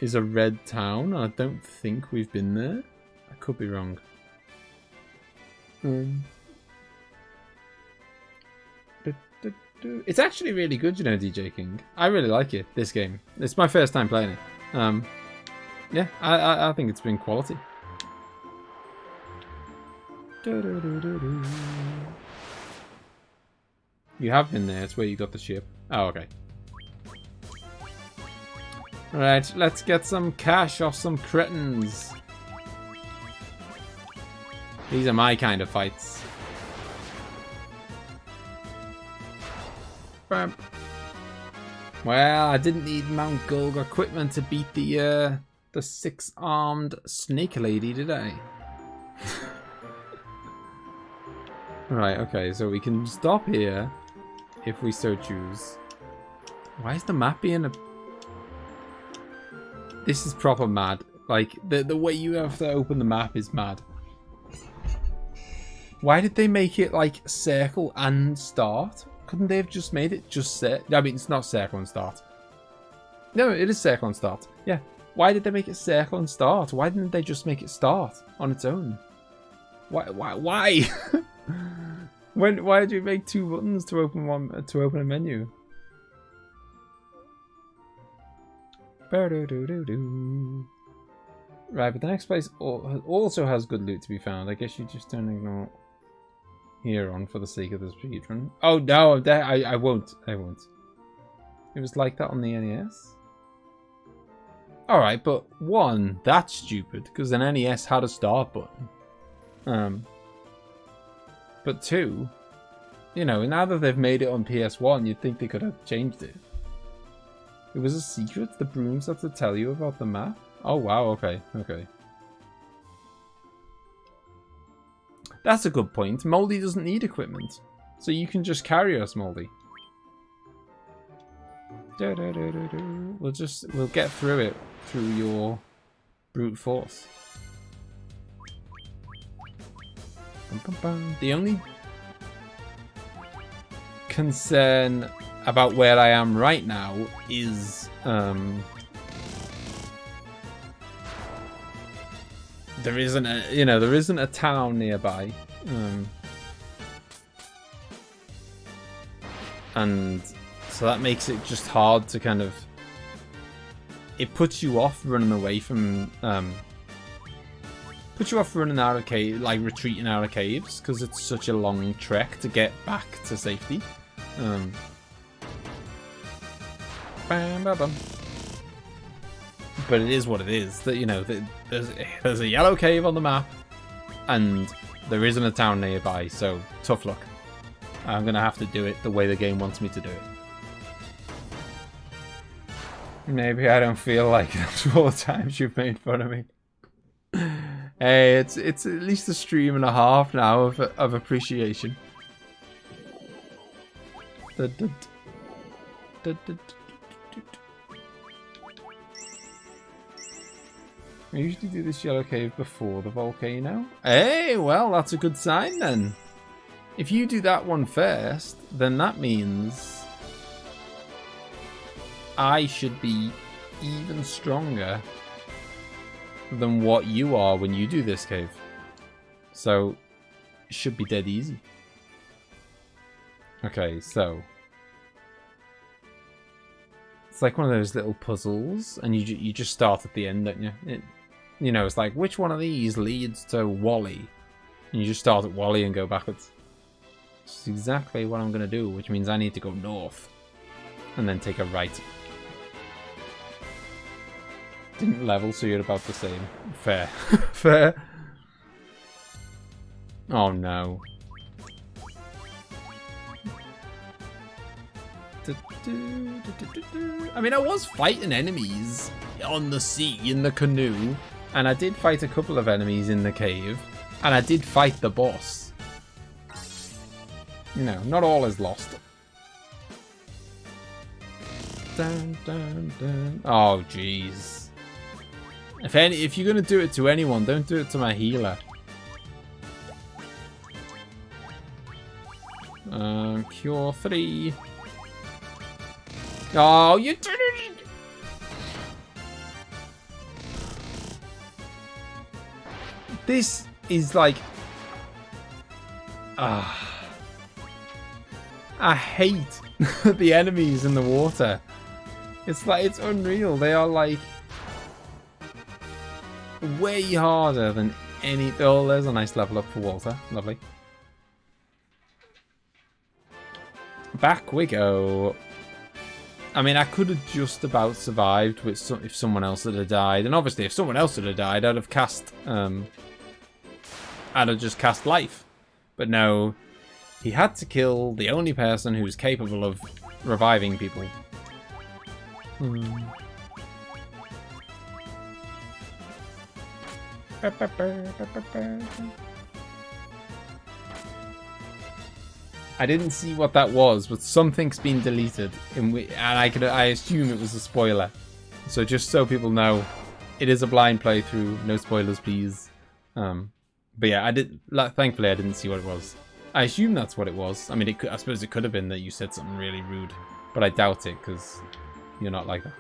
Speaker 1: is a red town. I don't think we've been there. I could be wrong. It's actually really good, you know, DJ King. I really like it, this game. It's my first time playing it. Yeah, I think it's been quality. You have been there. It's where you got the ship. Oh, okay. Alright, let's get some cash off some cretins. These are my kind of fights. Well, I didn't need Mount Gulg equipment to beat the 6-armed snake lady, did I? Right, okay, so we can stop here if we so choose. Why is the map being a... This is proper mad. Like, the way you have to open the map is mad. Why did they make it, like, circle and start? Couldn't they have just made it just I mean, it's not circle and start. No, it is circle and start. Yeah. Why did they make it circle and start? Why didn't they just make it start on its own? Why? Why did you make 2 buttons to open a menu? Right, but the next place also has good loot to be found. I guess you just don't ignore. here on for the sake of the speedrun. Oh no, I won't. I won't. It was like that on the NES. Alright, but one, that's stupid, because the NES had a start button. But two, you know, now that they've made it on PS1, you'd think they could have changed it. It was a secret? The brooms had to tell you about the map? Oh wow, okay, okay. That's a good point. Moldy doesn't need equipment. So you can just carry us, Moldy. We'll get through it through your brute force. The only concern about where I am right now is there isn't a town nearby, and so that makes it just hard to kind of. It puts you off running away from. Puts you off running out of cave, like retreating out of caves, because it's such a long trek to get back to safety. Bam, bam, bam. But it is what it is. That, you know, there's a yellow cave on the map, and there isn't a town nearby. So tough luck. I'm gonna have to do it the way the game wants me to do it. Maybe I don't feel like it all the times you've made fun of me. Hey, it's at least a stream and a half now of appreciation. I usually do this yellow cave before the volcano. Hey, well, that's a good sign then. If you do that one first, then that means I should be even stronger than what you are when you do this cave. So, it should be dead easy. Okay, so it's like one of those little puzzles, and you just start at the end, don't you? You know, it's like, which one of these leads to Wally? And you just start at Wally and go backwards. Which is exactly what I'm going to do, which means I need to go north and then take a right. Didn't level, so you're about the same. Fair. Fair. Oh no. I mean, I was fighting enemies on the sea in the canoe, and I did fight a couple of enemies in the cave, and I did fight the boss. You know, not all is lost. Dun, dun, dun. Oh, jeez. If you're gonna do it to anyone, don't do it to my healer. Cure 3. Oh, you did it! This is like... I hate the enemies in the water. It's like, it's unreal. They are like... way harder than any... Oh, there's a nice level up for Walter. Lovely. Back we go. I mean, I could have just about survived with if someone else had died. And obviously, if someone else had died, I'd have cast... I'd have just cast life. But no, he had to kill the only person who's capable of reviving people. I didn't see what that was, but something's been deleted, and I assume it was a spoiler. So just so people know, it is a blind playthrough. No spoilers, please. But yeah, thankfully, I didn't see what it was. I assume that's what it was. I mean, I suppose it could have been that you said something really rude, but I doubt it because you're not like that.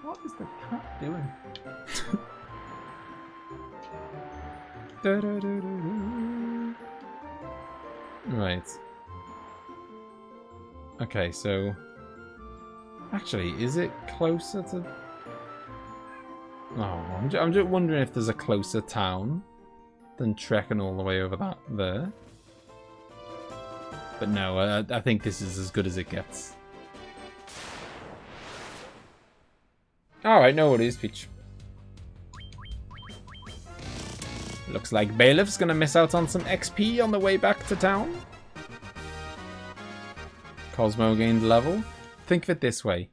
Speaker 1: What is the cat doing? Right. Okay, so... Actually, is it closer to... Oh, I'm just wondering if there's a closer town than trekking all the way over there. But no, I think this is as good as it gets. Alright, no worries, Peach. Looks like Bailiff's gonna miss out on some XP on the way back to town. Cosmo gained level. Think of it this way.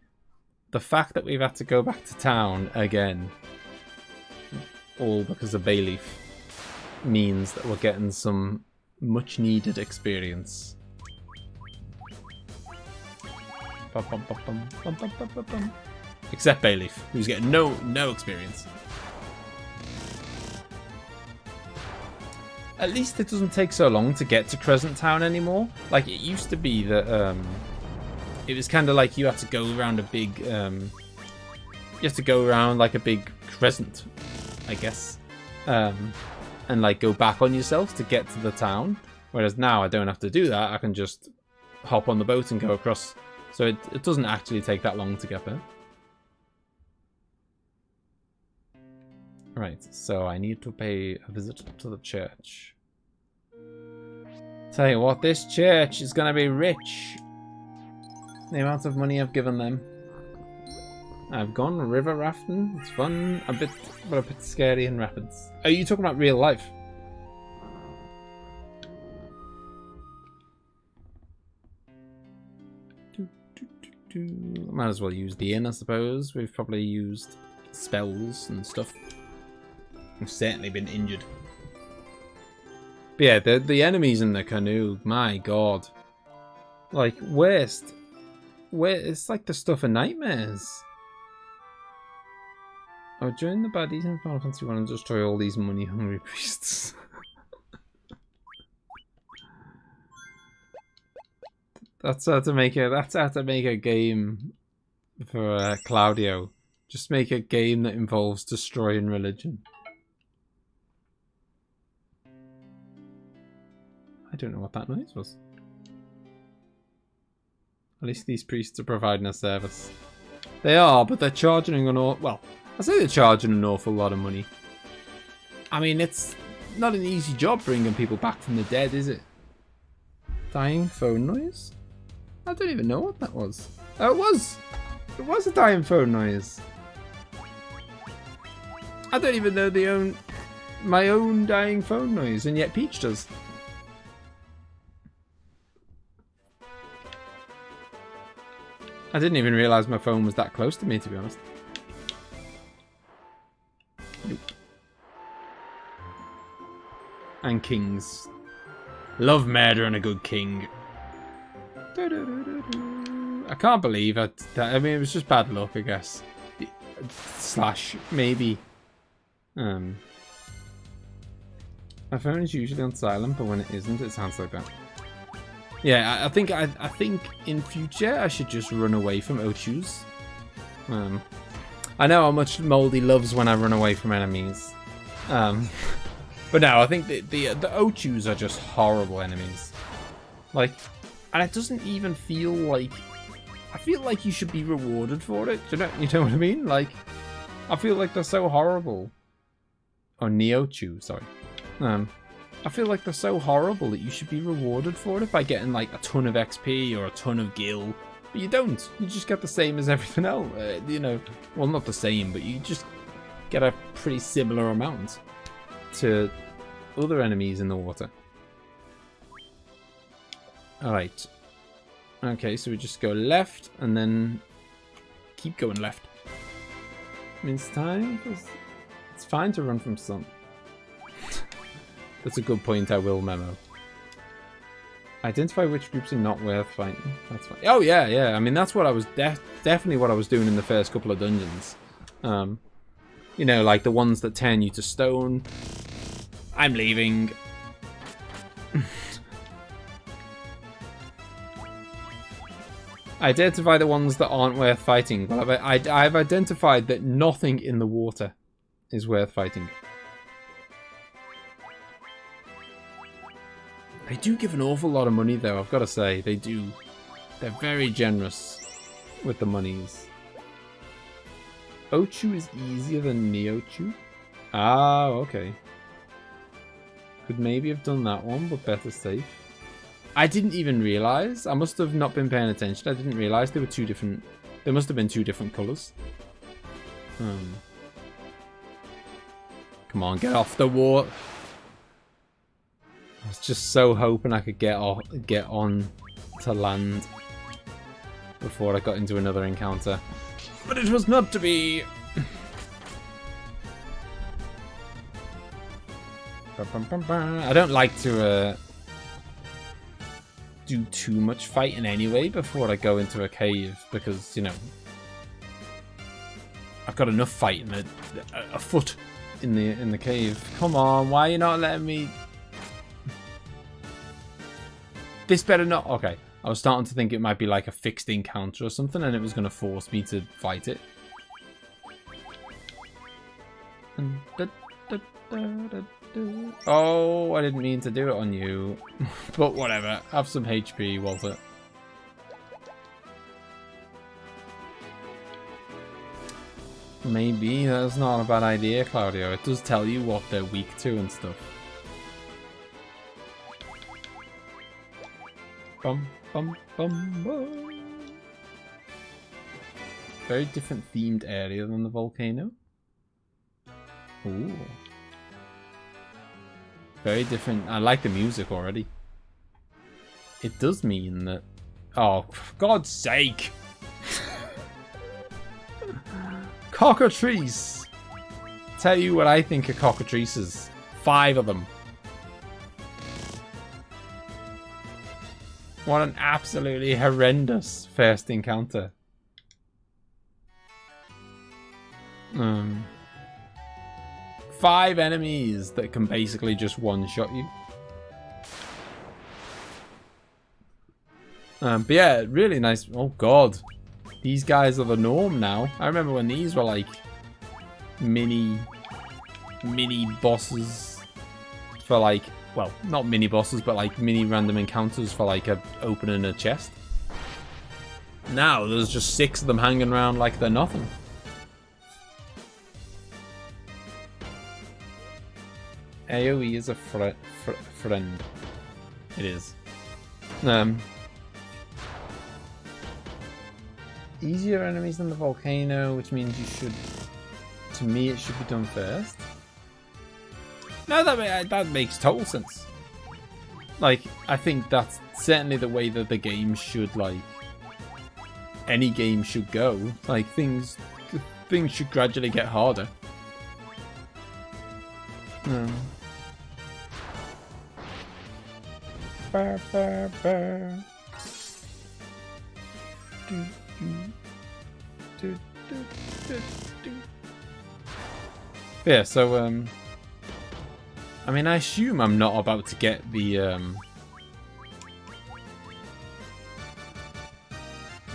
Speaker 1: The fact that we've had to go back to town again, all because of Bailiff, means that we're getting some much needed experience. Except Bailiff, who's getting no experience. At least it doesn't take so long to get to Crescent Town anymore. Like, it used to be that it was kind of like you had to go around a big you have to go around like a big crescent, I guess, and like go back on yourself to get to the town. Whereas now I don't have to do that. I can just hop on the boat and go across. So it doesn't actually take that long to get there. Right, so I need to pay a visit to the church. Tell you what, this church is gonna be rich. The amount of money I've given them. I've gone river rafting. It's fun, but a bit scary in rapids. Are you talking about real life? Might as well use the inn, I suppose. We've probably used spells and stuff. I've certainly been injured. But yeah, the enemies in the canoe, my god. Like, worst. It's like the stuff of nightmares. Oh, join the baddies in Final Fantasy 1 and destroy all these money-hungry priests. That's how to make a game for Claudio. Just make a game that involves destroying religion. I don't know what that noise was. At least these priests are providing a service. They are, but they're charging well, I say they're charging an awful lot of money. I mean, it's not an easy job bringing people back from the dead, is it? Dying phone noise? I don't even know what that was. Oh, it was! It was a dying phone noise. I don't even know my own dying phone noise, and yet Peach does. I didn't even realise my phone was that close to me, to be honest. Nope. And kings. Love murder and a good king. I can't believe it. I mean, it was just bad luck, I guess. Slash, maybe. My phone is usually on silent, but when it isn't, it sounds like that. Yeah, I think in future I should just run away from Ochus. I know how much Moldy loves when I run away from enemies. But no, I think the Ochus are just horrible enemies. Like, and it doesn't even feel like... I feel like you should be rewarded for it. You know what I mean? Like, I feel like they're so horrible. Or Neochu, sorry. I feel like they're so horrible that you should be rewarded for it by getting like a ton of XP or a ton of gil. But you don't. You just get the same as everything else. You know, well, not the same, but you just get a pretty similar amount to other enemies in the water. Alright. Okay, so we just go left and then keep going left. I mean, it's fine to run from sun. That's a good point, I will memo. Identify which groups are not worth fighting. That's fine. Oh, yeah. I mean, that's what I was... definitely what I was doing in the first couple of dungeons. You know, like the ones that turn you to stone. I'm leaving. Identify the ones that aren't worth fighting. But I've identified that nothing in the water is worth fighting. They do give an awful lot of money, though, I've got to say. They do. They're very generous with the monies. Ochu is easier than Neochu? Ah, okay. Could maybe have done that one, but better safe. I didn't even realize. I must have not been paying attention. I didn't realize they were two different. There must have been two different colors. Come on, get off the wall. I was just so hoping I could get on to land before I got into another encounter, but it was not to be. I don't like to do too much fighting anyway before I go into a cave, because, you know, I've got enough fighting afoot in the cave. Come on, why are you not letting me? This better not. Okay, I was starting to think it might be like a fixed encounter or something, and it was going to force me to fight it. Oh, I didn't mean to do it on you. But whatever. Have some HP, Walter. Maybe that's not a bad idea, Claudio. It does tell you what they're weak to and stuff. Bum, bum, bum, bum. Very different themed area than the volcano. Ooh. Very different. I like the music already. It does mean that... Oh, for God's sake! Cockatrice! Tell you what I think of cockatrices. 5 of them. What an absolutely horrendous first encounter. 5 enemies that can basically just one-shot you. But yeah, really nice. Oh god. These guys are the norm now. I remember when these were like mini bosses for like, well, not mini bosses, but like mini random encounters for like opening a chest. Now there's just 6 of them hanging around like they're nothing. AoE is a friend. It is. Easier enemies than the volcano, which means you should... To me, it should be done first. No, that makes total sense. Like, I think that's certainly the way that the game should, like... Any game should go. Like, things should gradually get harder. Burr, burr, burr. Yeah, so I mean, I assume I'm not about to get the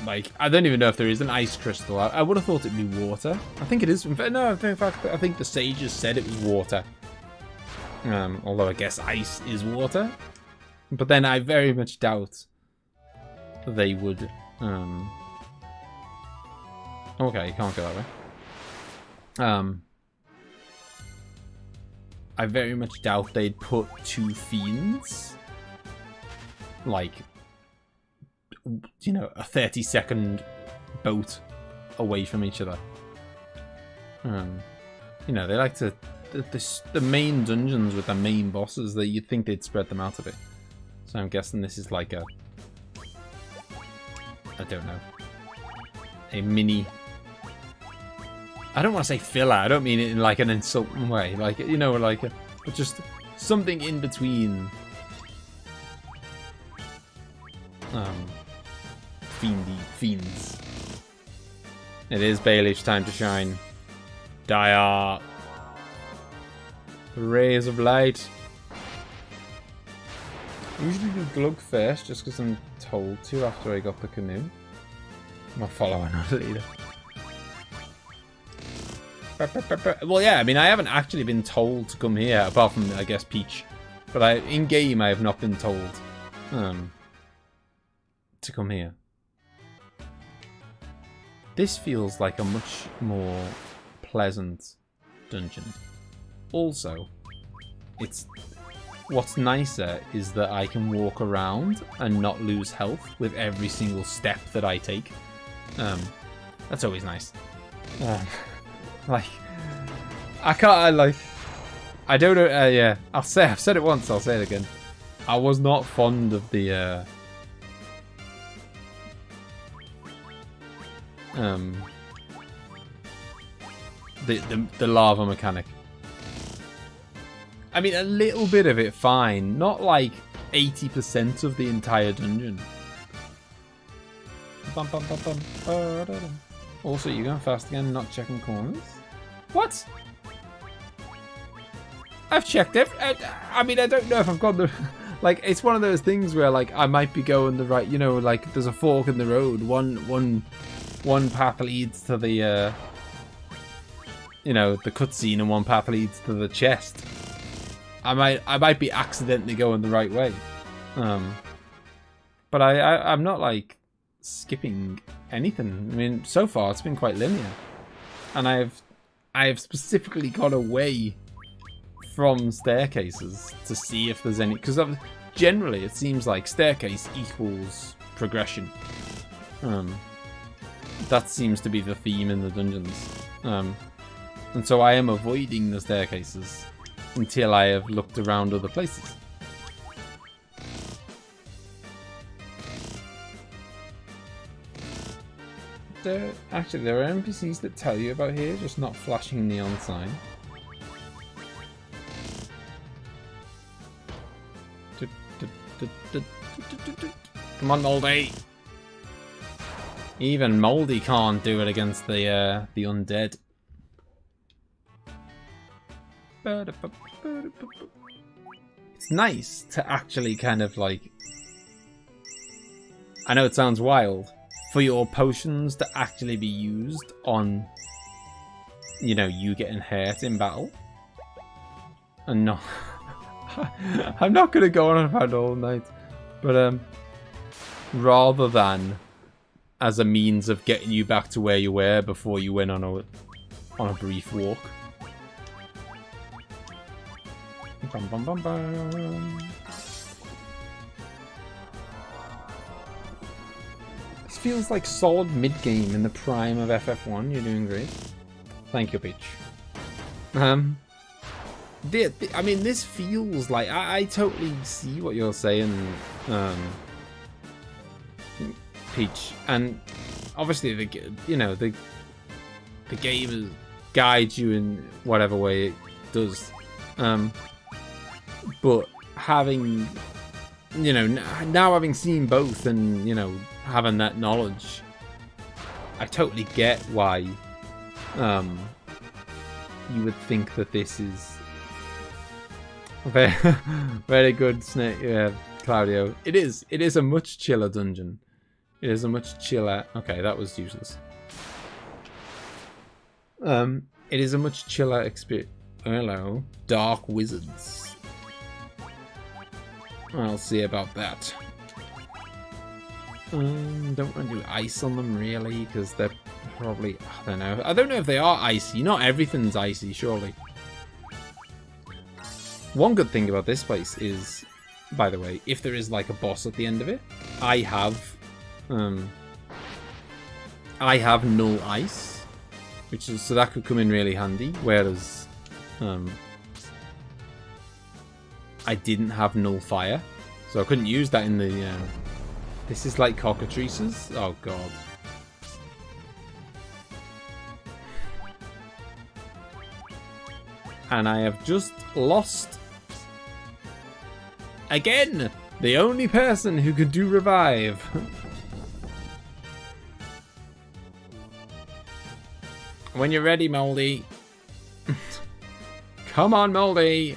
Speaker 1: like, I don't even know if there is an ice crystal. I would have thought it'd be water. I think it is. In fact, no, in fact, I think the sages said it was water. Although I guess ice is water. But then I very much doubt they would. Okay, you can't go that way. I very much doubt they'd put 2 fiends, like, you know, a 30-second boat away from each other. You know, they like to... The main dungeons with the main bosses, that you'd think they'd spread them out a bit. So I'm guessing this is like a... I don't know. A mini... I don't want to say filler. I don't mean it in like an insulting way. Like, you know, like but just something in between. Fiends. It is Bailey's time to shine. Dire. Rays of light. I usually do Glug first, just because I'm told to after I got the canoe. I'm a follower, not a leader. Well, yeah, I mean, I haven't actually been told to come here, apart from, I guess, Peach. But in-game, I have not been told to come here. This feels like a much more pleasant dungeon. Also, it's what's nicer is that I can walk around and not lose health with every single step that I take. That's always nice. Like, I don't know, yeah, I've said it once, I'll say it again. I was not fond of the lava mechanic. I mean, a little bit of it, fine. Not like 80% of the entire dungeon. Also, you're going fast again, not checking corners? What? I've checked I mean, I don't know if I've got the... Like, it's one of those things where, like, I might be going the right... You know, like, there's a fork in the road. One path leads to the... you know, the cutscene, and one path leads to the chest. I might be accidentally going the right way. But I'm not, like, skipping anything. I mean, so far it's been quite linear. And I have specifically got away from staircases to see if there's any, because generally it seems like staircase equals progression. That seems to be the theme in the dungeons. And so I am avoiding the staircases until I have looked around other places. Actually, there are NPCs that tell you about here, just not flashing neon sign. Come on, Moldy! Even Moldy can't do it against the undead. It's nice to actually kind of like... I know it sounds wild, for your potions to actually be used on, you know, you getting hurt in battle. And not... I'm not going to go on about it all night. But, rather than as a means of getting you back to where you were before you went on a brief walk. Bum, bum, bum, bum. This feels like solid mid-game in the prime of FF1. You're doing great. Thank you, Peach. I mean, this feels like... I totally see what you're saying, Peach. And obviously, the game guides you in whatever way it does. But having... You know, now having seen both and, you know, having that knowledge, I totally get why you would think that this is... Very, very good, Snake, Claudio. It is a much chiller dungeon. It is a much chiller... Okay, that was useless. It is a much chiller experience. Hello. Dark Wizards. I'll see about that. Don't want to do ice on them, really, because they're probably... I don't know. I don't know if they are icy. Not everything's icy, surely. One good thing about this place is, by the way, if there is like a boss at the end of it, I have null ice, which is, so that could come in really handy. Whereas, I didn't have null fire, so I couldn't use that in the. This is like cockatrices. Oh god. And I have just lost again the only person who could do revive. When you're ready, Moldy. Come on, Moldy.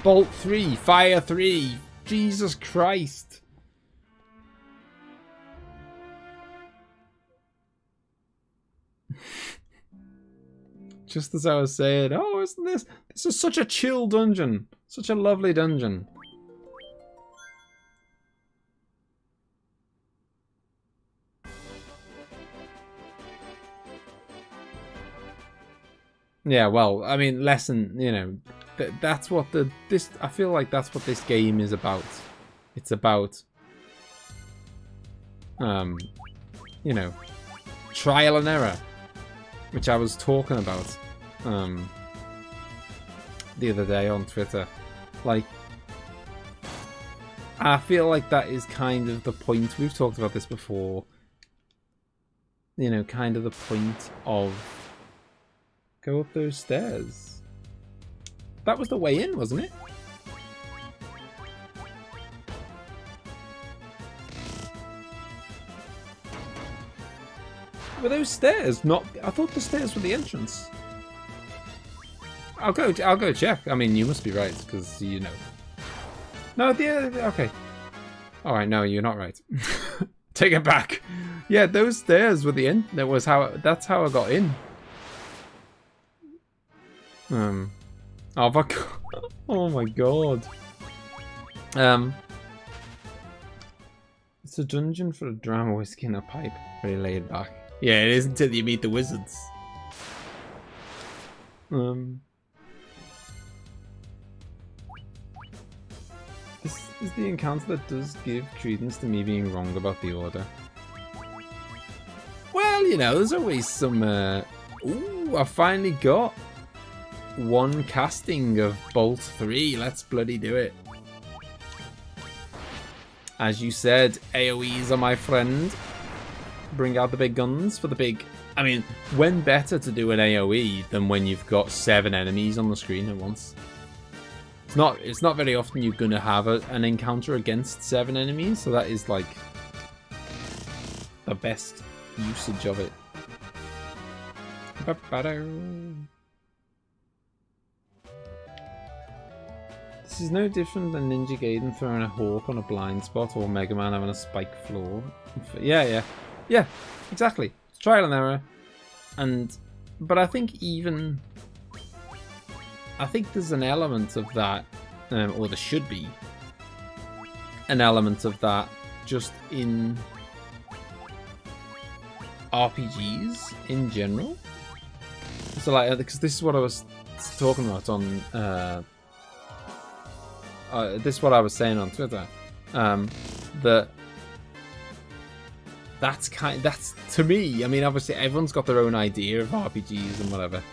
Speaker 1: Bolt 3, fire 3. Jesus Christ. Just as I was saying, oh, isn't this... This is such a chill dungeon. Such a lovely dungeon. Yeah, well, I mean, lesson, you know, that's what I feel like that's what this game is about. It's about, you know, trial and error, which I was talking about, the other day on Twitter. Like, I feel like that is kind of the point. We've talked about this before. You know, kind of the point of go up those stairs. That was the way in, wasn't it? Were those stairs not? I thought the stairs were the entrance. I'll go check. I mean, you must be right because you know. No, okay. All right, no, you're not right. Take it back. Yeah, those stairs were the end. That's how I got in. Oh my god. It's a dungeon for a dram, whiskey, and a pipe. Very laid back. Yeah, it is until you meet the wizards. This is the encounter that does give credence to me being wrong about the order. Well, you know, there's always some... Ooh, I finally got one casting of Bolt 3. Let's bloody do it. As you said, AoEs are my friend. Bring out the big guns for the big... I mean, when better to do an AoE than when you've got 7 enemies on the screen at once? It's not very often you're gonna have an encounter against 7 enemies, so that is like the best usage of it. This is no different than Ninja Gaiden throwing a hawk on a blind spot or Mega Man having a spike floor. Yeah, exactly. It's trial and error, but I think there's an element of that, or there should be an element of that just in RPGs in general. So like, because this is what I was talking about on, this is what I was saying on Twitter, that's to me, I mean, obviously everyone's got their own idea of RPGs and whatever.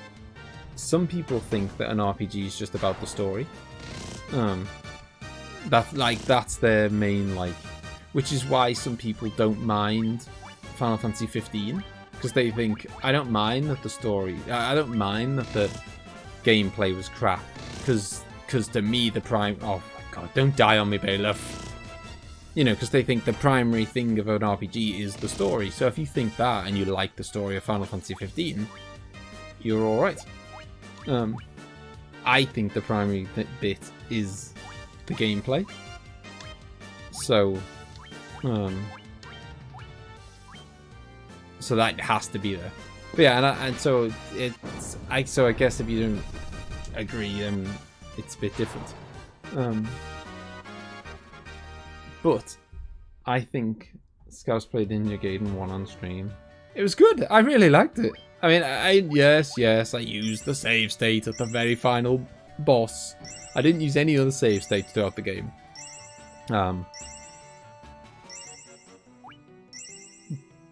Speaker 1: Some people think that an RPG is just about the story. That's their main, like, which is why some people don't mind Final Fantasy 15, because they think, I don't mind that the story, I don't mind that the gameplay was crap, because to me the prime, oh my god, don't die on me, bailiff. You know, because they think the primary thing of an RPG is the story. So if you think that and you like the story of Final Fantasy 15, you're alright. I think the primary bit is the gameplay. So, so that has to be there. But yeah, so I guess if you don't agree, it's a bit different. But I think Scouse played Ninja Gaiden 1 on stream. It was good. I really liked it. I mean, yes, I used the save state at the very final boss. I didn't use any other save states throughout the game.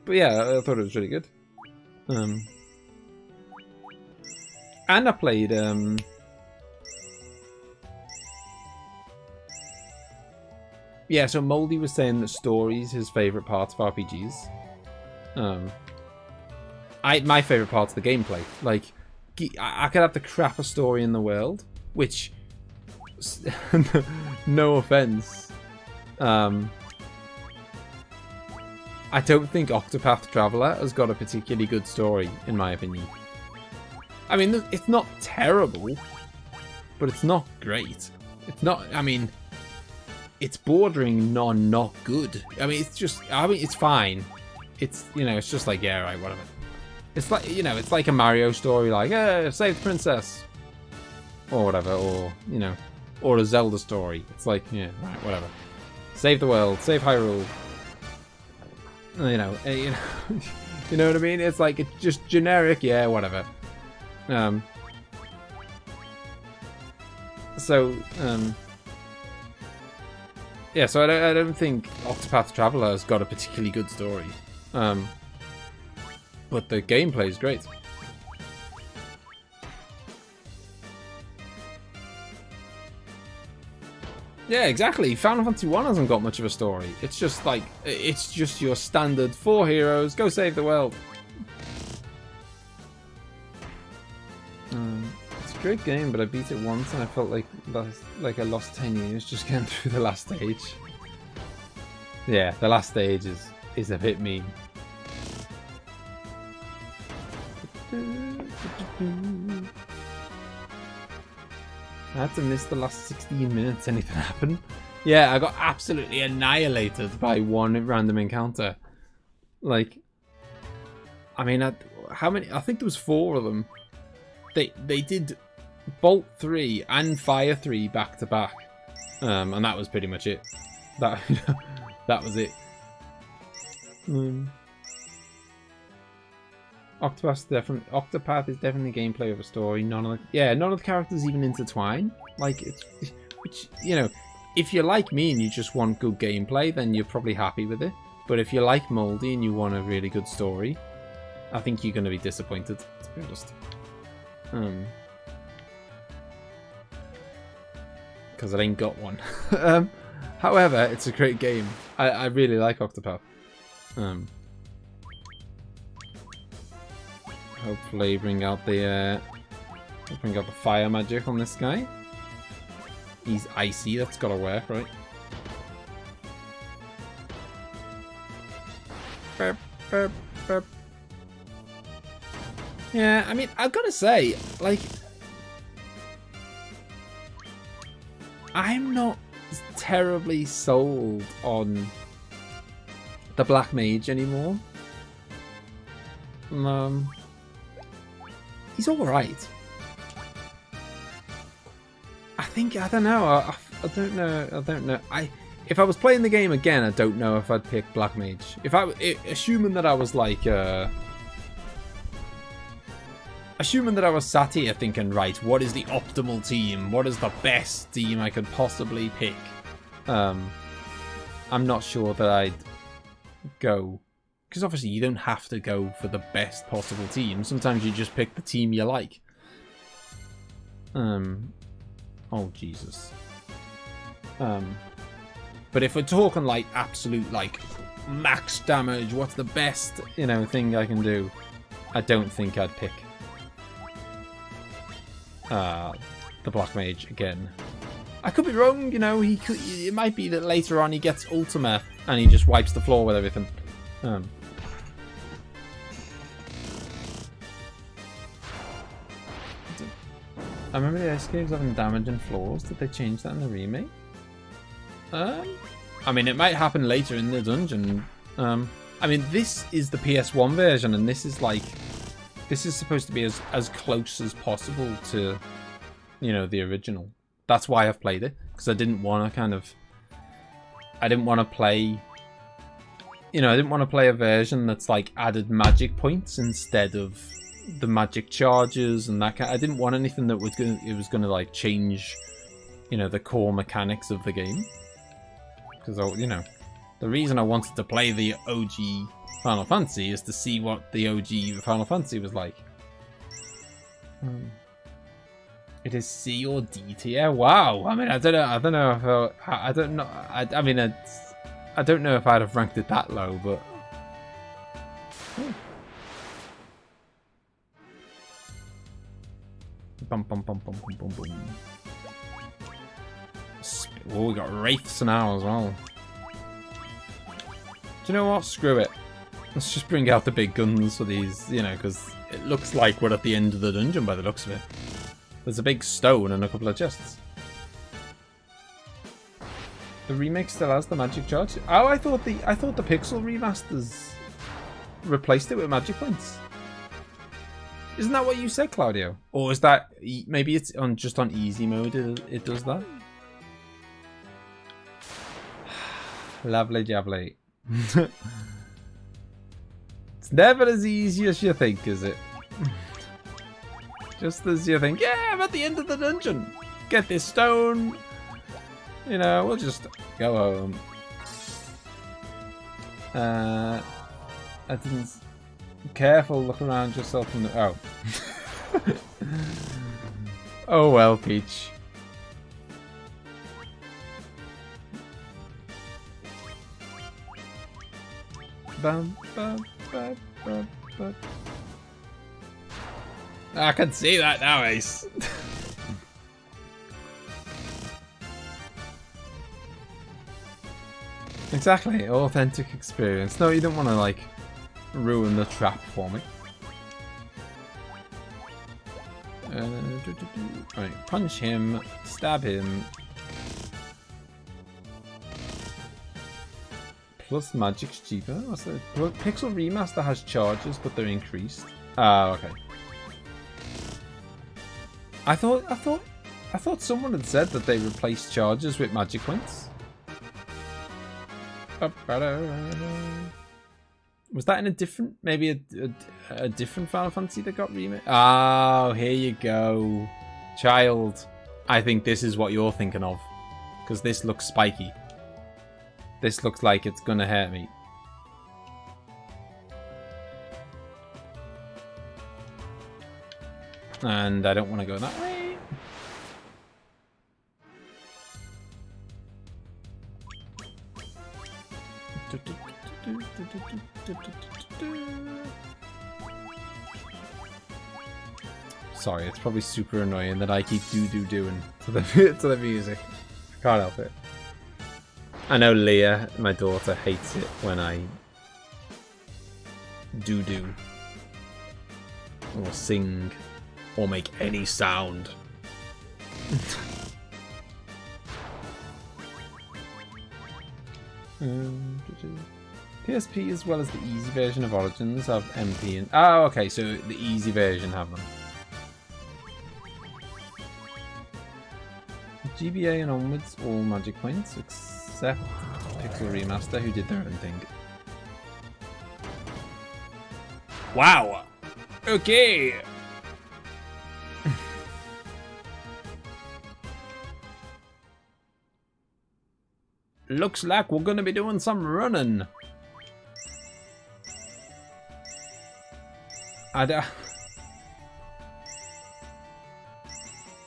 Speaker 1: But yeah, I thought it was really good. And I played, yeah, so Moldy was saying that story's his favourite part of RPGs. My favourite part's the gameplay. Like, I could have the crappiest story in the world, which, no offence, I don't think Octopath Traveler has got a particularly good story, in my opinion. I mean, it's not terrible, but it's not great. It's not, I mean, it's bordering not good. I mean, it's fine. It's, you know, it's just like, yeah, right, whatever. It's like, you know, it's like a Mario story, like, save the princess. Or whatever, or, you know, or a Zelda story. It's like, yeah, right, whatever. Save the world, save Hyrule. You know, you know what I mean? It's like, it's just generic, yeah, whatever. So, yeah, so I don't think Octopath Traveler has got a particularly good story. But the gameplay is great. Yeah, exactly. Final Fantasy 1 hasn't got much of a story. It's just like, it's just your standard 4 heroes, go save the world. It's a great game, but I beat it once and I felt like I lost 10 years just getting through the last stage. Yeah, the last stage is a bit mean. I had to miss the last 16 minutes. Anything happened? Yeah, I got absolutely annihilated by one random encounter. Like, I mean, how many? I think there was 4 of them. They did Bolt 3 and Fire 3 back to back, and that was pretty much it. That that was it. Octopath is definitely gameplay over story. None of the characters even intertwine. Like, which, you know, if you're like me and you just want good gameplay, then you're probably happy with it. But if you're like Moldy and you want a really good story, I think you're going to be disappointed, to be honest. Because I ain't got one. However, it's a great game. I really like Octopath. Hopefully bring out the fire magic on this guy. He's icy, that's gotta work, right? Burp, burp, burp. Yeah, I mean, I've gotta say, like, I'm not terribly sold on the Black Mage anymore. He's alright. I don't know. I don't know. If I was playing the game again, I don't know if I'd pick Black Mage. Assuming that I was like, assuming that I was sat here thinking, right, what is the optimal team? What is the best team I could possibly pick? I'm not sure that I'd go, because obviously you don't have to go for the best possible team. Sometimes you just pick the team you like. Oh Jesus. But if we're talking like absolute like max damage, what's the best, you know, thing I can do? I don't think I'd pick the Black Mage again. I could be wrong, you know. It might be that later on he gets Ultima and he just wipes the floor with everything. I remember the ice caves having damage and floors. Did they change that in the remake? I mean, it might happen later in the dungeon. I mean, this is the PS1 version, and this is like, this is supposed to be as close as possible to, you know, the original. That's why I've played it, because I didn't want to play, you know, I didn't want to play a version that's like added magic points instead of the magic charges and that kind. I didn't want anything that was gonna like change, you know, the core mechanics of the game. Because, you know, the reason I wanted to play the OG Final Fantasy is to see what the OG Final Fantasy was like. It is C or D tier. Wow. I mean, I don't know if I'd have ranked it that low, but. Bum bum bum bum bum bum bum. Oh, we got wraiths now as well. Do you know what? Screw it. Let's just bring out the big guns for these, you know, because it looks like we're at the end of the dungeon by the looks of it. There's a big stone and a couple of chests. The remake still has the magic charge. Oh, I thought the Pixel remasters replaced it with magic points. Isn't that what you said, Claudio? Or is that maybe it's just on easy mode? It does that. Lovely jubbly. It's never as easy as you think, is it? Just as you think, yeah, I'm at the end of the dungeon. get this stone. You know, we'll just go home. I didn't... Careful, look around yourself in the... Oh. Oh well, Peach. Bum, bum, bum, bum, bum. I can see that now, Ace. Exactly, authentic experience. No, you don't want to like ruin the trap for me. Right, punch him, stab him. Plus magic's cheaper. What's that? Pixel Remaster has charges, but they're increased. Ah, okay. I thought someone had said that they replaced charges with magic points. Was that in a different, maybe a different Final Fantasy that got remade? Oh, here you go. Child, I think this is what you're thinking of. Because this looks spiky. This looks like it's gonna hurt me. And I don't want to go that way. Sorry, it's probably super annoying that I keep doing to the music. I can't help it. I know Leah, my daughter, hates it when I do or sing or make any sound. PSP as well as the easy version of Origins have MP and... Oh, okay, so the easy version have them. GBA and onwards, all magic points, except Pixel Remaster, who did their own thing. Wow! Okay! Looks like we're gonna be doing some running.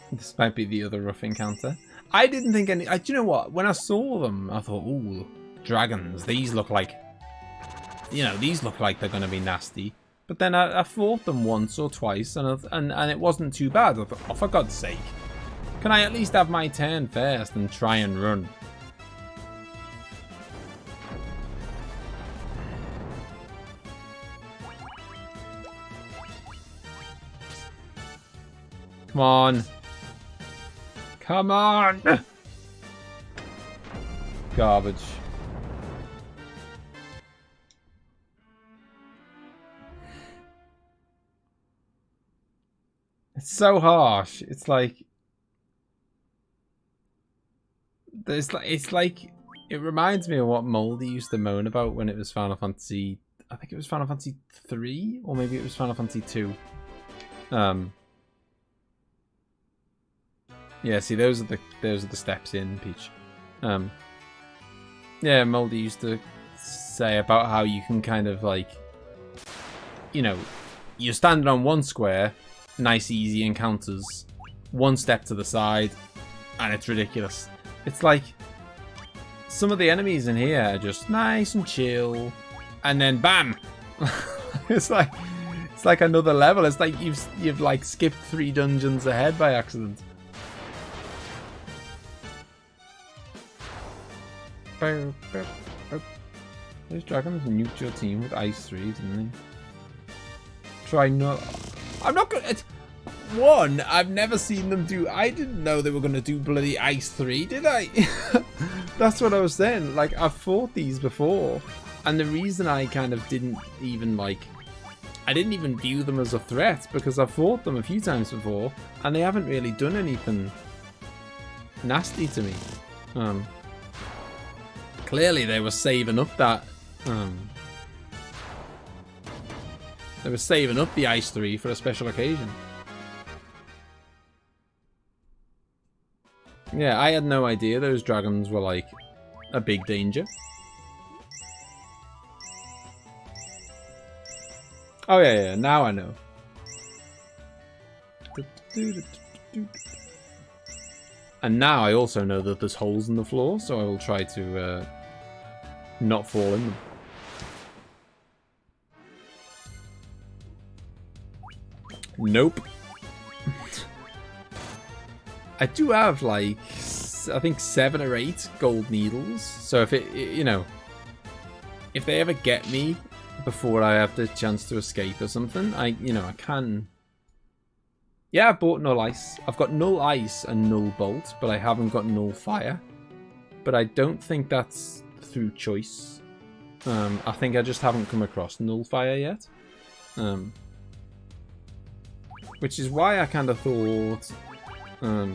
Speaker 1: This might be the other rough encounter. I didn't think any... do you know what? When I saw them, I thought, ooh, dragons. These look like... You know, these look like they're going to be nasty. But then I fought them once or twice, and it wasn't too bad. I thought, oh, for God's sake. Can I at least have my turn first and try and run? Come on. Come on! Garbage. It's so harsh. It's like it reminds me of what Moldy used to moan about when it was Final Fantasy. I think it was Final Fantasy 3, or maybe it was Final Fantasy 2. Yeah, see, those are the steps in, Peach. Yeah, Moldy used to say about how you can kind of like, you know, you're standing on one square, nice easy encounters, one step to the side, and it's ridiculous. It's like some of the enemies in here are just nice and chill, and then bam, it's like another level. It's like you've like skipped 3 dungeons ahead by accident. Those dragons nuked your team with Ice 3, didn't they? Try not... I'm not gonna... One, I've never seen them do... I didn't know they were gonna do bloody Ice 3, did I? That's what I was saying. Like, I've fought these before, and the reason I kind of didn't even, like... I didn't even view them as a threat, because I've fought them a few times before, and they haven't really done anything nasty to me. Clearly they were saving up that they were saving up the Ice 3 for a special occasion. Yeah, I had no idea those dragons were like a big danger. Oh yeah, now I know. And now I also know that there's holes in the floor, so I will try to not fall in them. Nope. I do have like, I think 7 or 8 gold needles. So if you know, if they ever get me before I have the chance to escape or something, I can. Yeah, I bought null ice. I've got null ice and null bolt, but I haven't got null fire. But I don't think that's through choice. I think I just haven't come across null fire yet. Which is why I kind of thought. I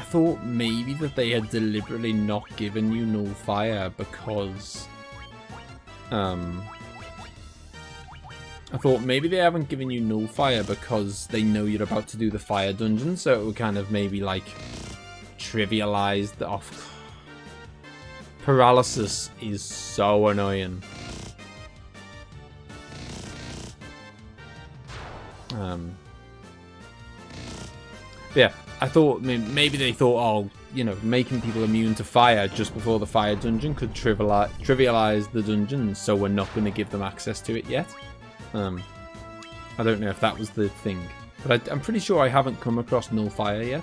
Speaker 1: thought maybe that they had deliberately not given you null fire because. I thought maybe they haven't given you null fire because they know you're about to do the fire dungeon, so it would kind of maybe like trivialize the off. Paralysis is so annoying. Yeah, I thought maybe they thought, oh, you know, making people immune to fire just before the fire dungeon could trivialize the dungeon, so we're not going to give them access to it yet. I don't know if that was the thing, but I'm pretty sure I haven't come across null fire yet.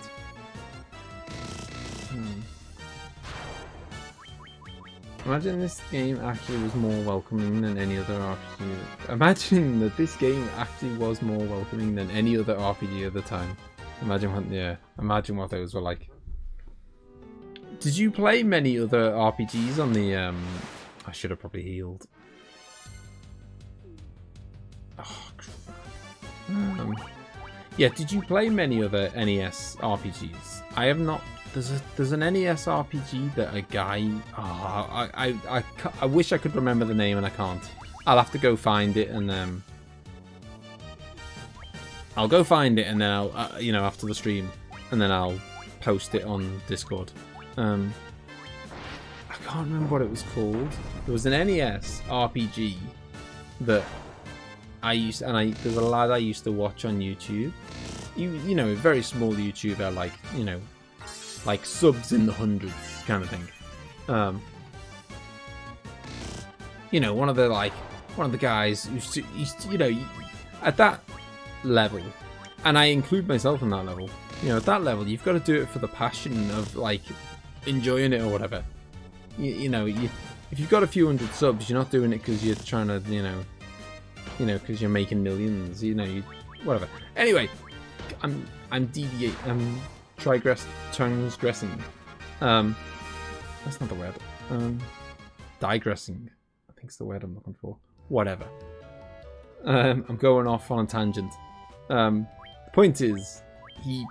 Speaker 1: Imagine this game actually was more welcoming than any other RPG. Imagine that this game actually was more welcoming than any other RPG at the time. Imagine what those were like. Did you play many other RPGs on the I should have probably healed. Oh, yeah, did you play many other NES RPGs? I have not. There's an NES RPG that a guy. Oh, I wish I could remember the name and I can't. I'll have to go find it and I'll go find it and then I'll you know, after the stream, and then I'll post it on Discord. I can't remember what it was called. There was an NES RPG that I used, and there's a lad I used to watch on YouTube. You know, a very small YouTuber, like, you know, like subs in the hundreds kind of thing. You know, one of the guys who's, you know, at that level, and I include myself in that level. You know, at that level, you've got to do it for the passion of like enjoying it or whatever. You know, if you've got a few hundred subs, you're not doing it because you're trying to, you know, because you're making millions. You know, whatever. Anyway, I'm transgressing. That's not the word. Digressing, I think it's the word I'm looking for. Whatever. I'm going off on a tangent. The point is, he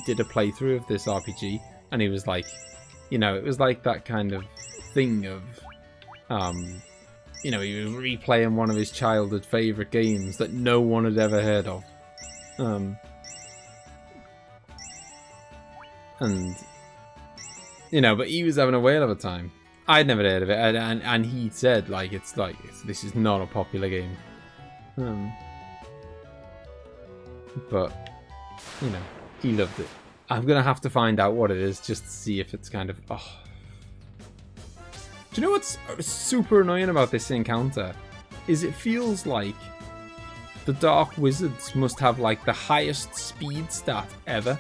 Speaker 1: did a playthrough of this RPG, and he was like, you know, it was like that kind of thing of, you know, he was replaying one of his childhood favorite games that no one had ever heard of. And, you know, but he was having a whale of a time. I'd never heard of it, and he said, like, this is not a popular game. But, you know, he loved it. I'm gonna have to find out what it is just to see if it's kind of. Oh. Do you know what's super annoying about this encounter? Is it feels like the Dark Wizards must have like the highest speed stat ever.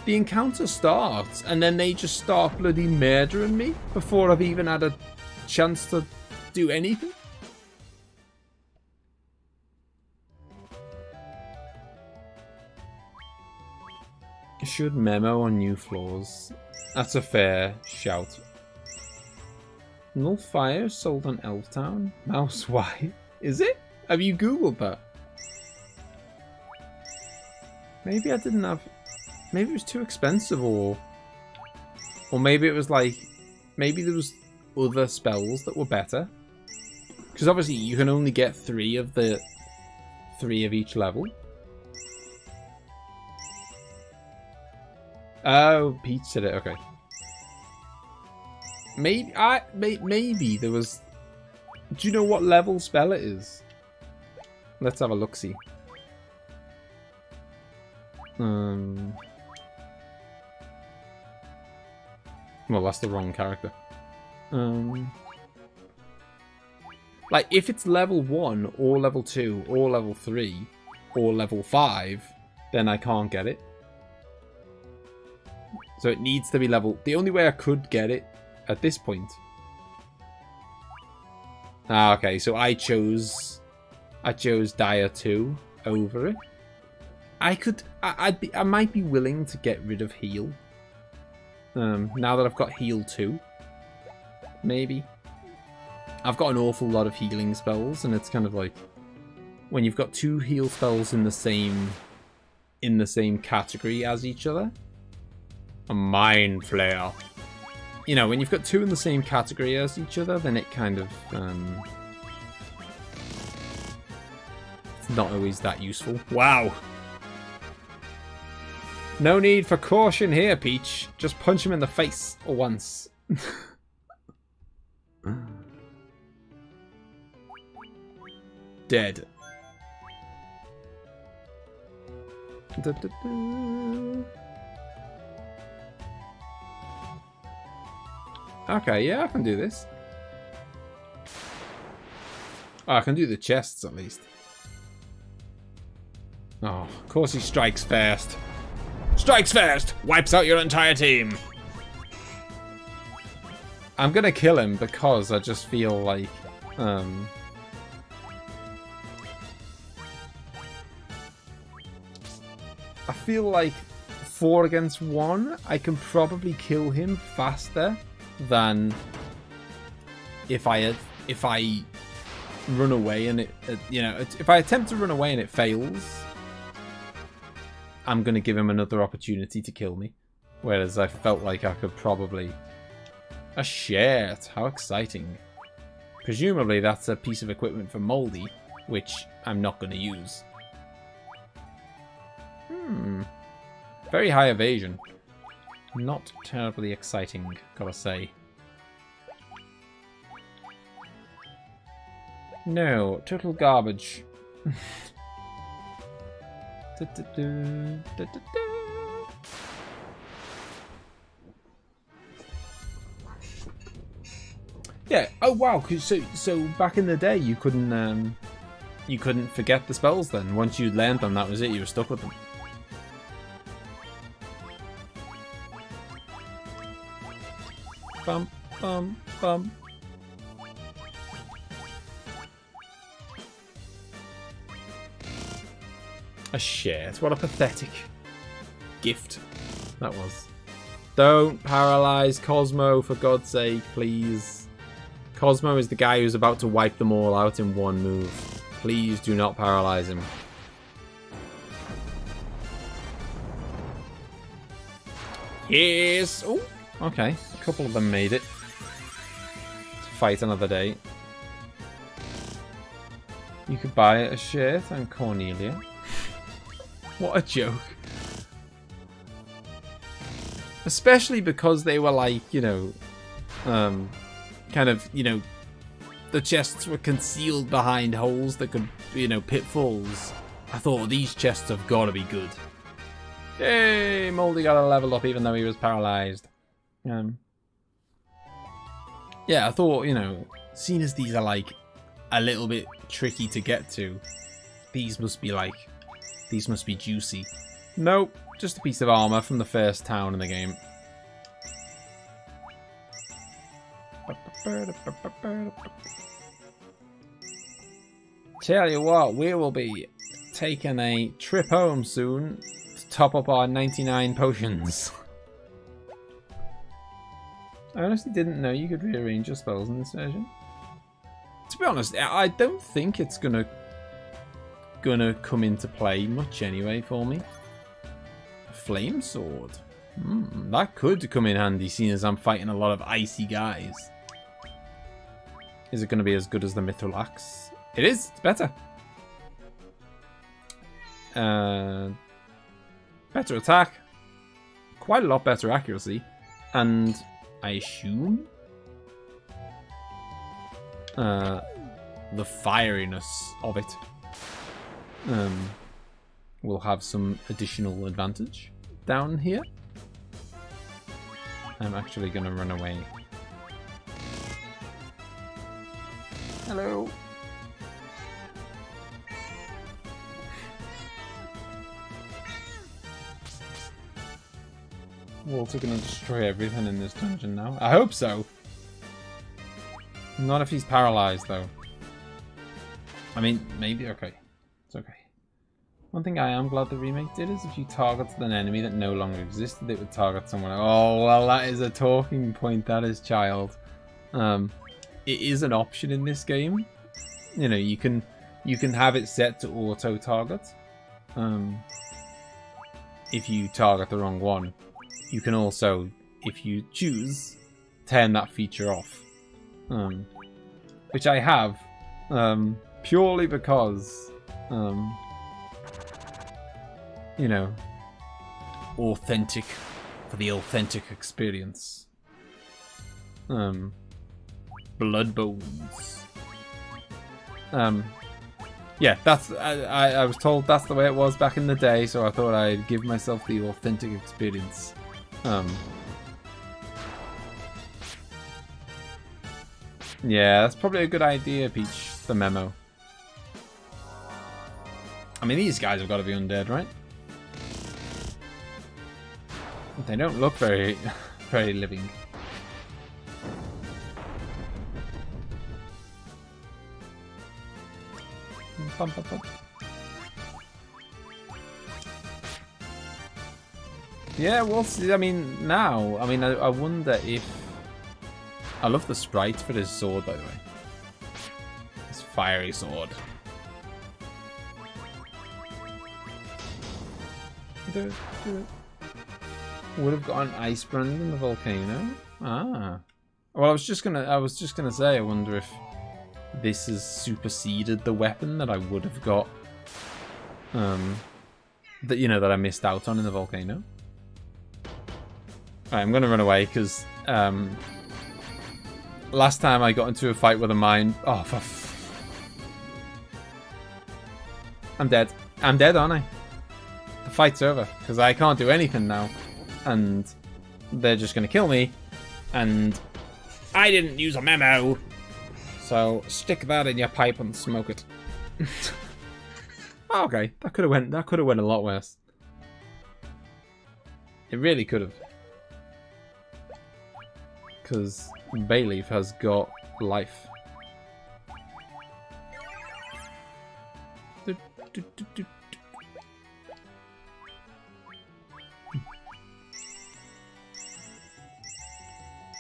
Speaker 1: The encounter starts and then they just start bloody murdering me before I've even had a chance to do anything. Should memo on new floors. That's a fair shout. Null fire sold on Elftown? Mouse, why? Is it? Have you googled that? Maybe I didn't have... Maybe it was too expensive, or maybe it was like... Maybe there was other spells that were better. Because obviously you can only get 3 of each level. Oh, Peach did it. Okay. Maybe there was. Do you know what level spell it is? Let's have a look. See. Well, that's the wrong character. Like, if it's level 1, or level 2, or level 3, or level 5, then I can't get it. So it needs to be level... The only way I could get it at this point... Ah, okay, so I chose Dire 2 over it. I might be willing to get rid of Heal. Now that I've got Heal 2. Maybe. I've got an awful lot of healing spells, and it's kind of like when you've got 2 heal spells in the same category as each other. A Mind Flare. You know, when you've got 2 in the same category as each other, then it kind of it's not always that useful. Wow. No need for caution here, Peach. Just punch him in the face once. Dead. Okay, yeah, I can do this. Oh, I can do the chests at least. Oh, of course he strikes first. Strikes first! Wipes out your entire team! I'm gonna kill him because I just feel like... I feel like 4 against 1, I can probably kill him faster than if I run away and if I attempt to run away and it fails, I'm going to give him another opportunity to kill me. Whereas I felt like I could probably... A shirt, how exciting. Presumably that's a piece of equipment for Moldy, which I'm not going to use. Very high evasion. Not terribly exciting, gotta say. No, total garbage. Yeah. Oh wow. So back in the day, you couldn't forget the spells. Then once you learned them, that was it. You were stuck with them. Bum, bum, bum. A shit. What a pathetic gift that was. Don't paralyze Cosmo, for God's sake, please. Cosmo is the guy who's about to wipe them all out in one move. Please do not paralyze him. Yes! Oh, okay. A couple of them made it. To fight another day. You could buy a shirt. I'm Cornelia. What a joke. Especially because they were like, you know, kind of, you know, the chests were concealed behind holes that could, you know, pitfalls. I thought these chests have got to be good. Yay! Moldy got a level up even though he was paralyzed. Yeah, I thought, you know, seeing as these are like a little bit tricky to get to, these must be like, these must be juicy. Nope, just a piece of armor from the first town in the game. Tell you what, we will be taking a trip home soon to top up our 99 potions. I honestly didn't know you could rearrange your spells in this version. To be honest, I don't think it's gonna come into play much anyway for me. Flame sword. That could come in handy, seeing as I'm fighting a lot of icy guys. Is it going to be as good as the Mithril Axe? It is. It's better. Better attack. quite a lot better accuracy, and I assume the fieriness of it will have some additional advantage down here. I'm actually going to run away. Hello. Walter gonna destroy everything in this dungeon now? I hope so. Not if he's paralyzed, though. I mean, maybe. Okay. It's okay. One thing I am glad the remake did is if you targeted an enemy that no longer existed, it would target someone else. Oh, well, that is a talking point. That is, child. It is an option in this game. You know, you can have it set to auto-target. If you target the wrong one. You can also, if you choose, turn that feature off. Which I have. Purely because, you know, authentic, for the authentic experience. Blood bones. Yeah, that's, I was told that's the way it was back in the day, so I thought I'd give myself the authentic experience. Yeah, that's probably a good idea, Peach, the memo. I mean, these guys have got to be undead, right? They don't look very, very living. Bum, bum, bum. Yeah, we'll see. I mean, now, I mean, I wonder if... I love the sprite for his sword, by the way. His fiery sword. Do it, do it. Would have got an ice brand in the volcano. Ah. Well, I was just gonna say, I wonder if this has superseded the weapon that I would have got. That, you know, that I missed out on in the volcano. Alright, I'm gonna run away because last time I got into a fight with a mine. Oh, I'm dead. I'm dead, aren't I? The fight's over because I can't do anything now, and they're just gonna kill me. And I didn't use a memo, so stick that in your pipe and smoke it. Oh, okay, that could have went a lot worse. It really could have. Because Bayleaf has got life.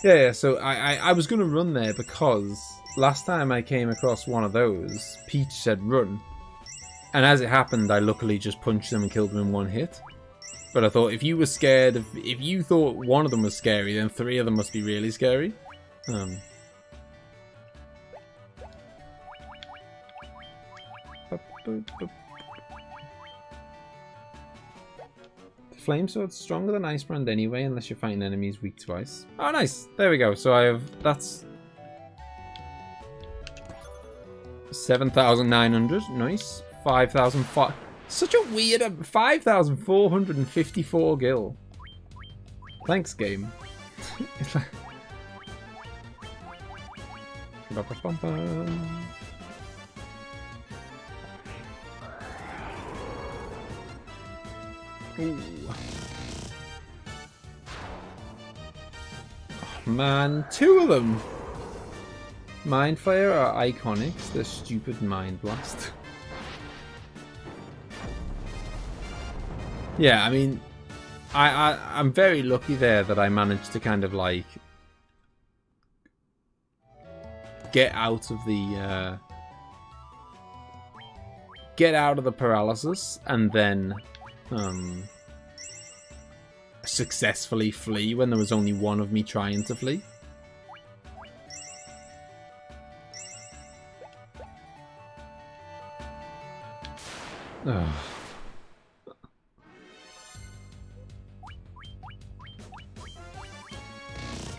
Speaker 1: Yeah, so I was going to run there because last time I came across one of those, Peach said run. And as it happened, I luckily just punched them and killed them in one hit. But I thought if you were scared, if you thought one of them was scary, then three of them must be really scary. Flame sword's stronger than ice brand anyway, unless you're fighting enemies weak to ice. Oh, nice! There we go. So I have, that's 7,900. Nice. 5,005. Such a weird 5,454 gil. Thanks, game. It's like... Ooh. Oh, man, two of them. Mind Flayer are iconics. They're stupid Mind Blast. Yeah, I mean, I'm very lucky there that I managed to kind of like get out of the paralysis and then successfully flee when there was only one of me trying to flee.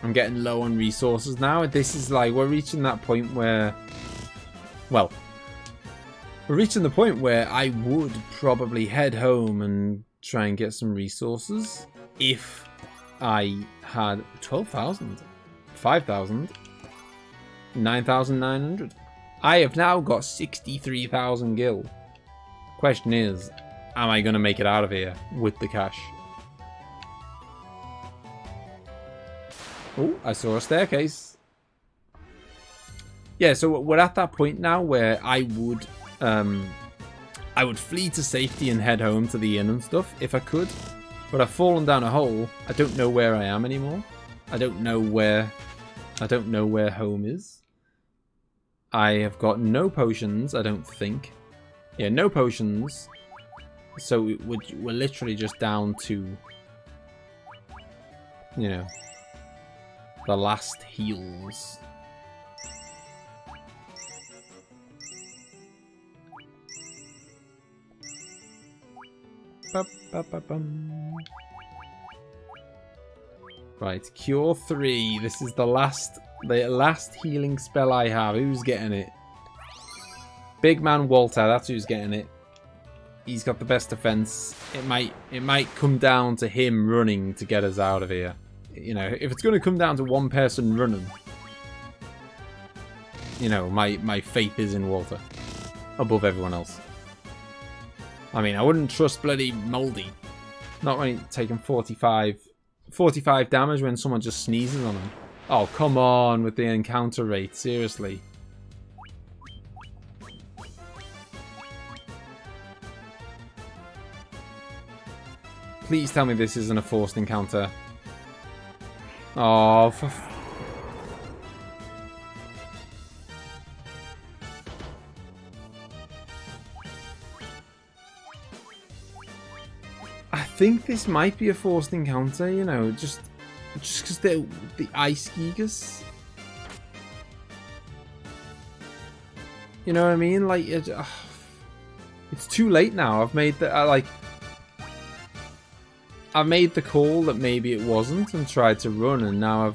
Speaker 1: I'm getting low on resources now. This is like, we're reaching that point where, well, we're reaching the point where I would probably head home and try and get some resources if I had 12,000, 5,000, 9,900. I have now got 63,000 gil. Question is, am I going to make it out of here with the cash? Oh, I saw a staircase. Yeah, so we're at that point now where I would flee to safety and head home to the inn and stuff if I could. But I've fallen down a hole. I don't know where I am anymore. I don't know where home is. I have got no potions, I don't think. Yeah, no potions. So we're literally just down to, you know, the last heals. Right, Cure 3. This is the last healing spell I have. Who's getting it? Big man Walter, that's who's getting it. He's got the best defense. It might come down to him running to get us out of here. You know, if it's going to come down to one person running, you know, my faith is in Walter above everyone else. I mean, I wouldn't trust bloody Moldy. Not when he's taking 45 damage when someone just sneezes on him. Oh, come on with the encounter rate. Seriously. Please tell me this isn't a forced encounter. Oh, I think this might be a forced encounter, you know, just because they're the ice gigas. You know what I mean? Like, it's too late now. I've made the I made the call that maybe it wasn't and tried to run, and now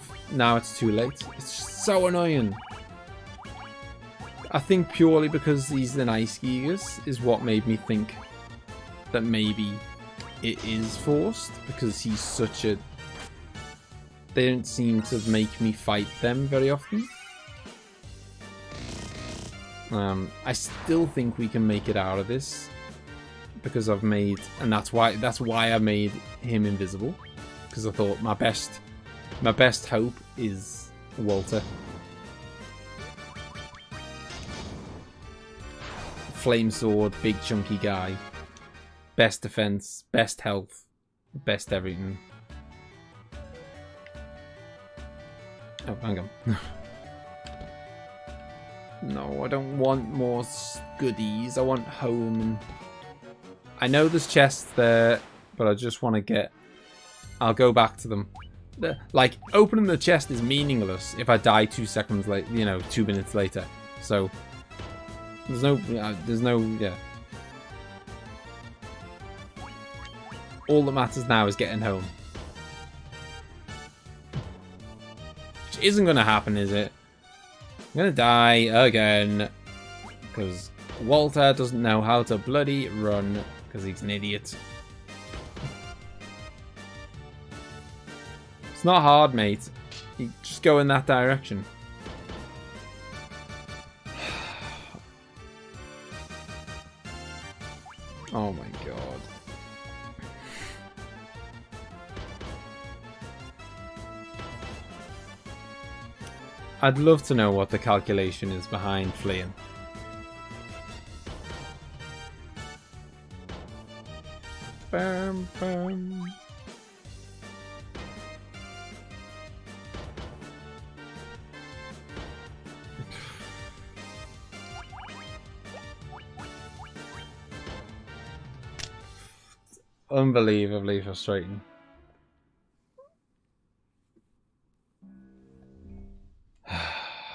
Speaker 1: it's too late. It's just so annoying. I think purely because he's an ice gigas is what made me think that maybe it is forced, because he's such a... They don't seem to make me fight them very often. I still think we can make it out of this, because I've made... And that's why I made him invisible, because I thought my best hope is Walter. Flame sword, big chunky guy. Best defense, best health, best everything. Oh, hang on. No, I don't want more goodies. I want home. And I know there's chests there, but I just want to get... I'll go back to them. Like, opening the chest is meaningless if I die 2 seconds late, you know, 2 minutes later. So, there's no, yeah. All that matters now is getting home. Which isn't going to happen, is it? I'm going to die again. Because Walter doesn't know how to bloody run. Because he's an idiot. It's not hard, mate. You just go in that direction. Oh my god. I'd love to know what the calculation is behind fleeing. Bam, bam. Unbelievably frustrating.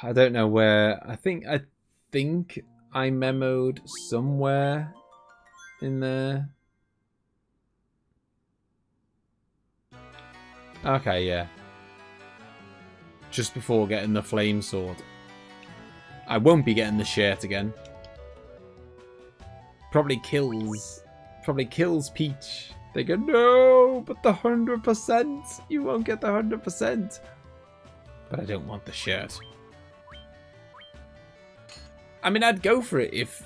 Speaker 1: I don't know where. I think I memoed somewhere in there. Okay, yeah. just before getting the flame sword. I won't be getting the shirt again. Probably kills Peach. They go, no, but the 100%. You won't get the 100%. But I don't want the shirt. I mean, I'd go for it if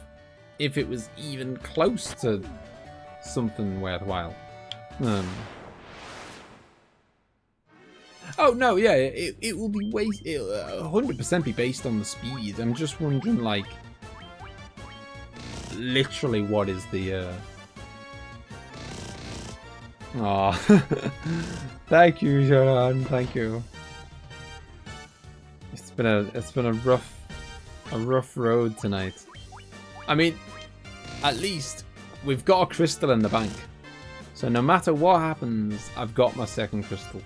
Speaker 1: it was even close to something worthwhile. Oh no, yeah, it will be 100% be based on the speed. I'm just wondering, like, literally, what is the? Oh, thank you, Sharon. Thank you. It's been a rough road tonight. I mean, at least we've got a crystal in the bank, so no matter what happens, I've got my second crystal.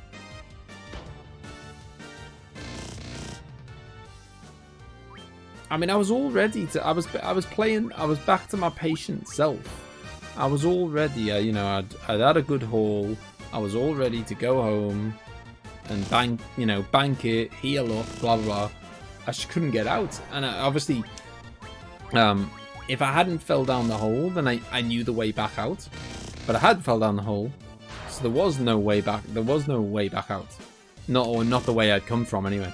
Speaker 1: I mean, I was all ready to. I was playing. I was back to my patient self. I was all ready. You know, I'd had a good haul. I was all ready to go home and bank it, heal up, blah blah blah. I just couldn't get out, and obviously, if I hadn't fell down the hole, then I knew the way back out. But I had fell down the hole, so there was no way back. There was no way back out. Not the way I'd come from anyway.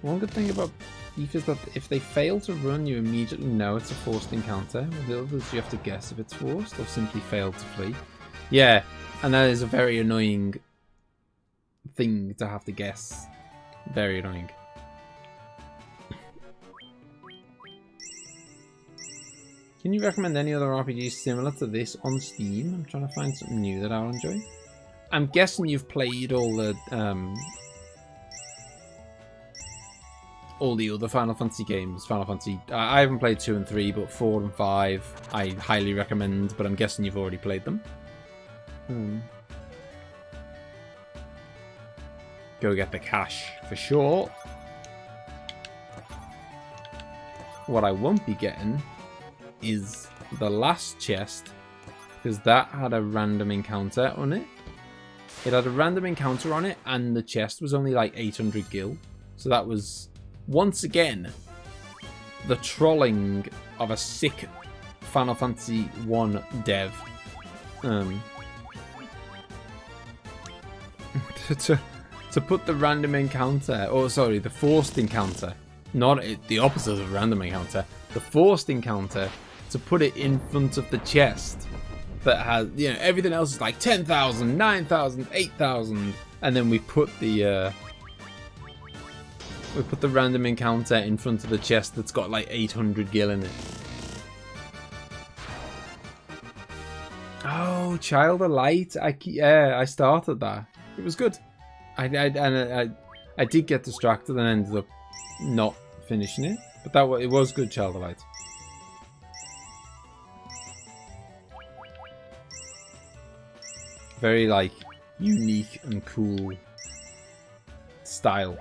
Speaker 1: One good thing about Thief is that if they fail to run, you immediately know it's a forced encounter. With the others, you have to guess if it's forced or simply fail to flee. Yeah, and that is a very annoying thing to have to guess. Very annoying. Can you recommend any other RPGs similar to this on Steam? I'm trying to find something new that I'll enjoy. I'm guessing you've played all the other Final Fantasy games. Final Fantasy, I haven't played 2 and 3, but 4 and 5 I highly recommend, but I'm guessing you've already played them. Go get the cash for sure. What I won't be getting is the last chest, because that had a random encounter on it. It had a random encounter on it, and the chest was only like 800 gil. So that was, once again, the trolling of a sick Final Fantasy 1 dev. To put the random encounter, or sorry, the forced encounter, not the opposite of random encounter, the forced encounter, to put it in front of the chest that has, you know, everything else is like 10,000, 9,000, 8,000, and then we put the random encounter in front of the chest that's got like 800 gil in it. Oh, Child of Light! I started that. It was good. I did get distracted and ended up not finishing it, but it was good. Child of Light. Very like unique and cool style.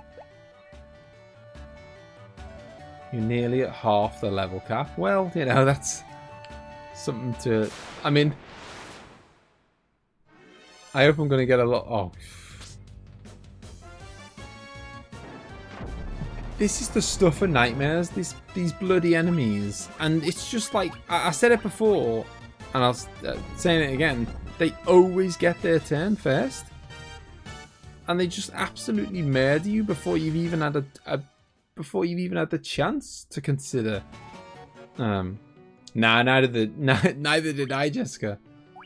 Speaker 1: You're nearly at half the level cap. Well, you know, that's something to... I mean, I hope I'm going to get a lot... Oh. This is the stuff of nightmares, these bloody enemies. And it's just like... I said it before, and I'll saying it again. They always get their turn first. And they just absolutely murder you before you've even had before you've even had the chance to consider. Nah, neither did I, Jessica.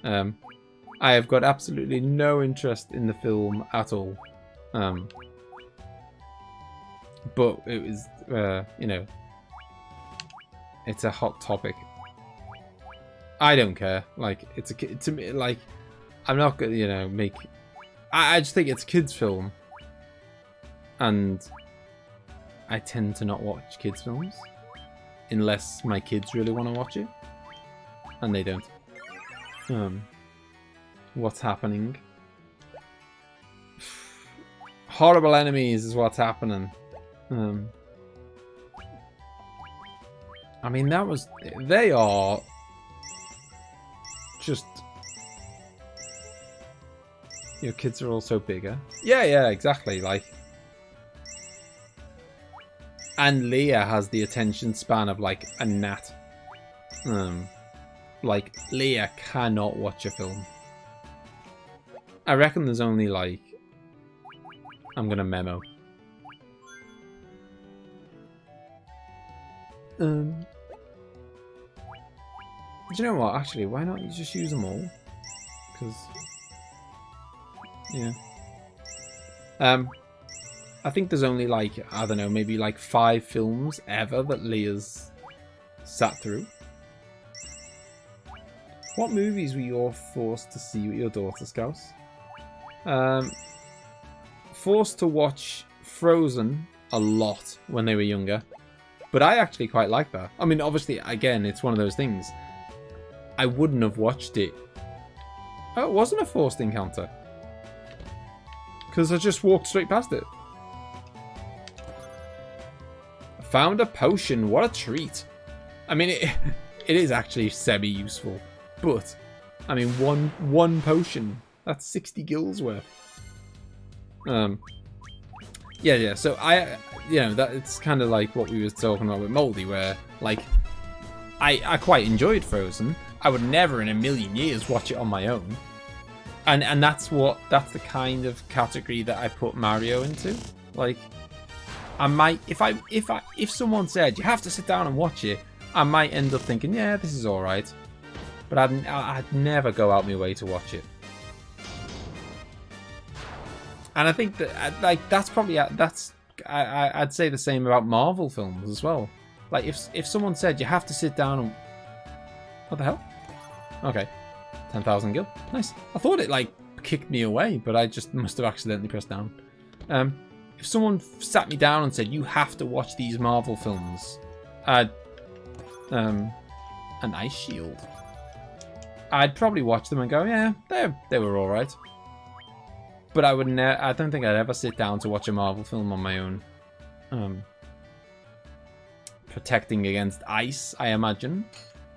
Speaker 1: I have got absolutely no interest in the film at all. But it was, you know, it's a hot topic. I don't care. Like, it's to me, like, I'm not gonna, you know, make. I just think it's a kids' film, and I tend to not watch kids' films unless my kids really want to watch it, and they don't. What's happening? Horrible enemies is what's happening. I mean, that was... They are... just... Your kids are also bigger. Yeah, exactly. Like, and Leah has the attention span of like a gnat. Like Leah cannot watch a film. I reckon there's only like, I'm gonna memo. Do you know what? Actually, why not you just use them all? Because, yeah. I think there's only like, I don't know, maybe like 5 films ever that Leah's sat through. What movies were you forced to see with your daughter, Scouse? Forced to watch Frozen a lot when they were younger. But I actually quite like that. I mean, obviously, again, it's one of those things. I wouldn't have watched it. Oh, it wasn't a forced encounter. Because I just walked straight past it. Found a potion. What a treat. I mean, it is actually semi-useful. But, I mean, one potion. That's 60 gills worth. Yeah, so that it's kind of like what we were talking about with Moldy, where, like, I quite enjoyed Frozen. I would never in a million years watch it on my own. And that's the kind of category that I put Mario into. Like, I might, if someone said, you have to sit down and watch it, I might end up thinking, yeah, this is alright. But I'd never go out my way to watch it. And I think that, like, that's probably, I'd say the same about Marvel films as well. Like, if someone said, you have to sit down and... What the hell? Okay. 10,000 gil. Nice. I thought it, like, kicked me away, but I just must have accidentally pressed down. If someone sat me down and said, you have to watch these Marvel films, an ice shield, I'd probably watch them and go, yeah, they were alright. But I don't think I'd ever sit down to watch a Marvel film on my own. Protecting against ice, I imagine.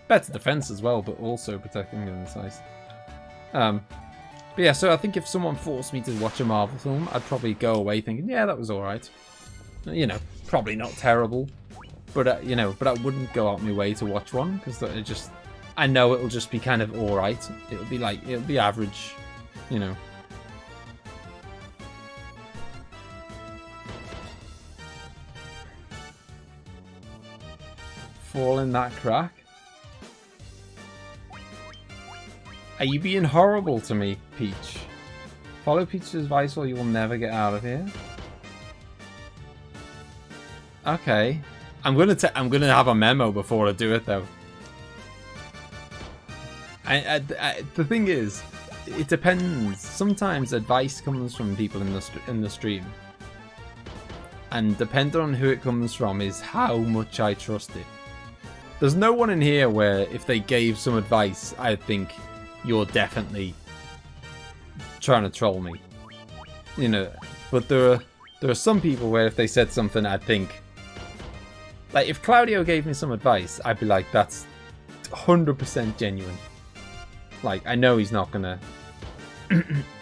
Speaker 1: Better defense as well, but also protecting against ice. But yeah, so I think if someone forced me to watch a Marvel film, I'd probably go away thinking, yeah, that was alright. You know, probably not terrible. But, you know, but I wouldn't go out my way to watch one, because I know it'll just be kind of alright. It'll be average, you know. Fall in that crack? Are you being horrible to me, Peach? Follow Peach's advice or you will never get out of here. Okay. I'm gonna have a memo before I do it though. The thing is, it depends. Sometimes advice comes from people in the stream. And depending on who it comes from is how much I trust it. There's no one in here where if they gave some advice, I'd think you're definitely trying to troll me. You know, but there are some people where if they said something, I'd think, like, if Claudio gave me some advice, I'd be like, that's 100% genuine. Like, I know he's not gonna,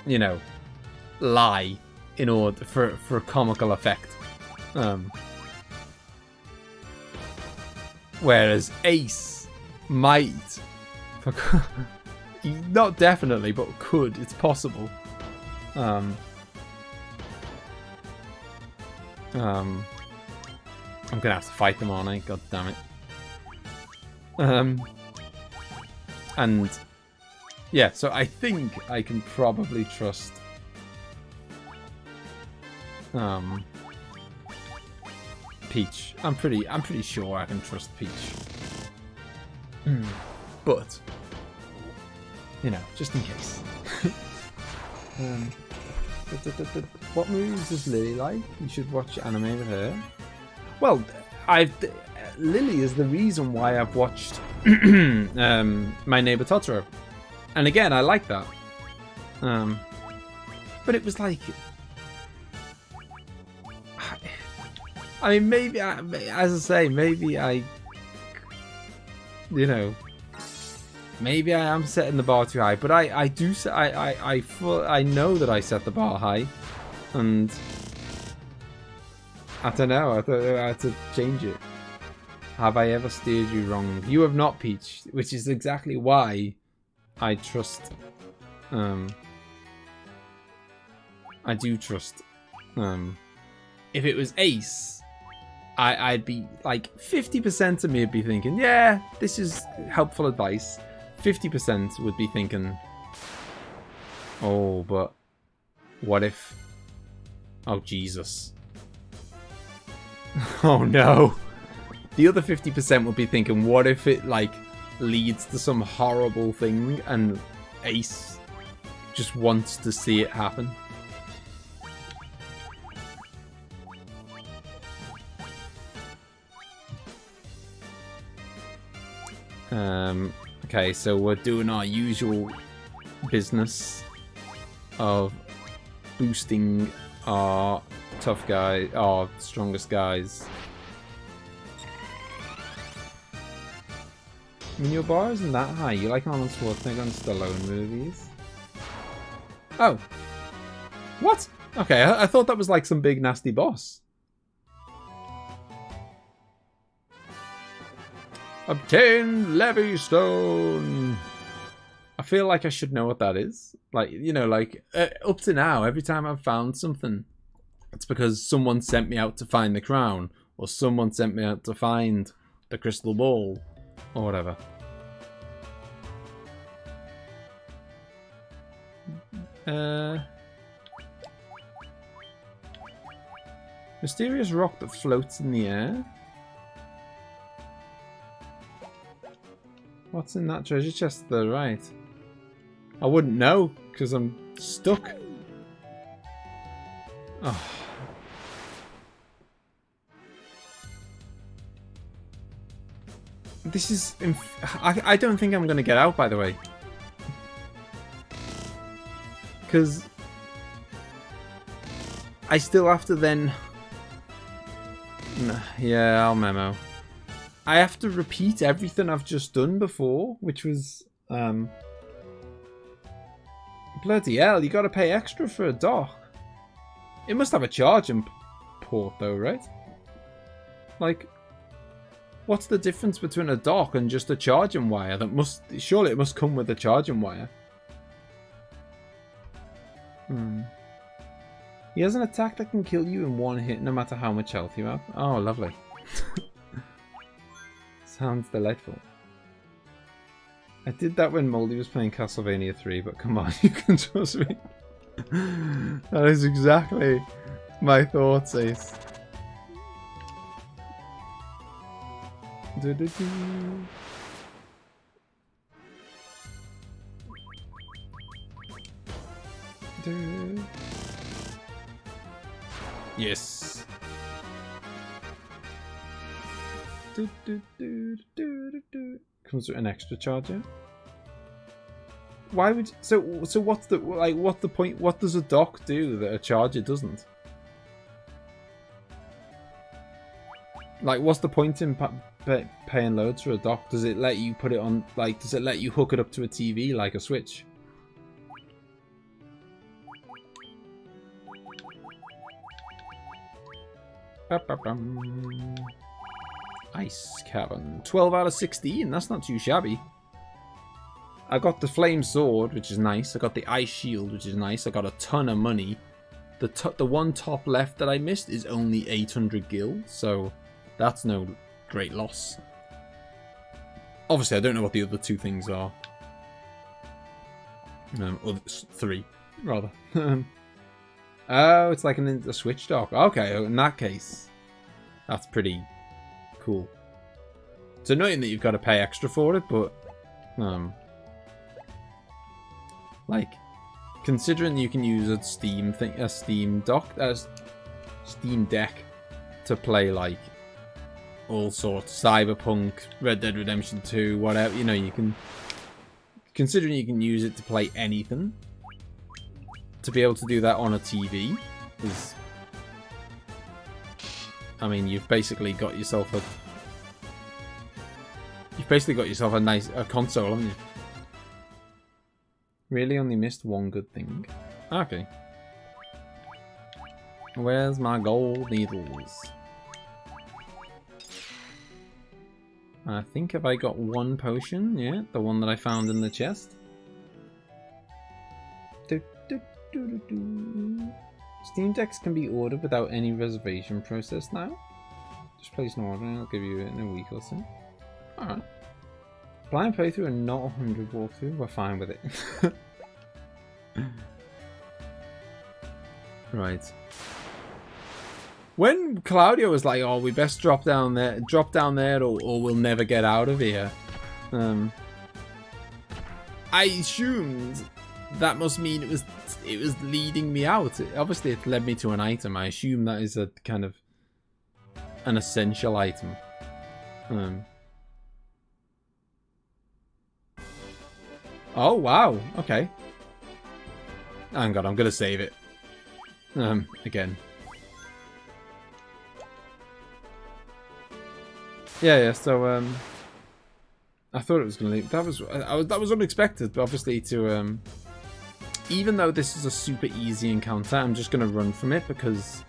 Speaker 1: you know, lie in order for comical effect. Whereas Ace might, not definitely, but could. It's possible. I'm gonna have to fight them, aren't I? God damn it. And yeah, so I think I can probably trust Peach. I'm pretty sure I can trust Peach. But you know, just in case. What movies does Lily like? You should watch anime with her. Well, Lily is the reason why I've watched My Neighbor Totoro, and again, I like that. But it was like, I mean, maybe as I say, maybe I, you know, Maybe I am setting the bar too high, but I know that I set the bar high, and I don't know. I had to change it. Have I ever steered you wrong? You have not, Peach, which is exactly why I trust. I do trust. If it was Ace, I'd be like 50% of me would be thinking, yeah, this is helpful advice. 50% would be thinking, oh, but what if? Oh, Jesus. Oh, no. The other 50% would be thinking, what if it, like, leads to some horrible thing and Ace just wants to see it happen? Okay, so we're doing our usual business of boosting our tough guy, our strongest guys. I mean, your bar isn't that high. You like Arnold Schwarzenegger and Stallone movies? Oh. What? Okay, I thought that was like some big nasty boss. Obtain Levy Stone. I feel like I should know what that is. Like, you know, like up to now, every time I've found something, it's because someone sent me out to find the crown, or someone sent me out to find the crystal ball, or whatever. Mysterious rock that floats in the air. What's in that treasure chest to the right? I wouldn't know, because I'm stuck. Oh. This is... I don't think I'm going to get out, by the way. Because... I still have to then... Yeah, I'll memo. I have to repeat everything I've just done before, which was, bloody hell, you gotta pay extra for a dock. It must have a charging port though, right? Like, what's the difference between a dock and just a charging wire? Surely it must come with a charging wire. He has an attack that can kill you in one hit no matter how much health you have. Oh, lovely. Sounds delightful. I did that when Moldy was playing Castlevania 3, but come on, you can trust me. That is exactly my thoughts, Ace. Yes. Comes with an extra charger. Why would so what's the what's the point? What does a dock do that a charger doesn't? Like, what's the point in paying loads for a dock? Does it let you put it on, like, does it let you hook it up to a TV like a Switch? Ice Cavern. 12 out of 16. That's not too shabby. I got the Flame Sword, which is nice. I got the Ice Shield, which is nice. I got a ton of money. The one top left that I missed is only 800 gil, so that's no great loss. Obviously, I don't know what the other two things are. Three, rather. Oh, it's like a Switch dock. Okay, in that case, that's pretty cool. It's annoying that you've got to pay extra for it, but like, considering you can use a Steam Deck to play like all sorts, Cyberpunk, Red Dead Redemption 2, whatever, you know, you can, considering you can use it to play anything, to be able to do that on a TV is, I mean, you've basically got yourself a nice console, haven't you? Really only missed one good thing. Okay. Where's my gold needles? I think have I got one potion? Yeah, the one that I found in the chest. Steam decks can be ordered without any reservation process now. Just place an order and I'll give you it in a week or so. Alright. Blind playthrough and not 100 walkthrough, we're fine with it. Right. When Claudio was like, oh, we best drop down there or we'll never get out of here. I assumed that must mean it was leading me out. Obviously it led me to an item. I assume that is a kind of an essential item. Oh wow, okay. Hang on, I'm gonna save it. Again. Yeah, so I thought it was gonna leave. That was unexpected, but obviously to even though this is a super easy encounter, I'm just gonna run from it because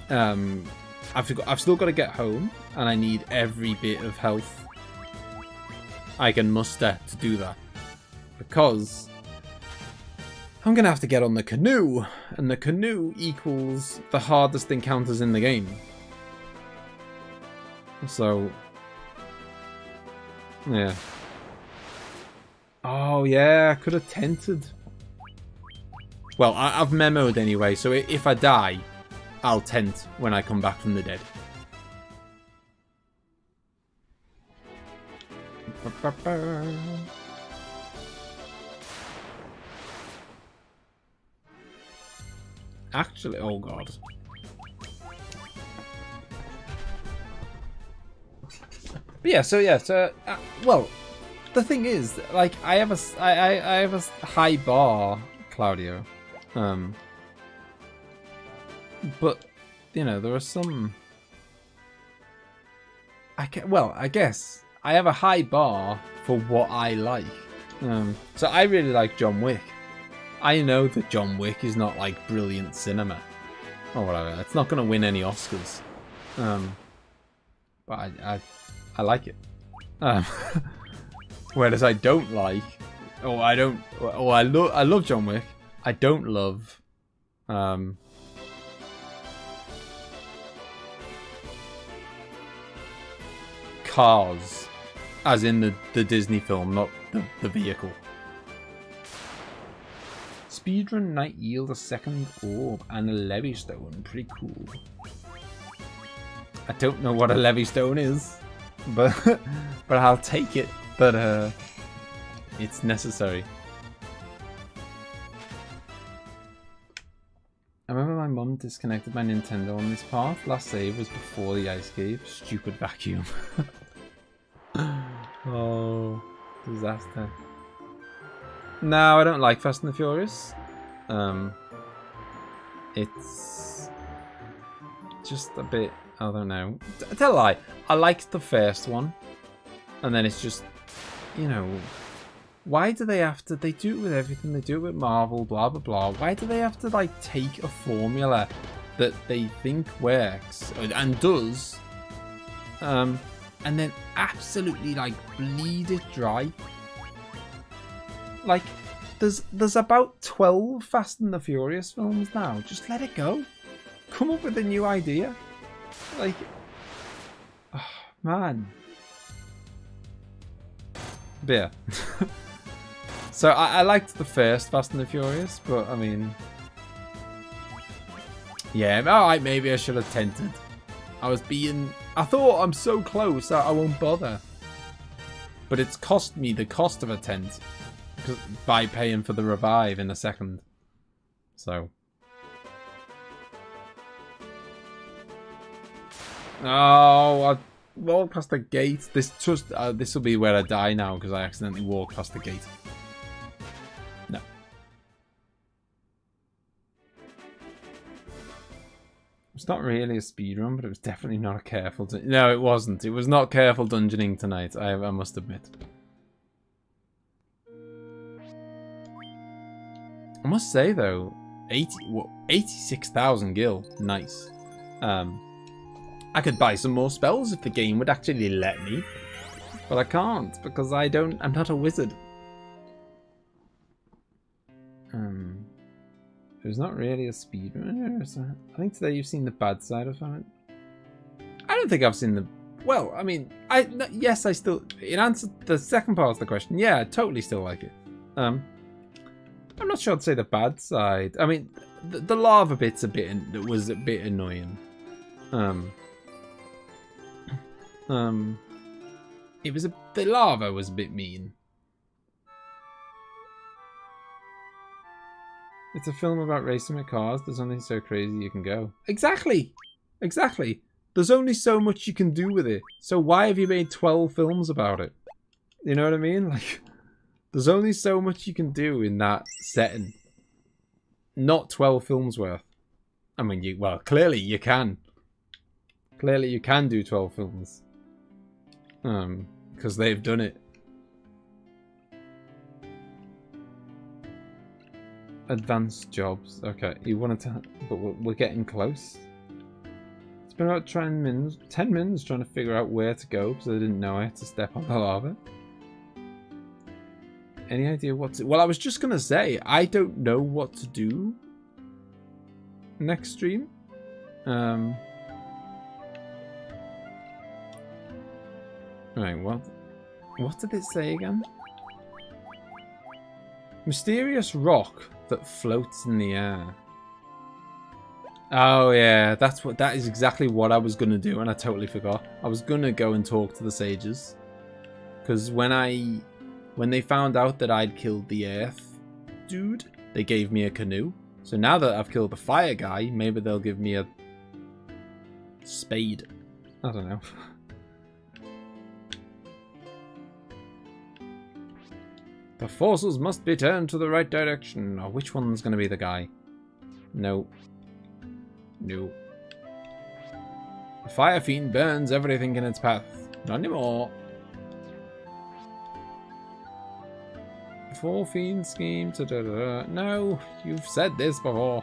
Speaker 1: I've still got to get home and I need every bit of health I can muster to do that. Because I'm gonna have to get on the canoe, and the canoe equals the hardest encounters in the game. So, yeah. Oh yeah, I could have tented. Well, I've memoed anyway, so if I die, I'll tent when I come back from the dead. Actually, oh god. But yeah, so well, the thing is, like, I have a high bar, Claudio, but you know there are some. I guess I have a high bar for what I like. So I really like John Wick. I know that John Wick is not like brilliant cinema or whatever. It's not going to win any Oscars, but I like it. Whereas I don't like, I love John Wick. I don't love, Cars, as in the Disney film, not the vehicle. Speedrun Night yield a second orb and a levy stone. Pretty cool. I don't know what a levy stone is, but I'll take it that it's necessary. I remember my mum disconnected my Nintendo on this path. Last save was before the ice cave. Stupid vacuum. Oh, disaster. No, I don't like Fast and the Furious. It's just a bit, I don't know. Tell a lie, I liked the first one. And then it's just, you know, why do they have to, they do it with everything, they do it with Marvel, blah blah blah. Why do they have to like take a formula that they think works and does, and then absolutely like bleed it dry? Like, there's about 12 Fast and the Furious films now. Just let it go. Come up with a new idea. Like, oh, man. But yeah. So I liked the first Fast and the Furious, but I mean, yeah, alright, maybe I should have tented. I thought I'm so close, I won't bother. But it's cost me the cost of a tent by paying for the revive in a second. So. Oh, I walked past the gate. This will be where I die now because I accidentally walked past the gate. No. It's not really a speedrun, but it was definitely not a careful... No, it wasn't. It was not careful dungeoning tonight, I must admit. I must say though, 86,000 gil, nice. I could buy some more spells if the game would actually let me, but I can't because I'm not a wizard. There's not really a speedrun. I think today you've seen the bad side of it. I don't think I've seen the. Well, I mean, yes, I still. In answer to the second part of the question, yeah, I totally still like it. I'm not sure I'd say the bad side. I mean, the lava bit's was a bit annoying. The lava was a bit mean. It's a film about racing with cars. There's only so crazy you can go. Exactly! Exactly! There's only so much you can do with it. So why have you made 12 films about it? You know what I mean? Like, there's only so much you can do in that setting. Not 12 films worth. I mean, well, clearly you can. Clearly you can do 12 films. Because they've done it. Advanced jobs. Okay, you wanted to, but we're getting close. It's been about 10 minutes trying to figure out where to go because I didn't know I had to step on the lava. Any idea what to... Well, I was just going to say, I don't know what to do next stream. Right, what did it say again? Mysterious rock that floats in the air. Oh yeah, that is exactly what I was gonna do, and I totally forgot. I was gonna go and talk to the sages, because when they found out that I'd killed the earth dude, they gave me a canoe. So now that I've killed the fire guy, maybe they'll give me a spade. I don't know. The forces must be turned to the right direction. Oh, which one's going to be the guy? No. No. The fire fiend burns everything in its path. Not anymore. Four fiend scheme. No, you've said this before.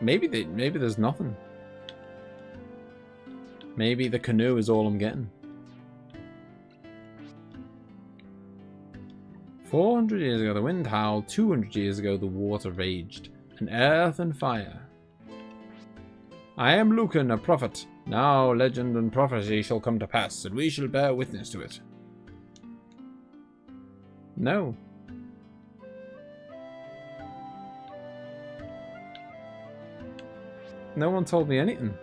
Speaker 1: Maybe there's nothing. Maybe the canoe is all I'm getting. 400 years ago the wind howled, 200 years ago the water raged, and earth and fire. I am Lucan, a prophet. Now legend and prophecy shall come to pass, and we shall bear witness to it. No. No one told me anything.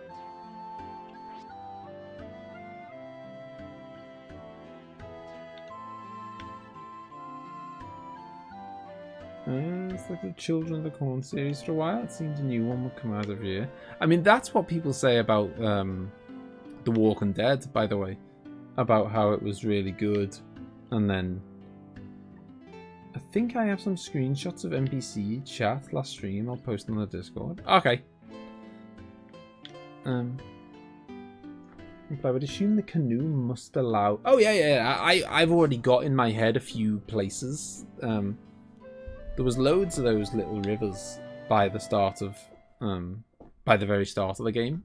Speaker 1: It's like the Children of the Corn series for a while. It seems a new one would come out every year. I mean, that's what people say about The Walking Dead, by the way. About how it was really good. And then... I think I have some screenshots of NPC chat last stream. I'll post them on the Discord. Okay. I would assume the canoe must allow... Oh, yeah. I've already got in my head a few places. There was loads of those little rivers by the start of, by the very start of the game.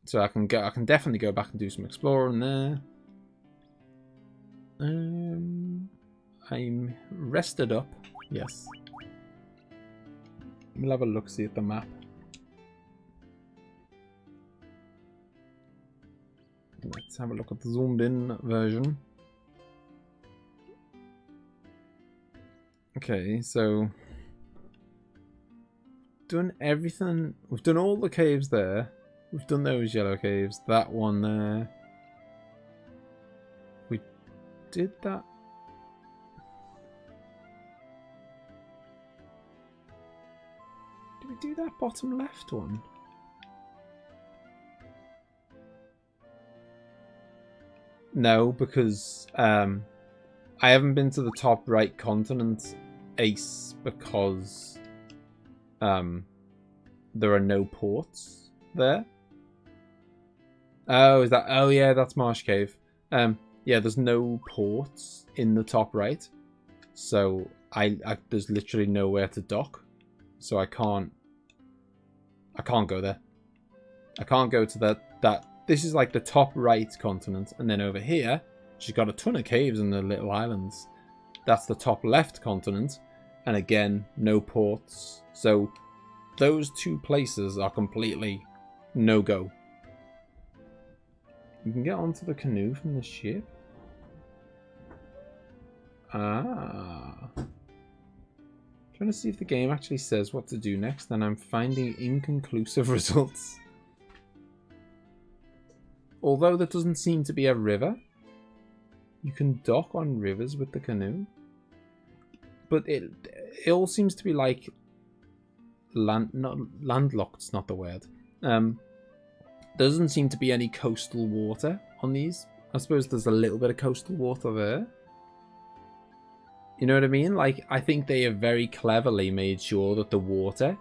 Speaker 1: So I can definitely go back and do some exploring there. I'm rested up. Yes. We'll have a look-see at the map. Let's have a look at the zoomed-in version. Okay, so done everything. We've done all the caves there. We've done those yellow caves. That one there. We did that. Did we do that bottom left one? No, because I haven't been to the top right continent, Ace, because there are no ports there. Oh, is that? Oh, yeah, that's Marsh Cave. Yeah, there's no ports in the top right, so there's literally nowhere to dock, so I can't go there. I can't go to that. This is like the top right continent, and then over here, she's got a ton of caves and the little islands. That's the top left continent, and again, no ports. So those two places are completely no-go. You can get onto the canoe from the ship. Ah. Trying to see if the game actually says what to do next, and I'm finding inconclusive results. Although there doesn't seem to be a river, you can dock on rivers with the canoe. But it all seems to be like landlocked, not the word. Doesn't seem to be any coastal water on these. I suppose there's a little bit of coastal water there. You know what I mean? Like, I think they have very cleverly made sure that the water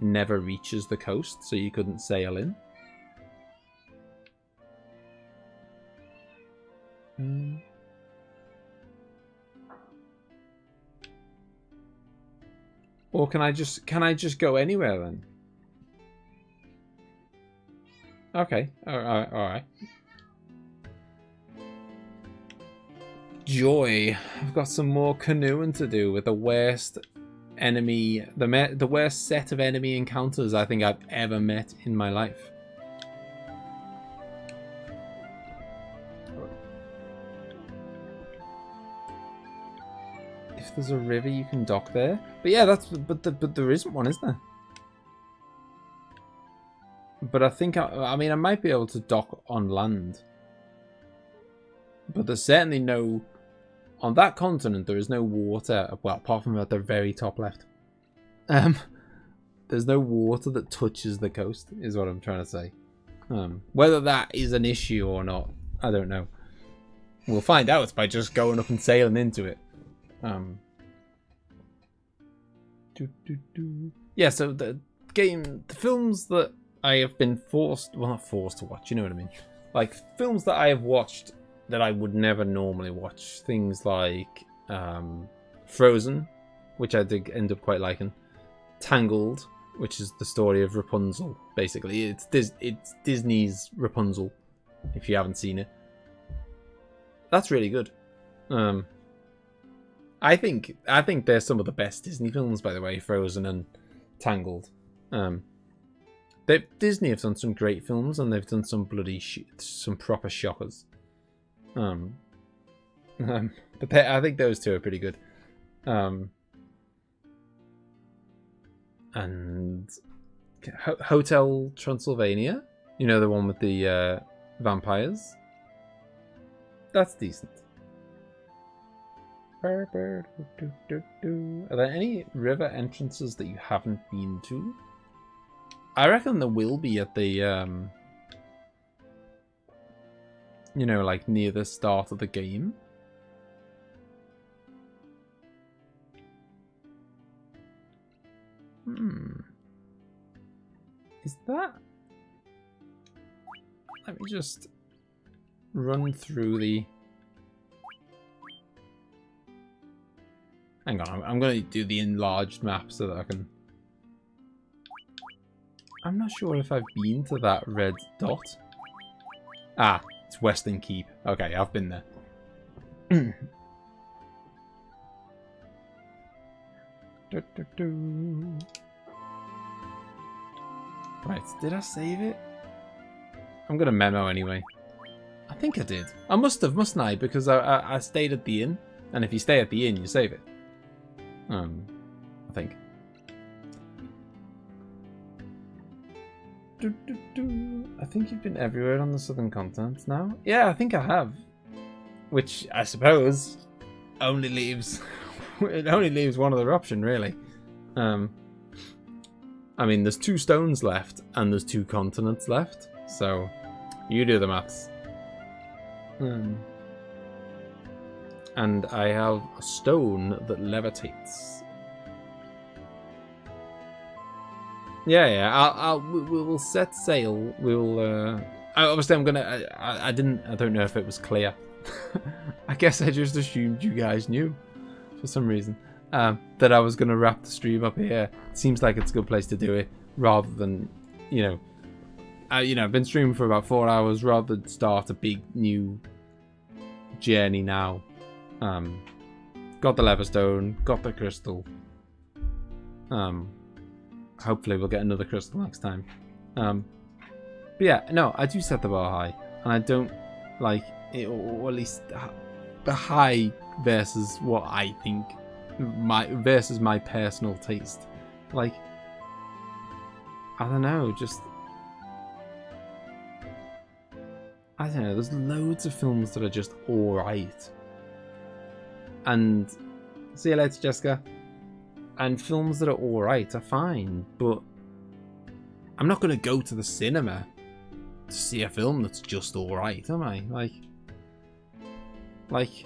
Speaker 1: never reaches the coast, so you couldn't sail in. Or can I just go anywhere then? Okay, alright. Joy. I've got some more canoeing to do with the worst enemy, the worst set of enemy encounters I think I've ever met in my life. If there's a river, you can dock there. But yeah, but there isn't one, is there? But I think I mean I might be able to dock on land. But there's certainly no, on that continent there is no water, well, apart from at the very top left. There's no water that touches the coast, is what I'm trying to say. Whether that is an issue or not, I don't know. We'll find out by just going up and sailing into it. Yeah, so the films that I have been forced, well, not forced to watch, you know what I mean? Like, films that I have watched that I would never normally watch. Things like Frozen, which I did end up quite liking. Tangled, which is the story of Rapunzel, basically. It's Disney's Rapunzel, if you haven't seen it. That's really good. I think they're some of the best Disney films, by the way, Frozen and Tangled. Disney have done some great films, and they've done some some proper shockers. But I think those two are pretty good. And Hotel Transylvania, you know, the one with the vampires. That's decent. Are there any river entrances that you haven't been to? I reckon there will be at the, you know, like near the start of the game. Is that? Let me just run through the... Hang on, I'm going to do the enlarged map so that I can... I'm not sure if I've been to that red dot. Ah, it's Western Keep. Okay, I've been there. Right, did I save it? I'm going to memo anyway. I think I did. I must have, mustn't I? Because I stayed at the inn. And if you stay at the inn, you save it. I think. I think you've been everywhere on the southern continent now. Yeah, I think I have. Which, I suppose, only leaves... it only leaves one other option, really. I mean, there's 2 stones left, and there's 2 continents left. So, you do the maths. And I have a stone that levitates. Yeah, we will set sail. We'll obviously I'm gonna. I don't know if it was clear. I guess I just assumed you guys knew for some reason that I was gonna wrap the stream up here. It seems like it's a good place to do it rather than, you know, I've been streaming for about 4 hours rather than start a big new journey now. Got the Leverstone, got the crystal. Hopefully we'll get another crystal next time. But yeah, no, I do set the bar high, and I don't like it, or at least the high versus what I think, versus my personal taste. Like, I don't know, just I don't know. There's loads of films that are just alright, and see you later, Jessica. And films that are alright are fine, but I'm not going to go to the cinema to see a film that's just alright, am I? Like,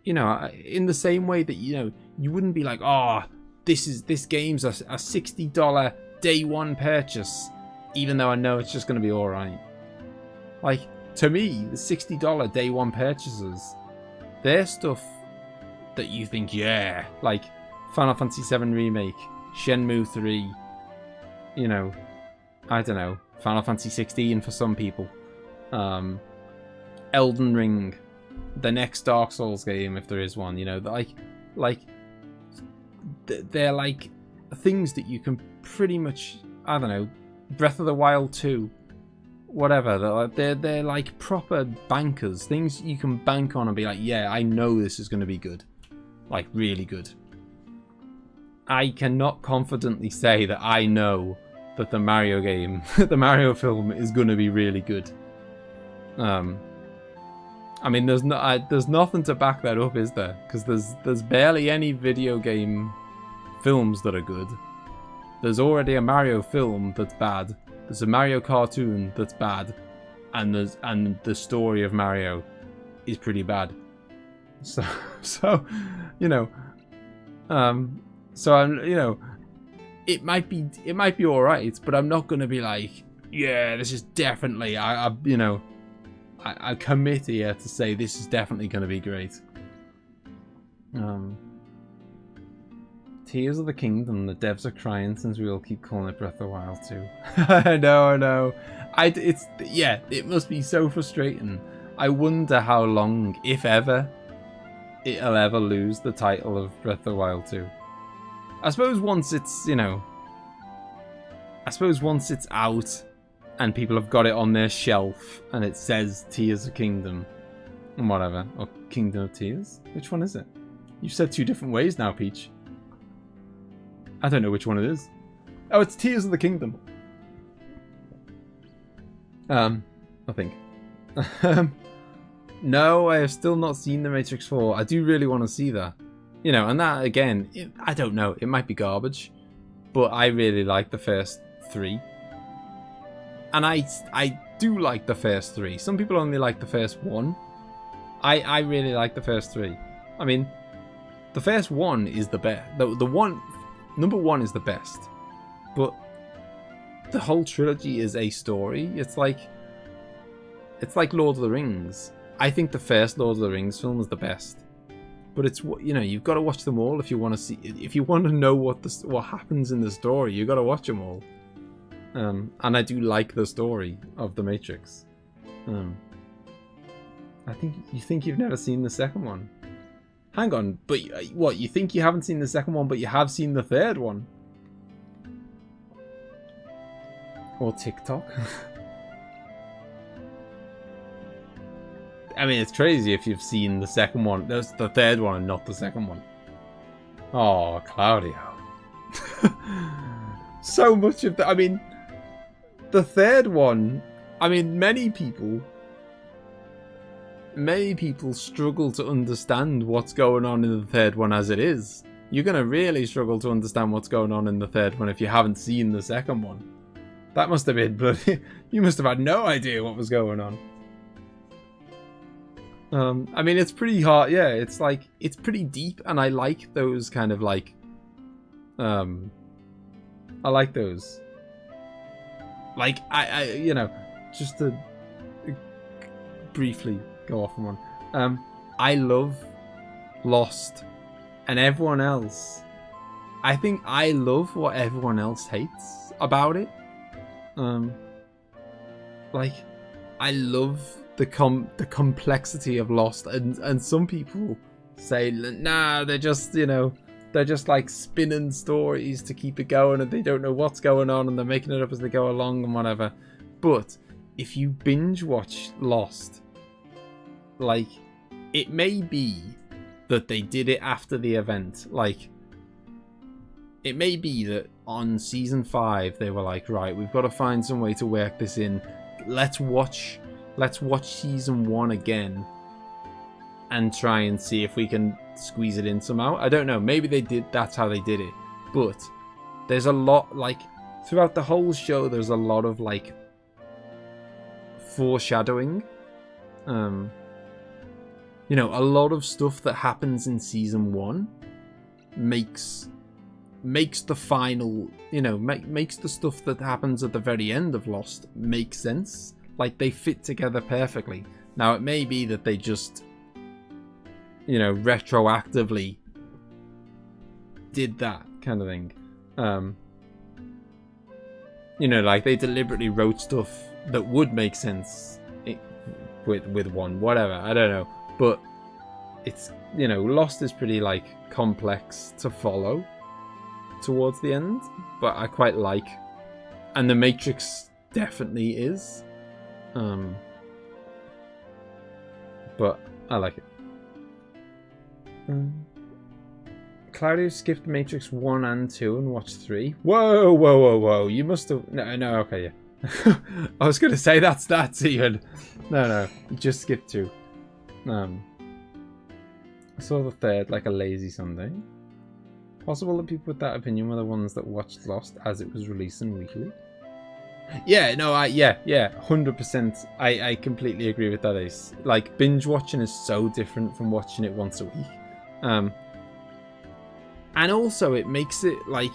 Speaker 1: you know, in the same way that, you know, you wouldn't be like, oh, this game's a $60 day one purchase, even though I know it's just going to be alright. Like, to me, the $60 day one purchases, they're stuff that you think, yeah, like Final Fantasy VII Remake, Shenmue 3, you know, I don't know, Final Fantasy 16 for some people, Elden Ring, the next Dark Souls game if there is one, you know, like they're like things that you can pretty much, I don't know, Breath of the Wild 2, whatever, they're like proper bankers, things you can bank on and be like, yeah, I know this is going to be good. Like, really good. I cannot confidently say that I know that the Mario game, the Mario film, is going to be really good. I mean, there's nothing to back that up, is there? Because there's barely any video game films that are good. There's already a Mario film that's bad. There's a Mario cartoon that's bad, and the story of Mario is pretty bad. So, you know, so I'm, you know, it might be all right, but I'm not gonna be like, yeah, this is definitely, you know, I commit here to say this is definitely gonna be great. Tears of the Kingdom, the devs are crying since we all keep calling it Breath of the Wild 2. I know. Yeah, it must be so frustrating. I wonder how long, if ever, it'll ever lose the title of Breath of the Wild 2. I suppose once it's, you know, once it's out and people have got it on their shelf and it says Tears of Kingdom and whatever, or Kingdom of Tears. Which one is it? You've said two different ways now, Peach. I don't know which one it is. Oh, it's Tears of the Kingdom. I think. No, I have still not seen The Matrix 4. I do really want to see that. You know, and that, again, I don't know. It might be garbage. But I really like the first 3. And I do like the first 3. Some people only like the first 1. I really like the first 3. I mean, the first 1 is the best. Number 1 is the best. But the whole trilogy is a story. It's like Lord of the Rings. I think the first Lord of the Rings film is the best, but it's, you know, you've got to watch them all if you want to see. If you want to know what happens in the story, you've got to watch them all. And I do like the story of The Matrix. I think you've never seen the second one. Hang on, but what? You think you haven't seen the second one, but you have seen the third one? Or TikTok? I mean, it's crazy if you've seen the second one. There's the third one and not the second one. Oh, Claudio. So much of I mean, the third one, I mean, many people struggle to understand what's going on in the third one as it is. You're going to really struggle to understand what's going on in the third one if you haven't seen the second one. That must have been bloody... You must have had no idea what was going on. I mean, it's pretty hard. Yeah, it's like, it's pretty deep, and I like those kind of like, I like those. Like, you know, just to briefly go off on one. I love Lost, and everyone else. I think I love what everyone else hates about it. Like, I love the complexity of Lost, and some people say, nah, they're just, you know, they're just like spinning stories to keep it going, and they don't know what's going on, and they're making it up as they go along and whatever. But if you binge watch Lost, like, it may be that they did it after the event. Like, it may be that on season 5 they were like, right, we've got to find some way to work this in. Let's watch season 1 again and try and see if we can squeeze it in somehow. I don't know. Maybe they did. That's how they did it. But there's a lot, like, throughout the whole show, there's a lot of, like, foreshadowing. You know, a lot of stuff that happens in season 1 makes the final, you know, makes the stuff that happens at the very end of Lost make sense. Like, they fit together perfectly. Now, it may be that they just, you know, retroactively did that kind of thing. You know, like, they deliberately wrote stuff that would make sense with one, whatever, I don't know. But it's, you know, Lost is pretty, like, complex to follow towards the end, but I quite like, and The Matrix definitely is, but I like it. Claudio skipped Matrix 1 and 2 and watched 3. Whoa, you must have, no, okay, yeah. I was gonna say that's even, no, you just skipped 2. I saw the third like a lazy Sunday. Possible that people with that opinion were the ones that watched Lost as it was releasing weekly. Yeah, no, yeah, 100%. I completely agree with that, Ace. Like, binge watching is so different from watching it once a week. And also it makes it like,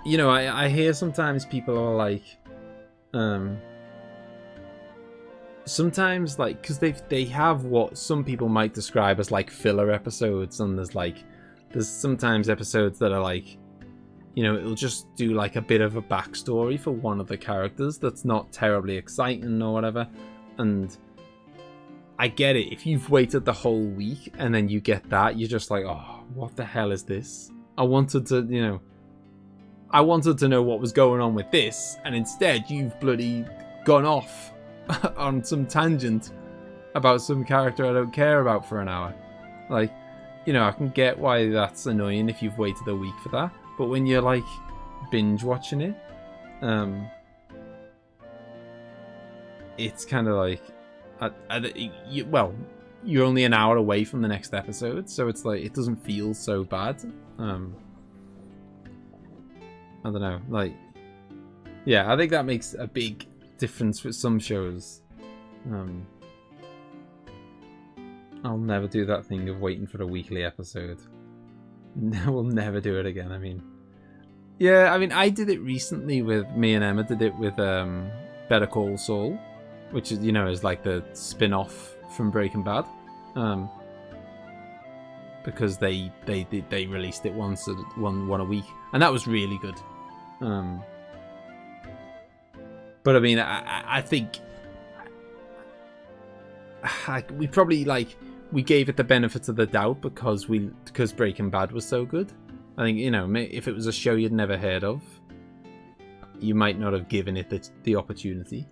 Speaker 1: you know, I hear sometimes people are like, sometimes, like, because they have what some people might describe as like filler episodes, and there's sometimes episodes that are like, you know, it'll just do like a bit of a backstory for one of the characters that's not terribly exciting or whatever. And I get it, if you've waited the whole week and then you get that, you're just like, oh, what the hell is this? I wanted to know what was going on with this, and instead you've bloody gone off on some tangent about some character I don't care about for an hour. Like, you know, I can get why that's annoying if you've waited a week for that, but when you're like binge watching it, it's kind of like, well, you're only an hour away from the next episode, so it's like, it doesn't feel so bad. I don't know, like, yeah, I think that makes a big difference with some shows. I'll never do that thing of waiting for a weekly episode. We'll never do it again. I mean, yeah, I mean, I did it recently with, me and Emma did it with Better Call Saul, which is, you know, is like the spin-off from Breaking Bad, because they released it one a week, and that was really good. But I mean, I think we probably, like, we gave it the benefit of the doubt because Breaking Bad was so good. I think, you know, if it was a show you'd never heard of, you might not have given it the opportunity.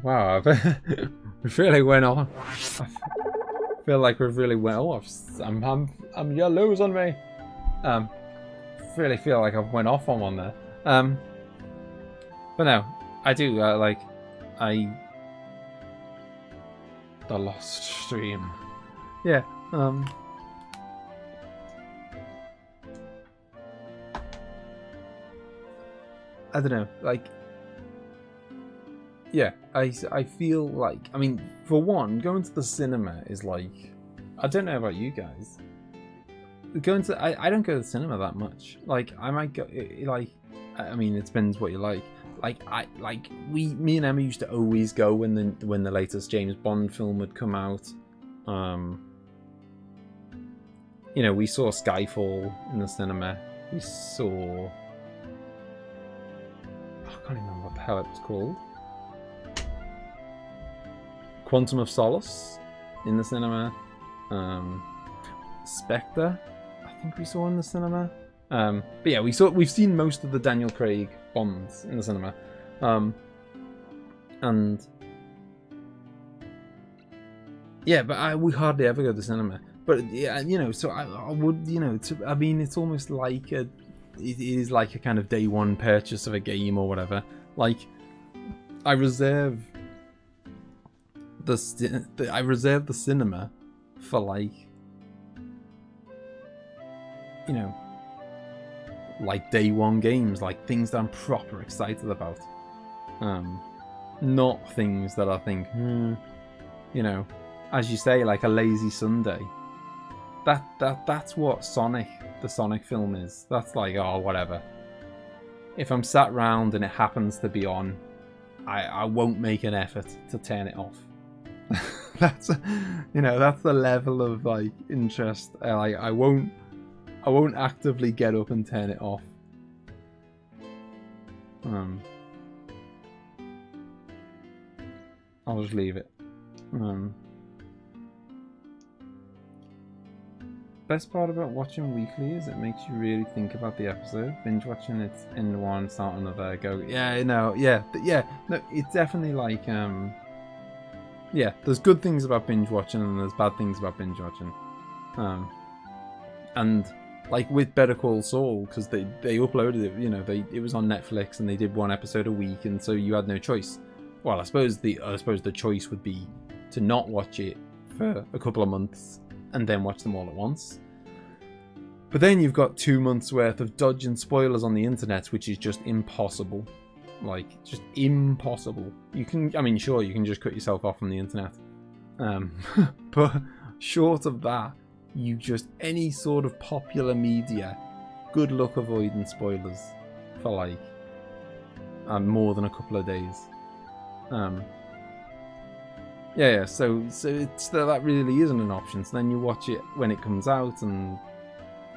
Speaker 1: Wow, we really went on. I feel like we've really went off. You're losing me. Really feel like I've went off on one there. But no, I do like the Lost stream. Yeah. I don't know, like, yeah, I feel like, I mean, for one, going to the cinema is like, I don't know about you guys, going to I don't go to the cinema that much. Like I might go like I mean it depends what you like. Me and Emma used to always go when the latest James Bond film would come out. You know, we saw Skyfall in the cinema. We saw I can't remember what the hell it was called. Quantum of Solace in the cinema. Spectre, I think we saw in the cinema. But yeah, we've seen most of the Daniel Craig Bonds in the cinema. And yeah, but we hardly ever go to the cinema. But yeah, you know, so I would, you know, I mean, it's almost like it is like a kind of day one purchase of a game or whatever. Like, I reserve the cinema for like, you know, like day one games, like things that I'm proper excited about. Not things that I think, you know, as you say, like a lazy Sunday. That's what the Sonic film is. That's like, oh, whatever. If I'm sat round and it happens to be on, I won't make an effort to turn it off. That's, you know, that's the level of like interest. Like I won't actively get up and turn it off. I'll just leave it. Best part about watching weekly is it makes you really think about the episode. Binge watching it in one, start another, go. Yeah, no, yeah, no, it's definitely like yeah. There's good things about binge watching and there's bad things about binge watching. And like with Better Call Saul, because they uploaded it, you know, it was on Netflix and they did one episode a week, and so you had no choice. Well, I suppose the choice would be to not watch it for a couple of months and then watch them all at once. But then you've got 2 months worth of dodging spoilers on the internet, which is just impossible. Like, just impossible. You can, I mean, sure, you can just cut yourself off from the internet. But short of that, you just, any sort of popular media, good luck avoiding spoilers for like more than a couple of days. Yeah, so it's that really isn't an option. So then you watch it when it comes out, and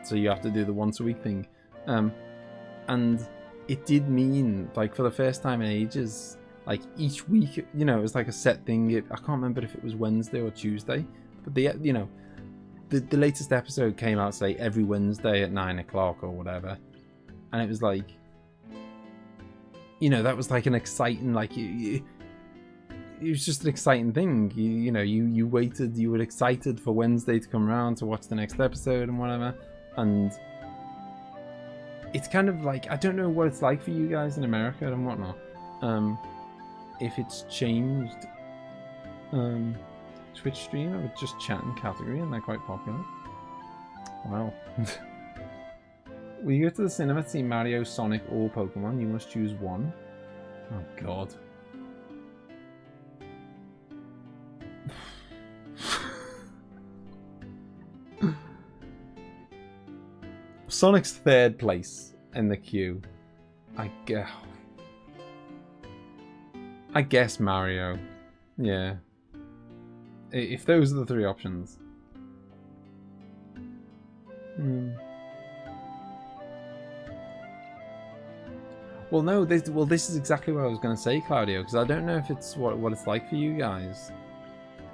Speaker 1: so you have to do the once a week thing. And it did mean, like, for the first time in ages, like each week, you know, it was like a set thing. I can't remember if it was Wednesday or Tuesday, but the latest episode came out, say, every Wednesday at 9 o'clock or whatever, and it was like, you know, that was like an exciting, like, it was just an exciting thing. You waited, you were excited for Wednesday to come around to watch the next episode and whatever. And it's kind of like, I don't know what it's like for you guys in America and whatnot. If it's changed. Twitch stream, I would just chat in category and they're quite popular. Wow. Will you go to the cinema to see Mario, Sonic, or Pokemon? You must choose one. Oh god. Sonic's third place in the queue. I guess Mario. Yeah. If those are the three options. Well, no. This is exactly what I was going to say, Claudio, because I don't know if it's what it's like for you guys.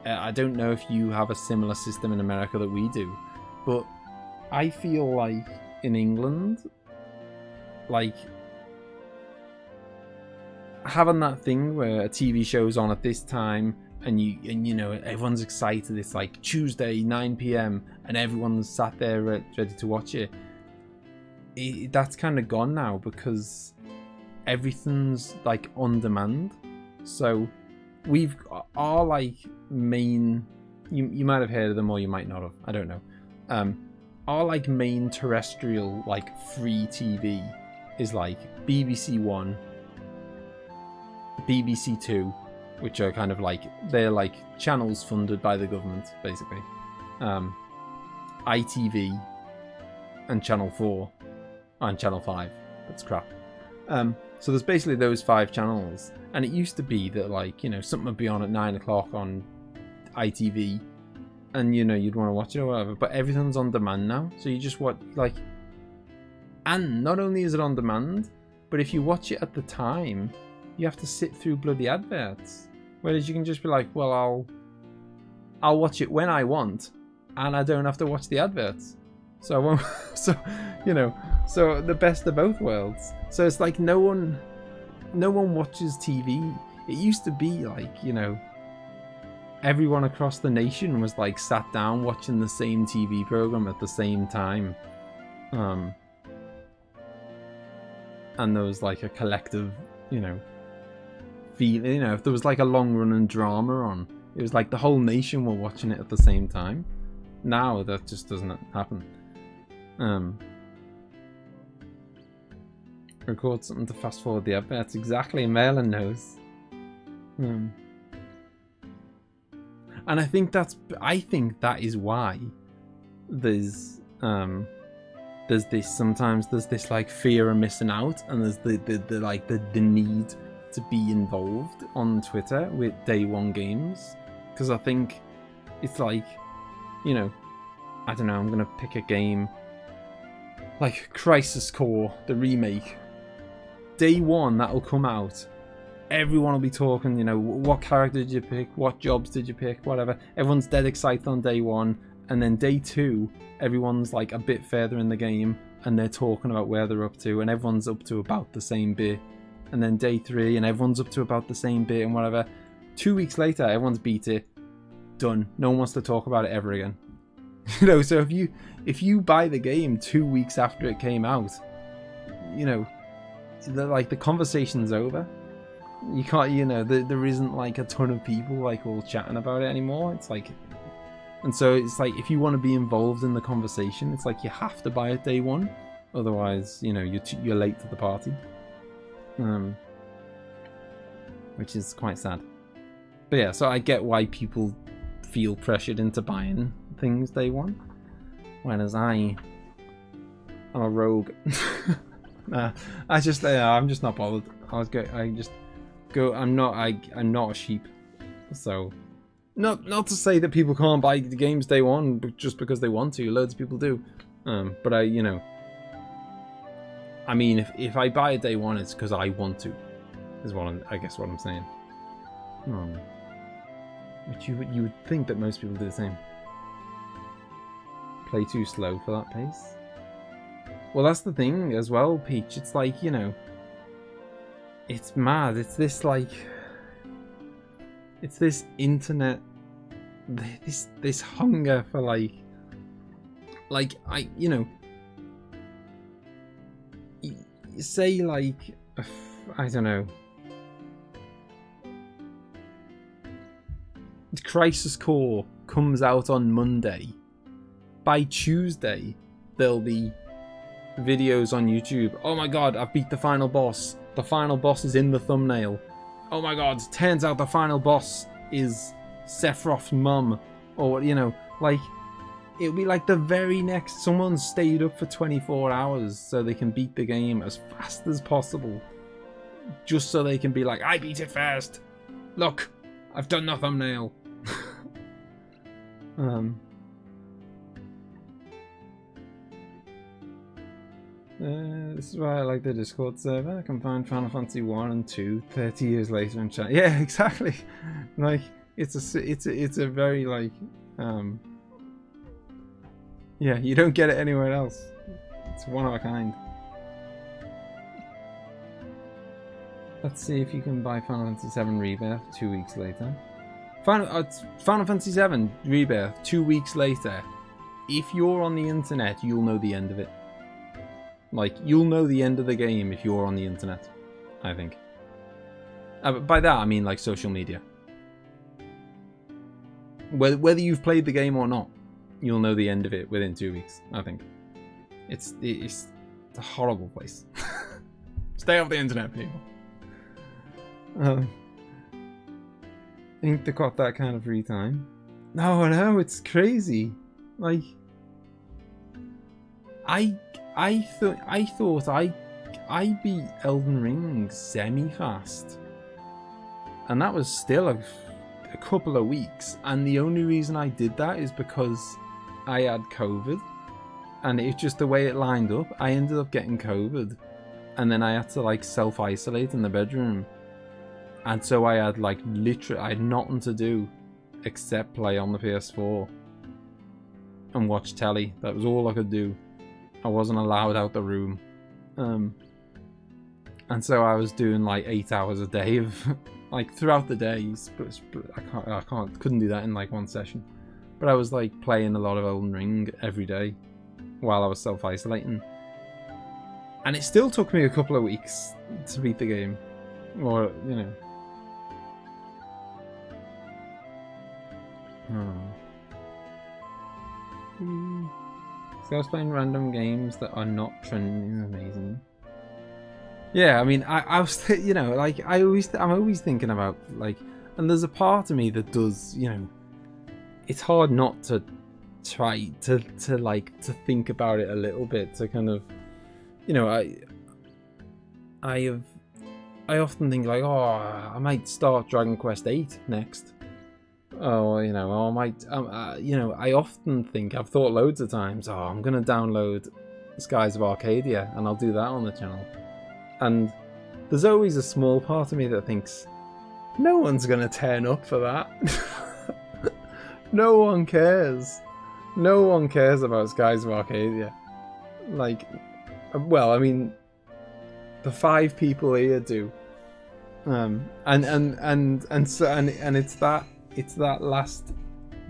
Speaker 1: I don't know if you have a similar system in America that we do, but I feel like in England, like, having that thing where a TV show's on at this time and you know everyone's excited, it's like Tuesday 9 p.m. and everyone's sat there ready to watch it. That's kind of gone now because everything's like on demand. So we've our like main, you might have heard of them or you might not have, I don't know. Our like main terrestrial like free TV is like BBC One, BBC Two, which are kind of like, they're like channels funded by the government basically. ITV, and Channel 4 and Channel 5. That's crap. So there's basically those 5 channels, and it used to be that, like, you know, something would be on at 9 o'clock on ITV, and, you know, you'd want to watch it or whatever, but everything's on demand now, so you just watch, like, and not only is it on demand, but if you watch it at the time, you have to sit through bloody adverts, whereas you can just be like, well, I'll watch it when I want, and I don't have to watch the adverts, so I won't, so, you know, so the best of both worlds. So it's like no one watches TV. It used to be like, you know, everyone across the nation was like sat down watching the same TV program at the same time. And there was like a collective, you know, feel, you know, if there was like a long running drama on, it was like the whole nation were watching it at the same time. Now that just doesn't happen. Record something to fast forward the adverts. Exactly, Malin knows. And I think that is why there's this like fear of missing out, and there's the need to be involved on Twitter with day one games, because I think it's like, you know, I don't know, I'm gonna pick a game like Crisis Core, the remake. Day one, that'll come out. Everyone will be talking, you know, what character did you pick? What jobs did you pick? Whatever. Everyone's dead excited on day one. And then day two, everyone's like a bit further in the game and they're talking about where they're up to, and everyone's up to about the same bit. And then day three, and everyone's up to about the same bit and whatever. 2 weeks later, everyone's beat it. Done. No one wants to talk about it ever again. You know, so if you buy the game 2 weeks after it came out, you know, the conversation's over. You can't, you know, there isn't like a ton of people like all chatting about it anymore. It's like, and so it's like, if you want to be involved in the conversation, it's like you have to buy it day one, otherwise, you know, you're late to the party. Which is quite sad. But yeah, so I get why people feel pressured into buying things day one, whereas I'm a rogue. I'm just not bothered. I'm not a sheep. So not to say that people can't buy the games day one just because they want to. Loads of people do. But I mean, if I buy it day one, it's because I want to, is what I'm saying. Which you would think that most people do the same. Play too slow for that pace. Well, that's the thing as well, Peach. It's like, you know, it's mad. It's this like, it's this internet, this hunger for like you know, say like, I don't know, Crisis Core comes out on Monday. By Tuesday, there'll be videos on YouTube. Oh my god, I've beat the final boss. The final boss is in the thumbnail. Oh my god, turns out the final boss is Sephiroth's mum. Or, you know, like, it'll be like the very next, someone stayed up for 24 hours so they can beat the game as fast as possible. Just so they can be like, I beat it first. Look, I've done the thumbnail. This is why I like the Discord server. I can find Final Fantasy 1 and 2 30 years later in chat. Yeah, exactly. Like, it's a very like yeah, you don't get it anywhere else. It's one of a kind. Let's see if you can buy Final Fantasy 7 Rebirth 2 weeks later. Final Fantasy 7 Rebirth 2 weeks later. If you're on the internet, you'll know the end of it. Like, you'll know the end of the game if you're on the internet, I think. By that, I mean, like, social media. Whether you've played the game or not, you'll know the end of it within 2 weeks, I think. It's a horrible place. Stay off the internet, people. I think they got that kind of free time. No, it's crazy. Like, I thought I beat Elden Ring semi-fast, and that was still a couple of weeks, and the only reason I did that is because I had COVID, and it's just the way it lined up. I ended up getting COVID, and then I had to like self-isolate in the bedroom, and so I had like literally I had nothing to do except play on the PS4 and watch telly. That was all I could do. I wasn't allowed out the room, and so I was doing like 8 hours a day of like throughout the days. But couldn't do that in like one session. But I was like playing a lot of Elden Ring every day while I was self-isolating, and it still took me a couple of weeks to beat the game, or you know. So I was playing random games that are not trending. Amazing. Yeah, I mean, I was, you know, like I'm always thinking about like, and there's a part of me that does, you know, it's hard not to try to think about it a little bit, to kind of, you know, I often think like, oh, I might start Dragon Quest VIII next. Oh, you know, or I might, you know, I often think, I've thought loads of times, oh, I'm going to download Skies of Arcadia and I'll do that on the channel. And there's always a small part of me that thinks, no one's going to turn up for that. No one cares. No one cares about Skies of Arcadia. Like, well, I mean, the 5 people here do. And it's that last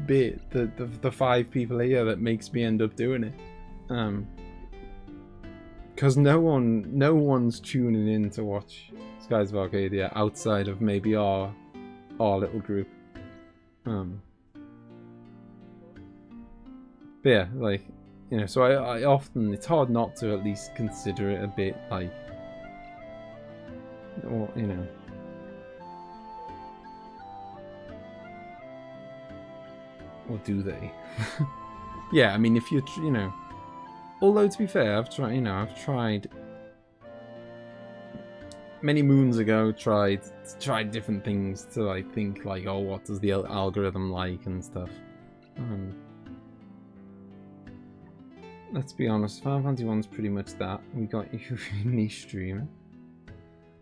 Speaker 1: bit, the 5 people here, that makes me end up doing it. Because no one's tuning in to watch Skies of Arcadia outside of maybe our little group. But yeah, like, you know, so I often, it's hard not to at least consider it a bit, like, or, you know. Or do they? Yeah, I mean, if you know, although to be fair, I've tried many moons ago, tried different things to like think like, oh, what does the algorithm like and stuff. Let's be honest, Final Fantasy 1's pretty much that. We got you niche streamer.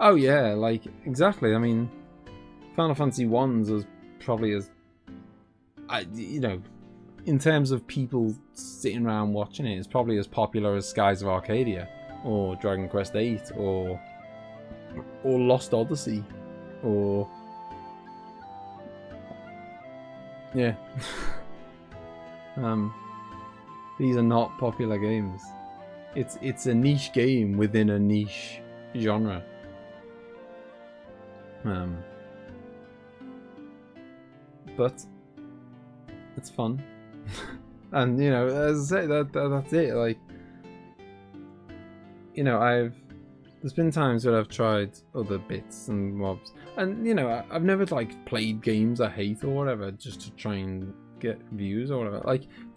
Speaker 1: Oh yeah, like exactly. I mean, Final Fantasy 1's as probably as, you know, in terms of people sitting around watching it, it's probably as popular as Skies of Arcadia, or Dragon Quest VIII, or Lost Odyssey, or yeah. These are not popular games. It's a niche game within a niche genre. But it's fun. And you know, as I say, that's it. Like, you know, there's been times where I've tried other bits and mobs, and you know, I've never like played games I hate or whatever just to try and get views or whatever.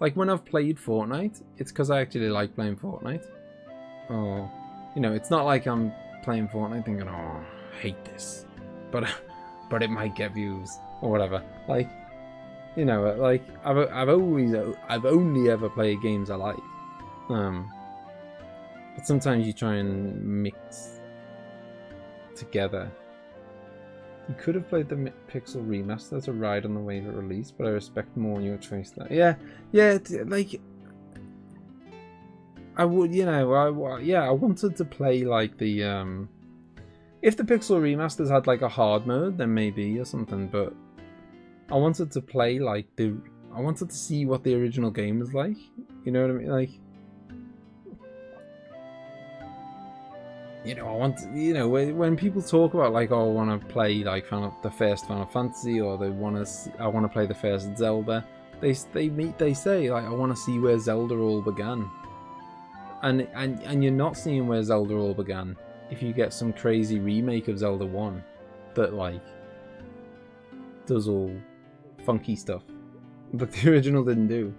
Speaker 1: Like when I've played Fortnite, it's because I actually like playing Fortnite. Or, you know, it's not like I'm playing Fortnite thinking, oh, I hate this, but it might get views or whatever. Like, you know, like I've only ever played games I like. But sometimes you try and mix together. You could have played the Pixel remaster as a ride on the wave at release, but I respect more your choice there. Yeah, like I would, you know, I wanted to play like the if the Pixel remasters had like a hard mode, then maybe or something. But I wanted to play like I wanted to see what the original game was like. You know what I mean? Like, you know, I want to, you know, when people talk about like, oh, I want to play like the first Final Fantasy, or I want to play the first Zelda, they say like, I want to see where Zelda all began, and you're not seeing where Zelda all began if you get some crazy remake of Zelda 1 that like does all funky stuff that the original didn't do.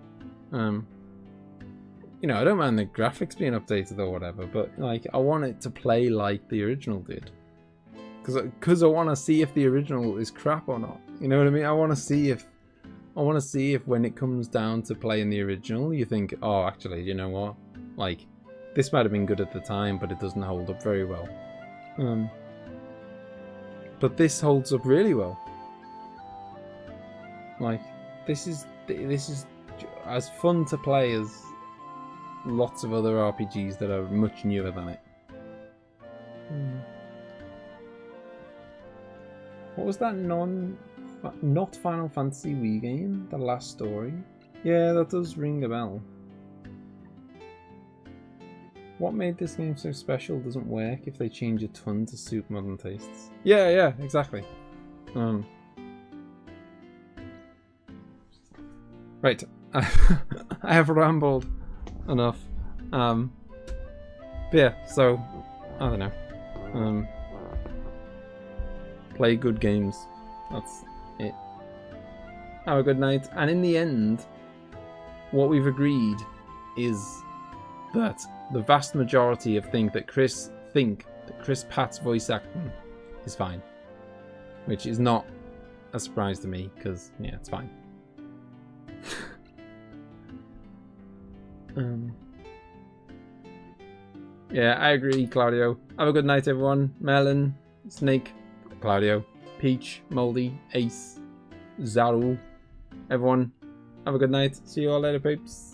Speaker 1: You you know, I don't mind the graphics being updated or whatever, but like I want it to play like the original did, because I want to see if the original is crap or not. You know what I mean? I want to see if when it comes down to playing the original, you think, oh, actually, you know what? Like, this might have been good at the time, but it doesn't hold up very well. But this holds up really well. Like, this is as fun to play as lots of other RPGs that are much newer than it. What was that not Final Fantasy Wii game? The Last Story? Yeah, that does ring a bell. What made this game so special doesn't work if they change a ton to suit modern tastes. Yeah, exactly. Right, I have rambled enough. But yeah, so I don't know. Play good games. That's it. Have a good night. And in the end, what we've agreed is that the vast majority of think that Chris Pratt's voice acting is fine, which is not a surprise to me because yeah, it's fine. Yeah, I agree, Claudio. Have a good night, everyone. Malin, Snake, Claudio, Peach, Moldy, Ace, Zaru. Everyone, have a good night. See you all later, peeps.